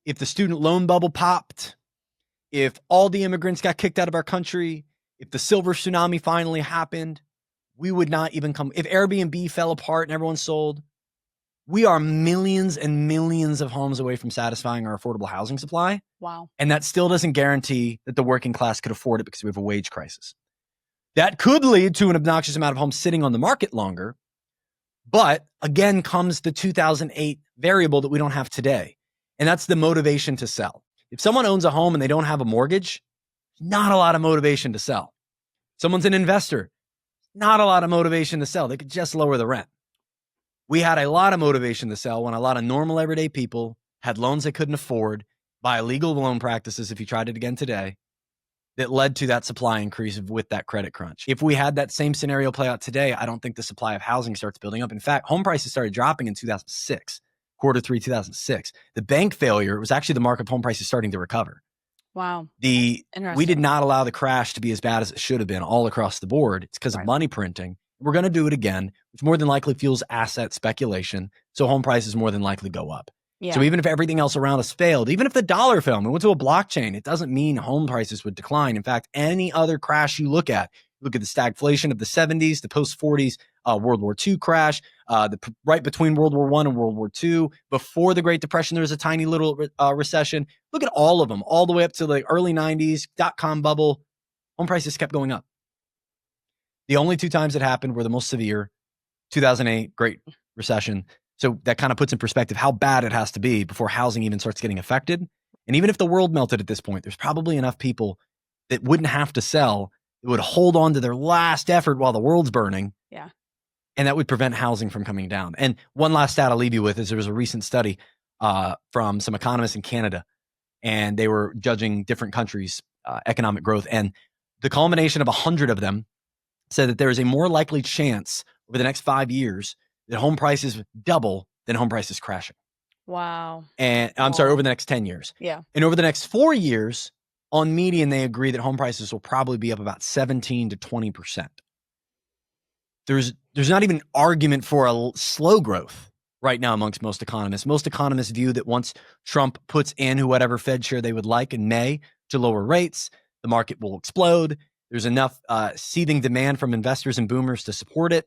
if the student loan bubble popped, if all the immigrants got kicked out of our country, if the silver tsunami finally happened, we would not even come. If Airbnb fell apart and everyone sold, we are millions and millions of homes away from satisfying our affordable housing supply. Wow. And that still doesn't guarantee that the working class could afford it because we have a wage crisis. That could lead to an obnoxious amount of homes sitting on the market longer. But again comes the 2008 variable that we don't have today. And that's the motivation to sell. If someone owns a home and they don't have a mortgage, not a lot of motivation to sell. Someone's an investor, not a lot of motivation to sell. They could just lower the rent. We had a lot of motivation to sell when a lot of normal everyday people had loans they couldn't afford by illegal loan practices, if you tried it again today, that led to that supply increase with that credit crunch. If we had that same scenario play out today, I don't think the supply of housing starts building up. In fact, home prices started dropping in 2006, quarter three, 2006. The bank failure was actually the mark of home prices starting to recover. Wow. We did not allow the crash to be as bad as it should have been all across the board. It's because of money printing. We're going to do it again, which more than likely fuels asset speculation. So home prices more than likely go up. Yeah. So even if everything else around us failed, even if the dollar fell and we went to a blockchain, it doesn't mean home prices would decline. In fact, any other crash you look at the stagflation of the 70s, the post-40s World War II crash, right between World War I and World War II. Before the Great Depression, there was a tiny little recession. Look at all of them, all the way up to the early 90s, dot-com bubble. Home prices kept going up. The only two times it happened were the most severe, 2008, Great Recession. So that kind of puts in perspective how bad it has to be before housing even starts getting affected. And even if the world melted at this point, there's probably enough people that wouldn't have to sell, that would hold on to their last effort while the world's burning. Yeah. And that would prevent housing from coming down. And one last stat I'll leave you with is there was a recent study from some economists in Canada, and they were judging different countries' economic growth. And the culmination of 100 of them said that there is a more likely chance over the next 5 years that home prices double than home prices crashing. Wow. And I'm sorry, over the next 10 years. Yeah. And over the next 4 years, on median, they agree that home prices will probably be up about 17 to 20%. There's not even argument for a slow growth right now amongst most economists. Most economists view that once Trump puts in whatever Fed chair they would like in May to lower rates, the market will explode. There's enough seething demand from investors and boomers to support it.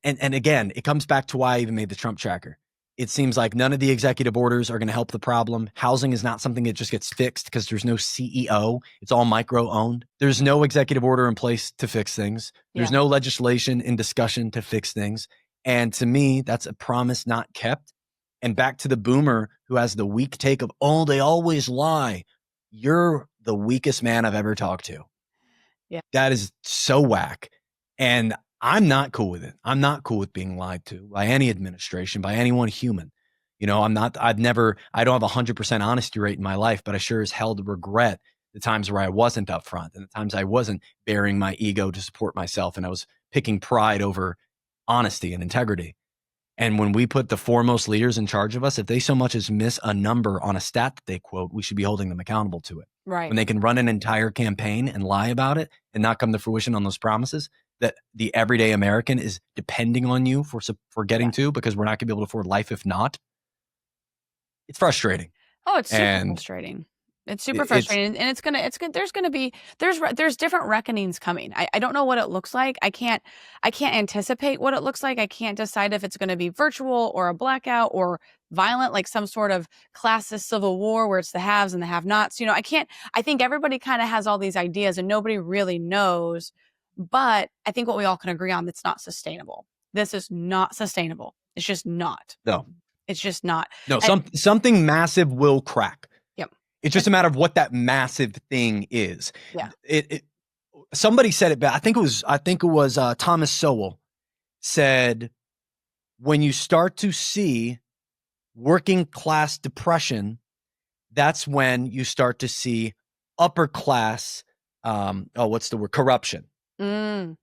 And again, it comes back to why I even made the Trump tracker. It seems like none of the executive orders are going to help the problem. Housing is not something that just gets fixed because there's no CEO. It's all micro owned. There's no executive order in place to fix things. There's no legislation in discussion to fix things. And to me, that's a promise not kept. And back to the boomer who has the weak take of, oh, they always lie. You're the weakest man I've ever talked to. Yeah. That is so whack. And I'm not cool with it. I'm not cool with being lied to by any administration, by anyone human. You know, I don't have 100% honesty rate in my life, but I sure as hell regret the times where I wasn't upfront and the times I wasn't bearing my ego to support myself and I was picking pride over honesty and integrity. And when we put the foremost leaders in charge of us, if they so much as miss a number on a stat that they quote, we should be holding them accountable to it. Right. When they can run an entire campaign and lie about it and not come to fruition on those promises that the everyday American is depending on you for getting to, because we're not going to be able to afford life if not. It's frustrating. Oh, it's super frustrating. It's super frustrating, and it's gonna. There's different reckonings coming. I don't know what it looks like. I can't anticipate what it looks like. I can't decide if it's going to be virtual or a blackout or violent, like some sort of classist civil war where it's the haves and the have-nots. You know, I think everybody kind of has all these ideas, and nobody really knows. But I think what we all can agree on, it's not sustainable. This is not sustainable. It's just not. No, it's just not. No, something massive will crack. It's just a matter of what that massive thing is. Yeah. Somebody said it, but I think it was Thomas Sowell said, when you start to see working class depression, that's when you start to see upper class, corruption. Mm.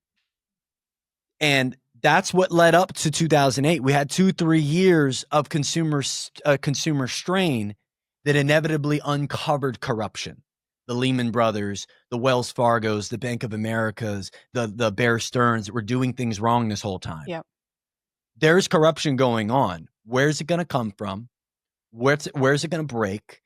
And that's what led up to 2008. We had 2-3 years of consumer strain that inevitably uncovered corruption. the Lehman Brothers, the Wells Fargos, the Bank of Americas, the Bear Stearns that were doing things wrong this whole time. Yep. There's corruption going on. Where's it going to come from? Where's it going to break?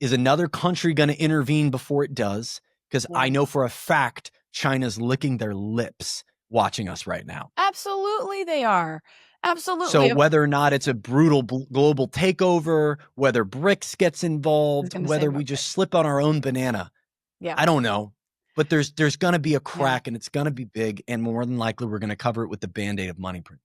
Is another country going to intervene before it does? Because I know for a fact China's licking their lips watching us right now. Absolutely, they are. Absolutely. So whether or not it's a brutal global takeover, whether BRICS gets involved, whether we just slip on our own banana, I don't know. But there's going to be a crack, and it's going to be big, and more than likely we're going to cover it with the Band-Aid of money print.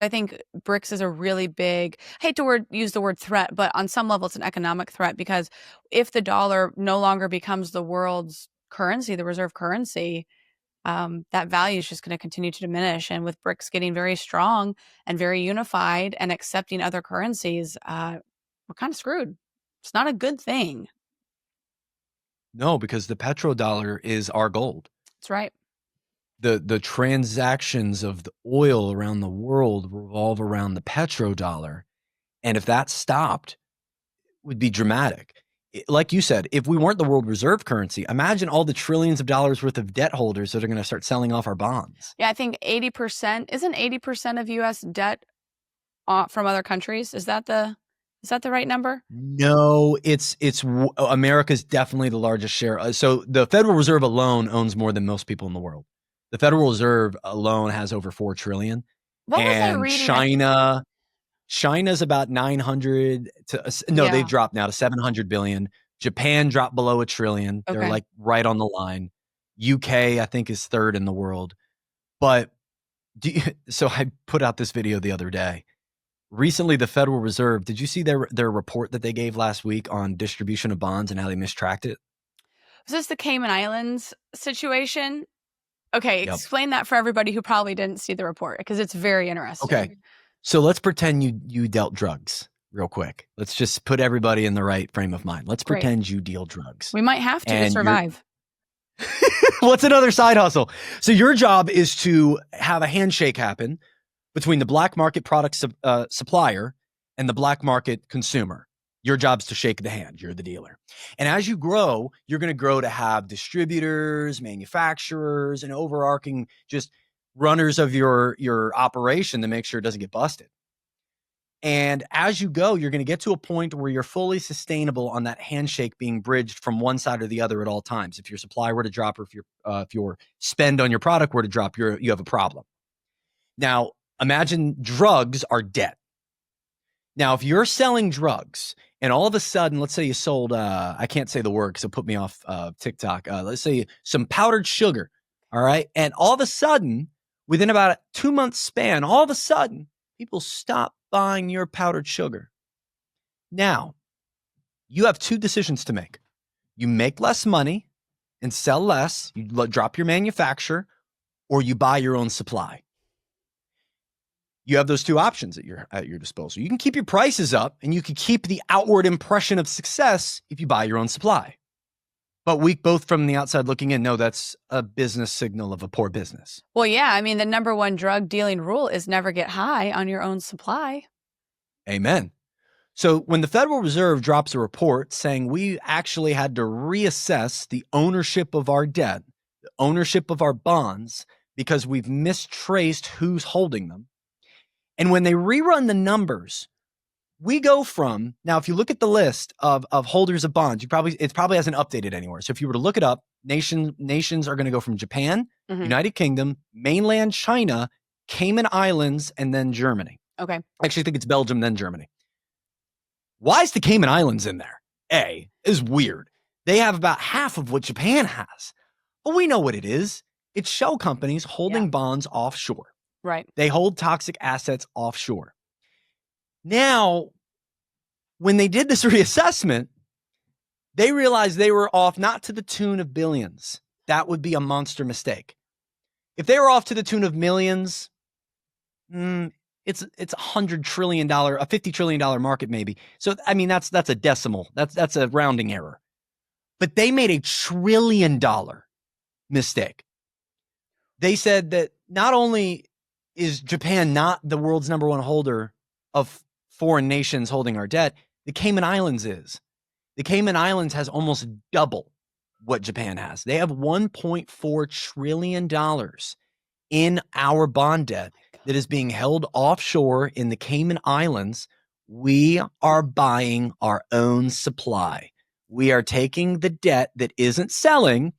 I think BRICS is a really big, I hate to use the word threat, but on some level it's an economic threat, because if the dollar no longer becomes the world's currency, the reserve currency, that value is just going to continue to diminish. And with BRICS getting very strong and very unified and accepting other currencies, we're kind of screwed. It's not a good thing. No, because the petrodollar is our gold. That's right. The transactions of the oil around the world revolve around the petrodollar. And if that stopped, it would be dramatic. Like you said, if we weren't the world reserve currency, imagine all the trillions of dollars worth of debt holders that are going to start selling off our bonds. Yeah, I think 80% of U.S. debt from other countries. Is that the right number? No, it's America's definitely the largest share. So the Federal Reserve alone owns more than most people in the world. The Federal Reserve alone has over $4 trillion. What was I reading? China's about 900 to they've dropped now to 700 billion. Japan dropped below $1 trillion. They're like right on the line. UK, I think, is third in the world. But so I put out this video the other day. Recently, the Federal Reserve, did you see their report that they gave last week on distribution of bonds and how they mistracked it? Was this the Cayman Islands situation? Okay, explain that for everybody who probably didn't see the report, because it's very interesting. Okay, so let's pretend you dealt drugs real quick. Let's just put everybody in the right frame of mind. Let's pretend you deal drugs. We might have to survive. What's another side hustle? So your job is to have a handshake happen between the black market product supplier and the black market consumer. Your job's to shake the hand. You're the dealer. And as you grow, you're going to grow to have distributors, manufacturers, and overarching just runners of your operation to make sure it doesn't get busted. And as you go, you're going to get to a point where you're fully sustainable on that handshake being bridged from one side or the other at all times. If your supply were to drop, or if your spend on your product were to drop, you have a problem. Now, imagine drugs are debt. Now, if you're selling drugs and all of a sudden, let's say you sold, I can't say the word because it'll put me off TikTok. Let's say some powdered sugar. All right. And all of a sudden, within about a 2-month span, all of a sudden, people stop buying your powdered sugar. Now, you have 2 decisions to make. You make less money and sell less, you drop your manufacturer, or you buy your own supply. You have those 2 options at your disposal. You can keep your prices up, and you can keep the outward impression of success if you buy your own supply. But we both from the outside looking in know that's a business signal of a poor business. Well, yeah. I mean, the number one drug dealing rule is never get high on your own supply. Amen. So when the Federal Reserve drops a report saying we actually had to reassess the ownership of our debt, the ownership of our bonds, because we've mistraced who's holding them. And when they rerun the numbers, we go from, now if you look at the list of holders of bonds, it probably hasn't updated anywhere. So if you were to look it up, nations are going to go from Japan, United Kingdom, mainland China, Cayman Islands, and then Germany. Okay. I actually think it's Belgium, then Germany. Why is the Cayman Islands in there? Is weird. They have about half of what Japan has. But we know what it is. It's shell companies holding bonds offshore. Right. They hold toxic assets offshore. Now, when they did this reassessment, they realized they were off not to the tune of billions. That would be a monster mistake. If they were off to the tune of millions, it's $100 trillion, a $50 trillion market maybe. So, I mean, that's a decimal. That's a rounding error. But they made $1 trillion mistake. They said that not only is Japan not the world's number one holder of foreign nations holding our debt, the Cayman Islands is. The Cayman Islands has almost double what Japan has. They have $1.4 trillion in our bond debt that is being held offshore in the Cayman Islands. We are buying our own supply. We are taking the debt that isn't selling,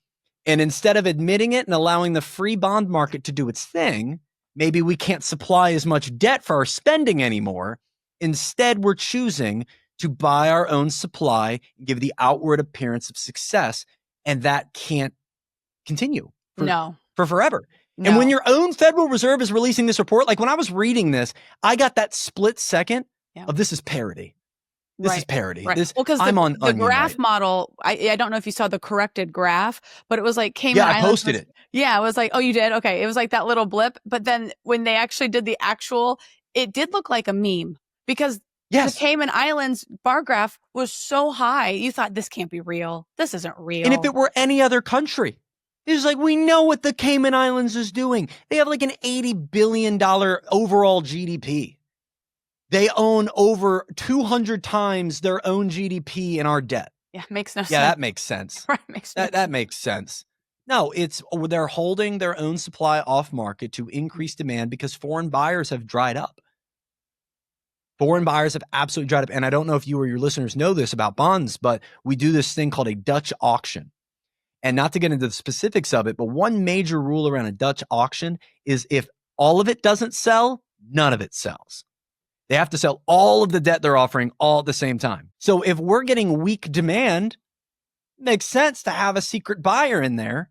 and instead of admitting it and allowing the free bond market to do its thing, maybe we can't supply as much debt for our spending anymore. Instead, we're choosing to buy our own supply and give the outward appearance of success. And that can't continue for forever. No. And when your own Federal Reserve is releasing this report, like when I was reading this, I got that split second of this is parody. This is parody. Right. This, well, because the graph model, I don't know if you saw the corrected graph, but it was like Cayman Islands. Yeah, I posted it. Yeah, it was like, oh, you did? Okay. It was like that little blip. But then when they actually did the actual, it did look like a meme because the Cayman Islands bar graph was so high. You thought, this can't be real. This isn't real. And if it were any other country, it's like, we know what the Cayman Islands is doing. They have like an $80 billion overall GDP. They own over 200 times their own GDP in our debt. Yeah, makes no sense. Yeah, that makes sense. Right, that makes sense. No, they're holding their own supply off market to increase demand because foreign buyers have dried up. Foreign buyers have absolutely dried up. And I don't know if you or your listeners know this about bonds, but we do this thing called a Dutch auction. And not to get into the specifics of it, but one major rule around a Dutch auction is if all of it doesn't sell, none of it sells. They have to sell all of the debt they're offering all at the same time. So if we're getting weak demand, it makes sense to have a secret buyer in there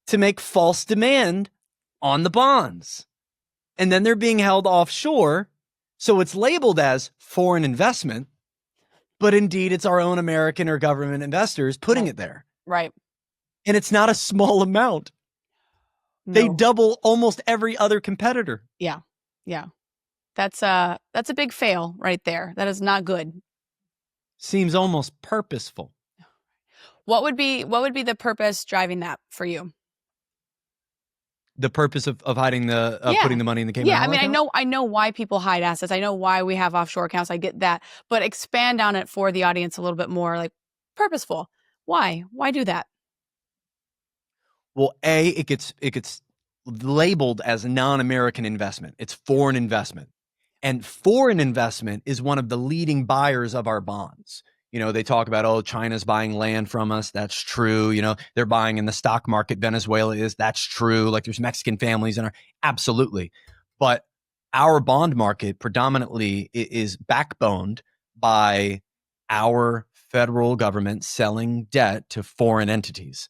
to make false demand on the bonds. And then they're being held offshore. So it's labeled as foreign investment, but indeed it's our own American or government investors putting it there. Right. And it's not a small amount. No. They double almost every other competitor. Yeah. Yeah. That's a big fail right there. That is not good. Seems almost purposeful. What would be the purpose driving that for you? The purpose of hiding putting the money in the Cayman Islands? Yeah, I mean, I know why people hide assets. I know why we have offshore accounts. I get that. But expand on it for the audience a little bit more, like purposeful. Why? Why do that? Well, it gets labeled as a non-American investment. It's foreign investment. And foreign investment is one of the leading buyers of our bonds. You know, they talk about, oh, China's buying land from us. That's true. You know, they're buying in the stock market. Venezuela is. That's true. Like there's Mexican families in our, absolutely. But our bond market predominantly is backboned by our federal government selling debt to foreign entities.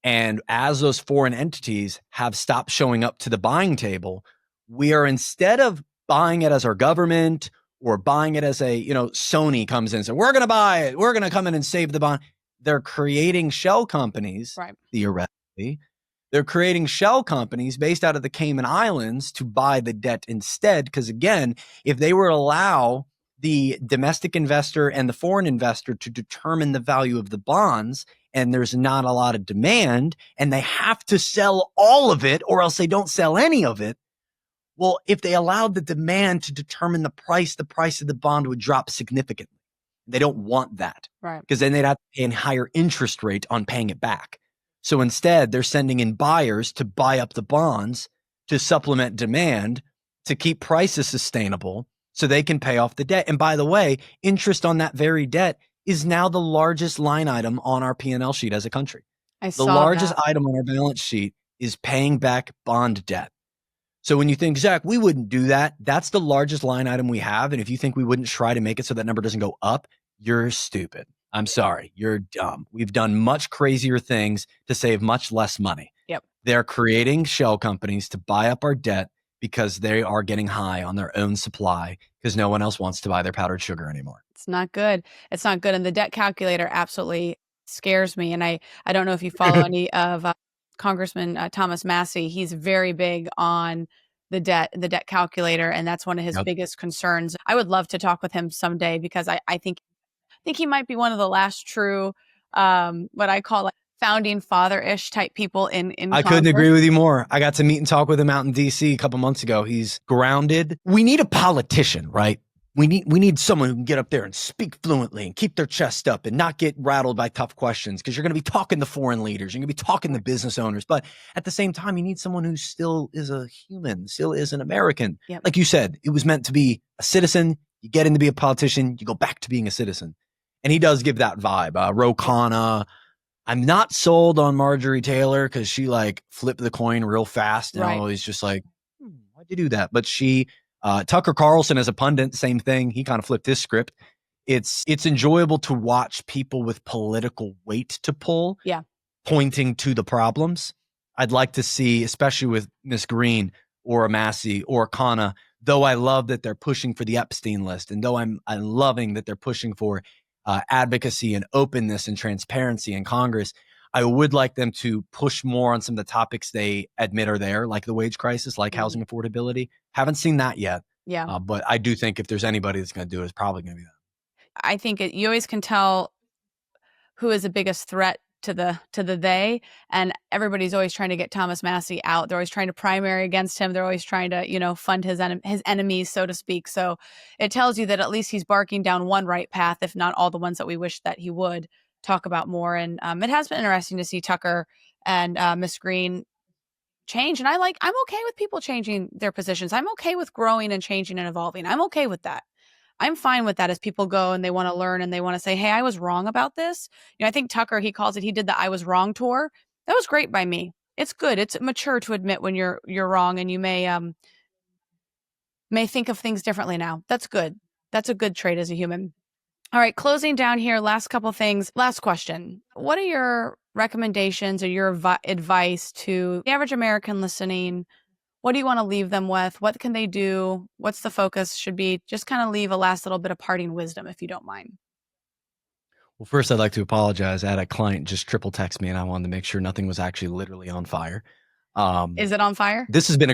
And as those foreign entities have stopped showing up to the buying table, we are, instead of buying it as our government or buying it as a, Sony comes in and says, we're going to buy it, we're going to come in and save the bond. They're creating shell companies, right? Theoretically. They're creating shell companies based out of the Cayman Islands to buy the debt instead. Because again, if they were to allow the domestic investor and the foreign investor to determine the value of the bonds, and there's not a lot of demand, and they have to sell all of it or else they don't sell any of it. Well, if they allowed the demand to determine the price of the bond would drop significantly. They don't want that. Right. Because then they'd have to pay a higher interest rate on paying it back. So instead, they're sending in buyers to buy up the bonds to supplement demand to keep prices sustainable so they can pay off the debt. And by the way, interest on that very debt is now the largest line item on our P&L sheet as a country. The largest item on our balance sheet is paying back bond debt. So when you think, Zach, we wouldn't do that, that's the largest line item we have. And if you think we wouldn't try to make it so that number doesn't go up, you're stupid. I'm sorry. You're dumb. We've done much crazier things to save much less money. Yep. They're creating shell companies to buy up our debt because they are getting high on their own supply because no one else wants to buy their powdered sugar anymore. It's not good. It's not good. And the debt calculator absolutely scares me. And I don't know if you follow any of Congressman Thomas Massey. He's very big on the debt calculator. And that's one of his biggest concerns. I would love to talk with him someday because I think he might be one of the last true, what I call like founding father-ish type people in I couldn't agree with you more. I got to meet and talk with him out in DC a couple months ago. He's grounded. We need a politician, right? We need someone who can get up there and speak fluently and keep their chest up and not get rattled by tough questions, because you're going to be talking to foreign leaders, you're going to be talking to business owners, but at the same time, you need someone who still is a human, still is an American. Yep. Like you said, it was meant to be a citizen. You get in to be a politician, you go back to being a citizen, and he does give that vibe. Ro Khanna. I'm not sold on Marjorie Taylor because she like flipped the coin real fast, and I was just like, why'd you do that? But she. Tucker Carlson as a pundit, same thing. He kind of flipped his script. It's enjoyable to watch people with political weight to pull, pointing to the problems. I'd like to see, especially with Miss Green or Massey or Khanna, though I love that they're pushing for the Epstein list, and though I'm loving that they're pushing for advocacy and openness and transparency in Congress, I would like them to push more on some of the topics they admit are there, like the wage crisis, like housing affordability. Haven't seen that yet. Yeah. But I do think if there's anybody that's going to do it, it's probably going to be them. I think you always can tell who is the biggest threat to the they, and everybody's always trying to get Thomas Massey out. They're always trying to primary against him. They're always trying to, fund his enemies, so to speak. So it tells you that at least he's barking down one right path, if not all the ones that we wish that he would talk about more. And it has been interesting to see Tucker and Miss Green change. And I'm okay with people changing their positions. I'm okay with growing and changing and evolving. I'm okay with that. I'm fine with that as people go and they want to learn and they want to say, hey, I was wrong about this. I think Tucker, he did the I was wrong tour. That was great by me. It's good. It's mature to admit when you're wrong, and you may think of things differently now. That's good. That's a good trait as a human. All right, closing down here, last couple things. Last question. What are your recommendations or your advice to the average American listening? What do you want to leave them with? What can they do? What's the focus should be? Just kind of leave a last little bit of parting wisdom, if you don't mind. Well, first, I'd like to apologize. I had a client just triple text me, and I wanted to make sure nothing was actually literally on fire. Is it on fire? This has been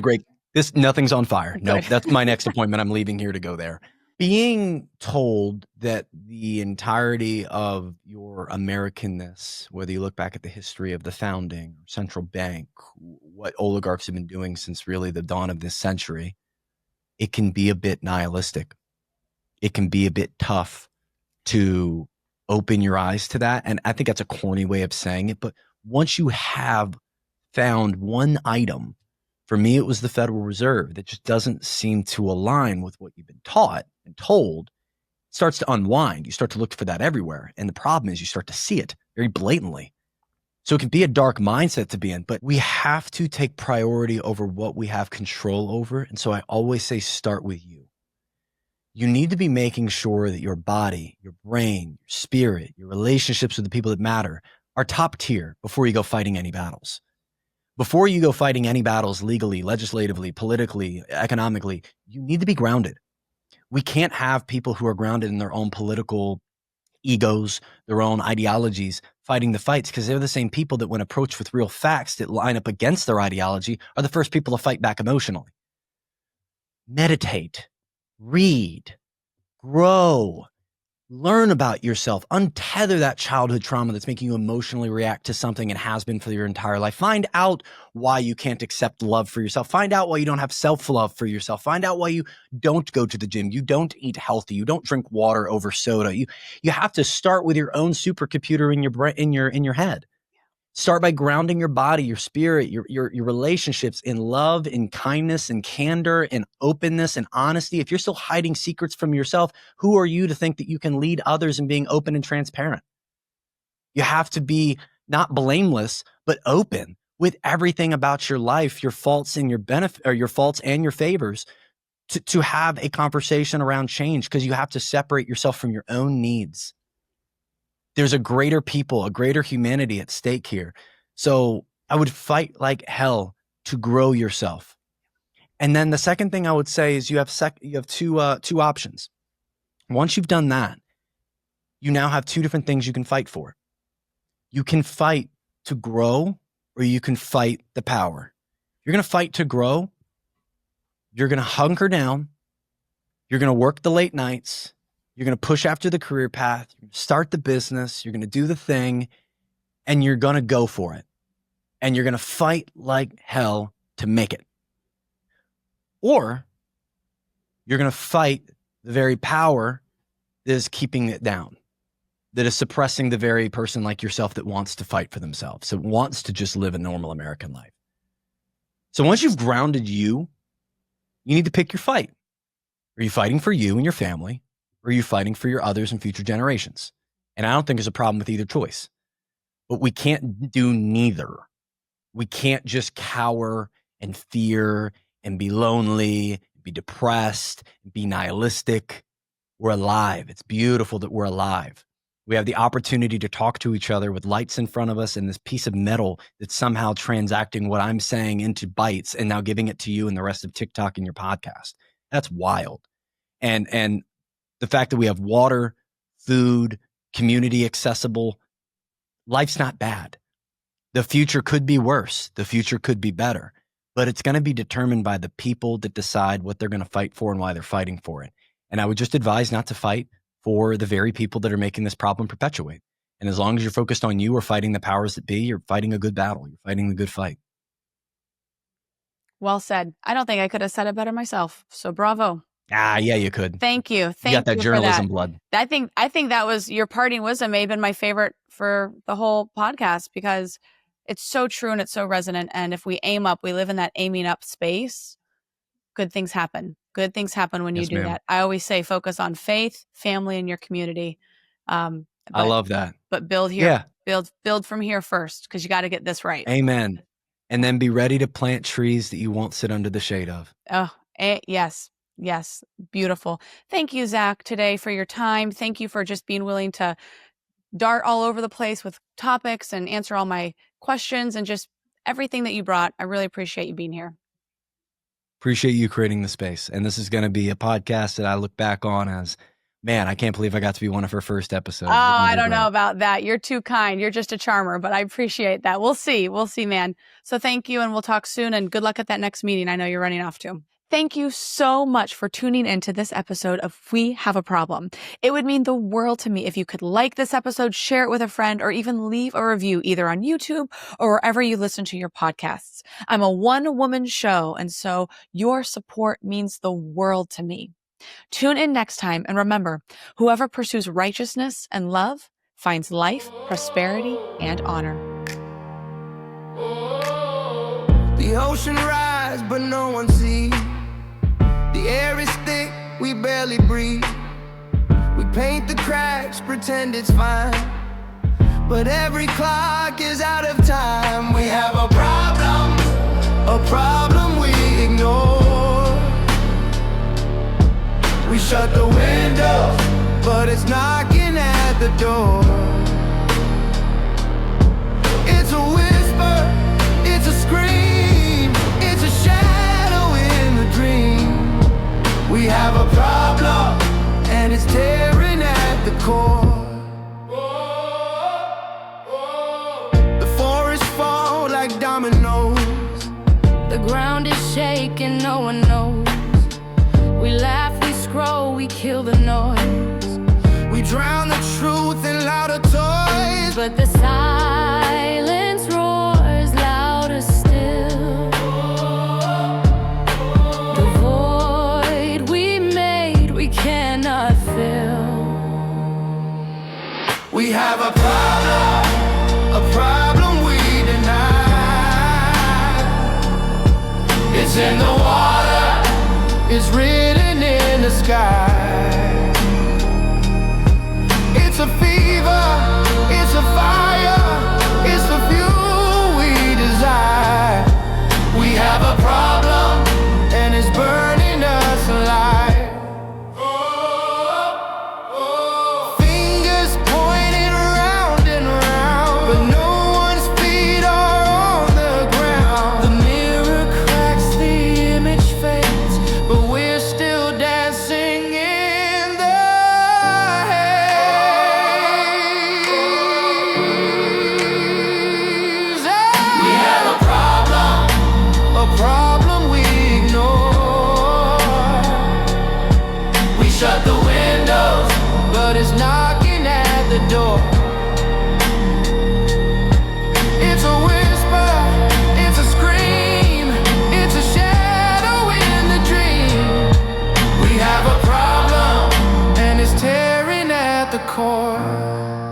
nothing's on fire. No, that's my next appointment. I'm leaving here to go there. Being told that the entirety of your Americanness, whether you look back at the history of the founding, central bank, what oligarchs have been doing since really the dawn of this century, it can be a bit nihilistic. It can be a bit tough to open your eyes to that. And I think that's a corny way of saying it. But once you have found one item, for me, it was the Federal Reserve, that just doesn't seem to align with what you've been taught and told, it starts to unwind. You start to look for that everywhere. And the problem is you start to see it very blatantly. So it can be a dark mindset to be in, but we have to take priority over what we have control over. And so I always say, start with you. You need to be making sure that your body, your brain, your spirit, your relationships with the people that matter are top tier before you go fighting any battles. Before you go fighting any battles legally, legislatively, politically, economically, you need to be grounded. We can't have people who are grounded in their own political egos, their own ideologies, fighting the fights, because they're the same people that, when approached with real facts that line up against their ideology, are the first people to fight back emotionally. Meditate, read, grow, learn about yourself, untether that childhood trauma that's making you emotionally react to something and has been for your entire life. Find out why you can't accept love for yourself. Find out why you don't have self-love for yourself. Find out why you don't go to the gym. You don't eat healthy. You don't drink water over soda. You have to start with your own supercomputer in your brain, in your head. Start by grounding your body, your spirit, your relationships in love, in kindness, in candor, in openness, and honesty. If you're still hiding secrets from yourself, who are you to think that you can lead others in being open and transparent? You have to be not blameless, but open with everything about your life, your faults and your benefit, or your faults and your favors, to have a conversation around change, because you have to separate yourself from your own needs. There's a greater people, a greater humanity at stake here. So I would fight like hell to grow yourself. And then the second thing I would say is you have two options. Once you've done that, you now have two different things you can fight for. You can fight to grow, or you can fight the power. You're going to fight to grow. You're going to hunker down. You're going to work the late nights. You're going to push after the career path. You're going to start the business. You're going to do the thing, and you're going to go for it. And you're going to fight like hell to make it. Or you're going to fight the very power that is keeping it down, that is suppressing the very person like yourself that wants to fight for themselves, that wants to just live a normal American life. So once you've grounded you need to pick your fight. Are you fighting for you and your family? Or are you fighting for your others and future generations? And I don't think there's a problem with either choice. But we can't do neither. We can't just cower and fear and be lonely, be depressed, be nihilistic. We're alive. It's beautiful that we're alive. We have the opportunity to talk to each other with lights in front of us and this piece of metal that's somehow transacting what I'm saying into bytes and now giving it to you and the rest of TikTok and your podcast. That's wild. And the fact that we have water, food, community accessible, life's not bad. The future could be worse. The future could be better, but it's going to be determined by the people that decide what they're going to fight for and why they're fighting for it. And I would just advise not to fight for the very people that are making this problem perpetuate. And as long as you're focused on you or fighting the powers that be, you're fighting a good battle. You're fighting the good fight. Well said. I don't think I could have said it better myself. So bravo. Yeah, you could. Thank you. You got that journalism blood. I think that was your parting wisdom may have been my favorite for the whole podcast because it's so true and it's so resonant. And if we aim up, we live in that aiming up space, good things happen. Good things happen when you do that. I always say focus on faith, family, and your community. I love that. But build here. Yeah. Build from here first because you got to get this right. Amen. And then be ready to plant trees that you won't sit under the shade of. Oh, yes. Yes. Beautiful. Thank you, Zach, today for your time. Thank you for just being willing to dart all over the place with topics and answer all my questions and just everything that you brought. I really appreciate you being here. Appreciate you creating the space. And this is going to be a podcast that I look back on as, man, I can't believe I got to be one of her first episodes. Oh, I don't know about that. You're too kind. You're just a charmer, but I appreciate that. We'll see. We'll see, man. So thank you. And we'll talk soon and good luck at that next meeting. I know you're running off to. Thank you so much for tuning into this episode of We Have a Problem. It would mean the world to me if you could like this episode, share it with a friend, or even leave a review either on YouTube or wherever you listen to your podcasts. I'm a one-woman show, and so your support means the world to me. Tune in next time, and remember, whoever pursues righteousness and love finds life, prosperity, and honor. The ocean rise, but no one sees. The air is thick, we barely breathe. We paint the cracks, pretend it's fine, but every clock is out of time. We have a problem we ignore. We shut the window, but it's knocking at the door. It's a whisper, it's a scream, it's a shadow in the dream. We have a problem, and it's tearing at the core. The forests fall like dominoes. The ground is shaking, no one knows. We laugh, we scroll, we kill the noise. We drown the truth in louder toys, but the silence roars louder still. The void we made, we cannot fill. We have a problem we deny. It's in the water, it's written in the sky. It's a fever, it's a fire, it's the fuel we desire. We have a problem, and it's burning us alive. Fingers pointing round and round, but no one's feet are on the ground. The mirror cracks the the core.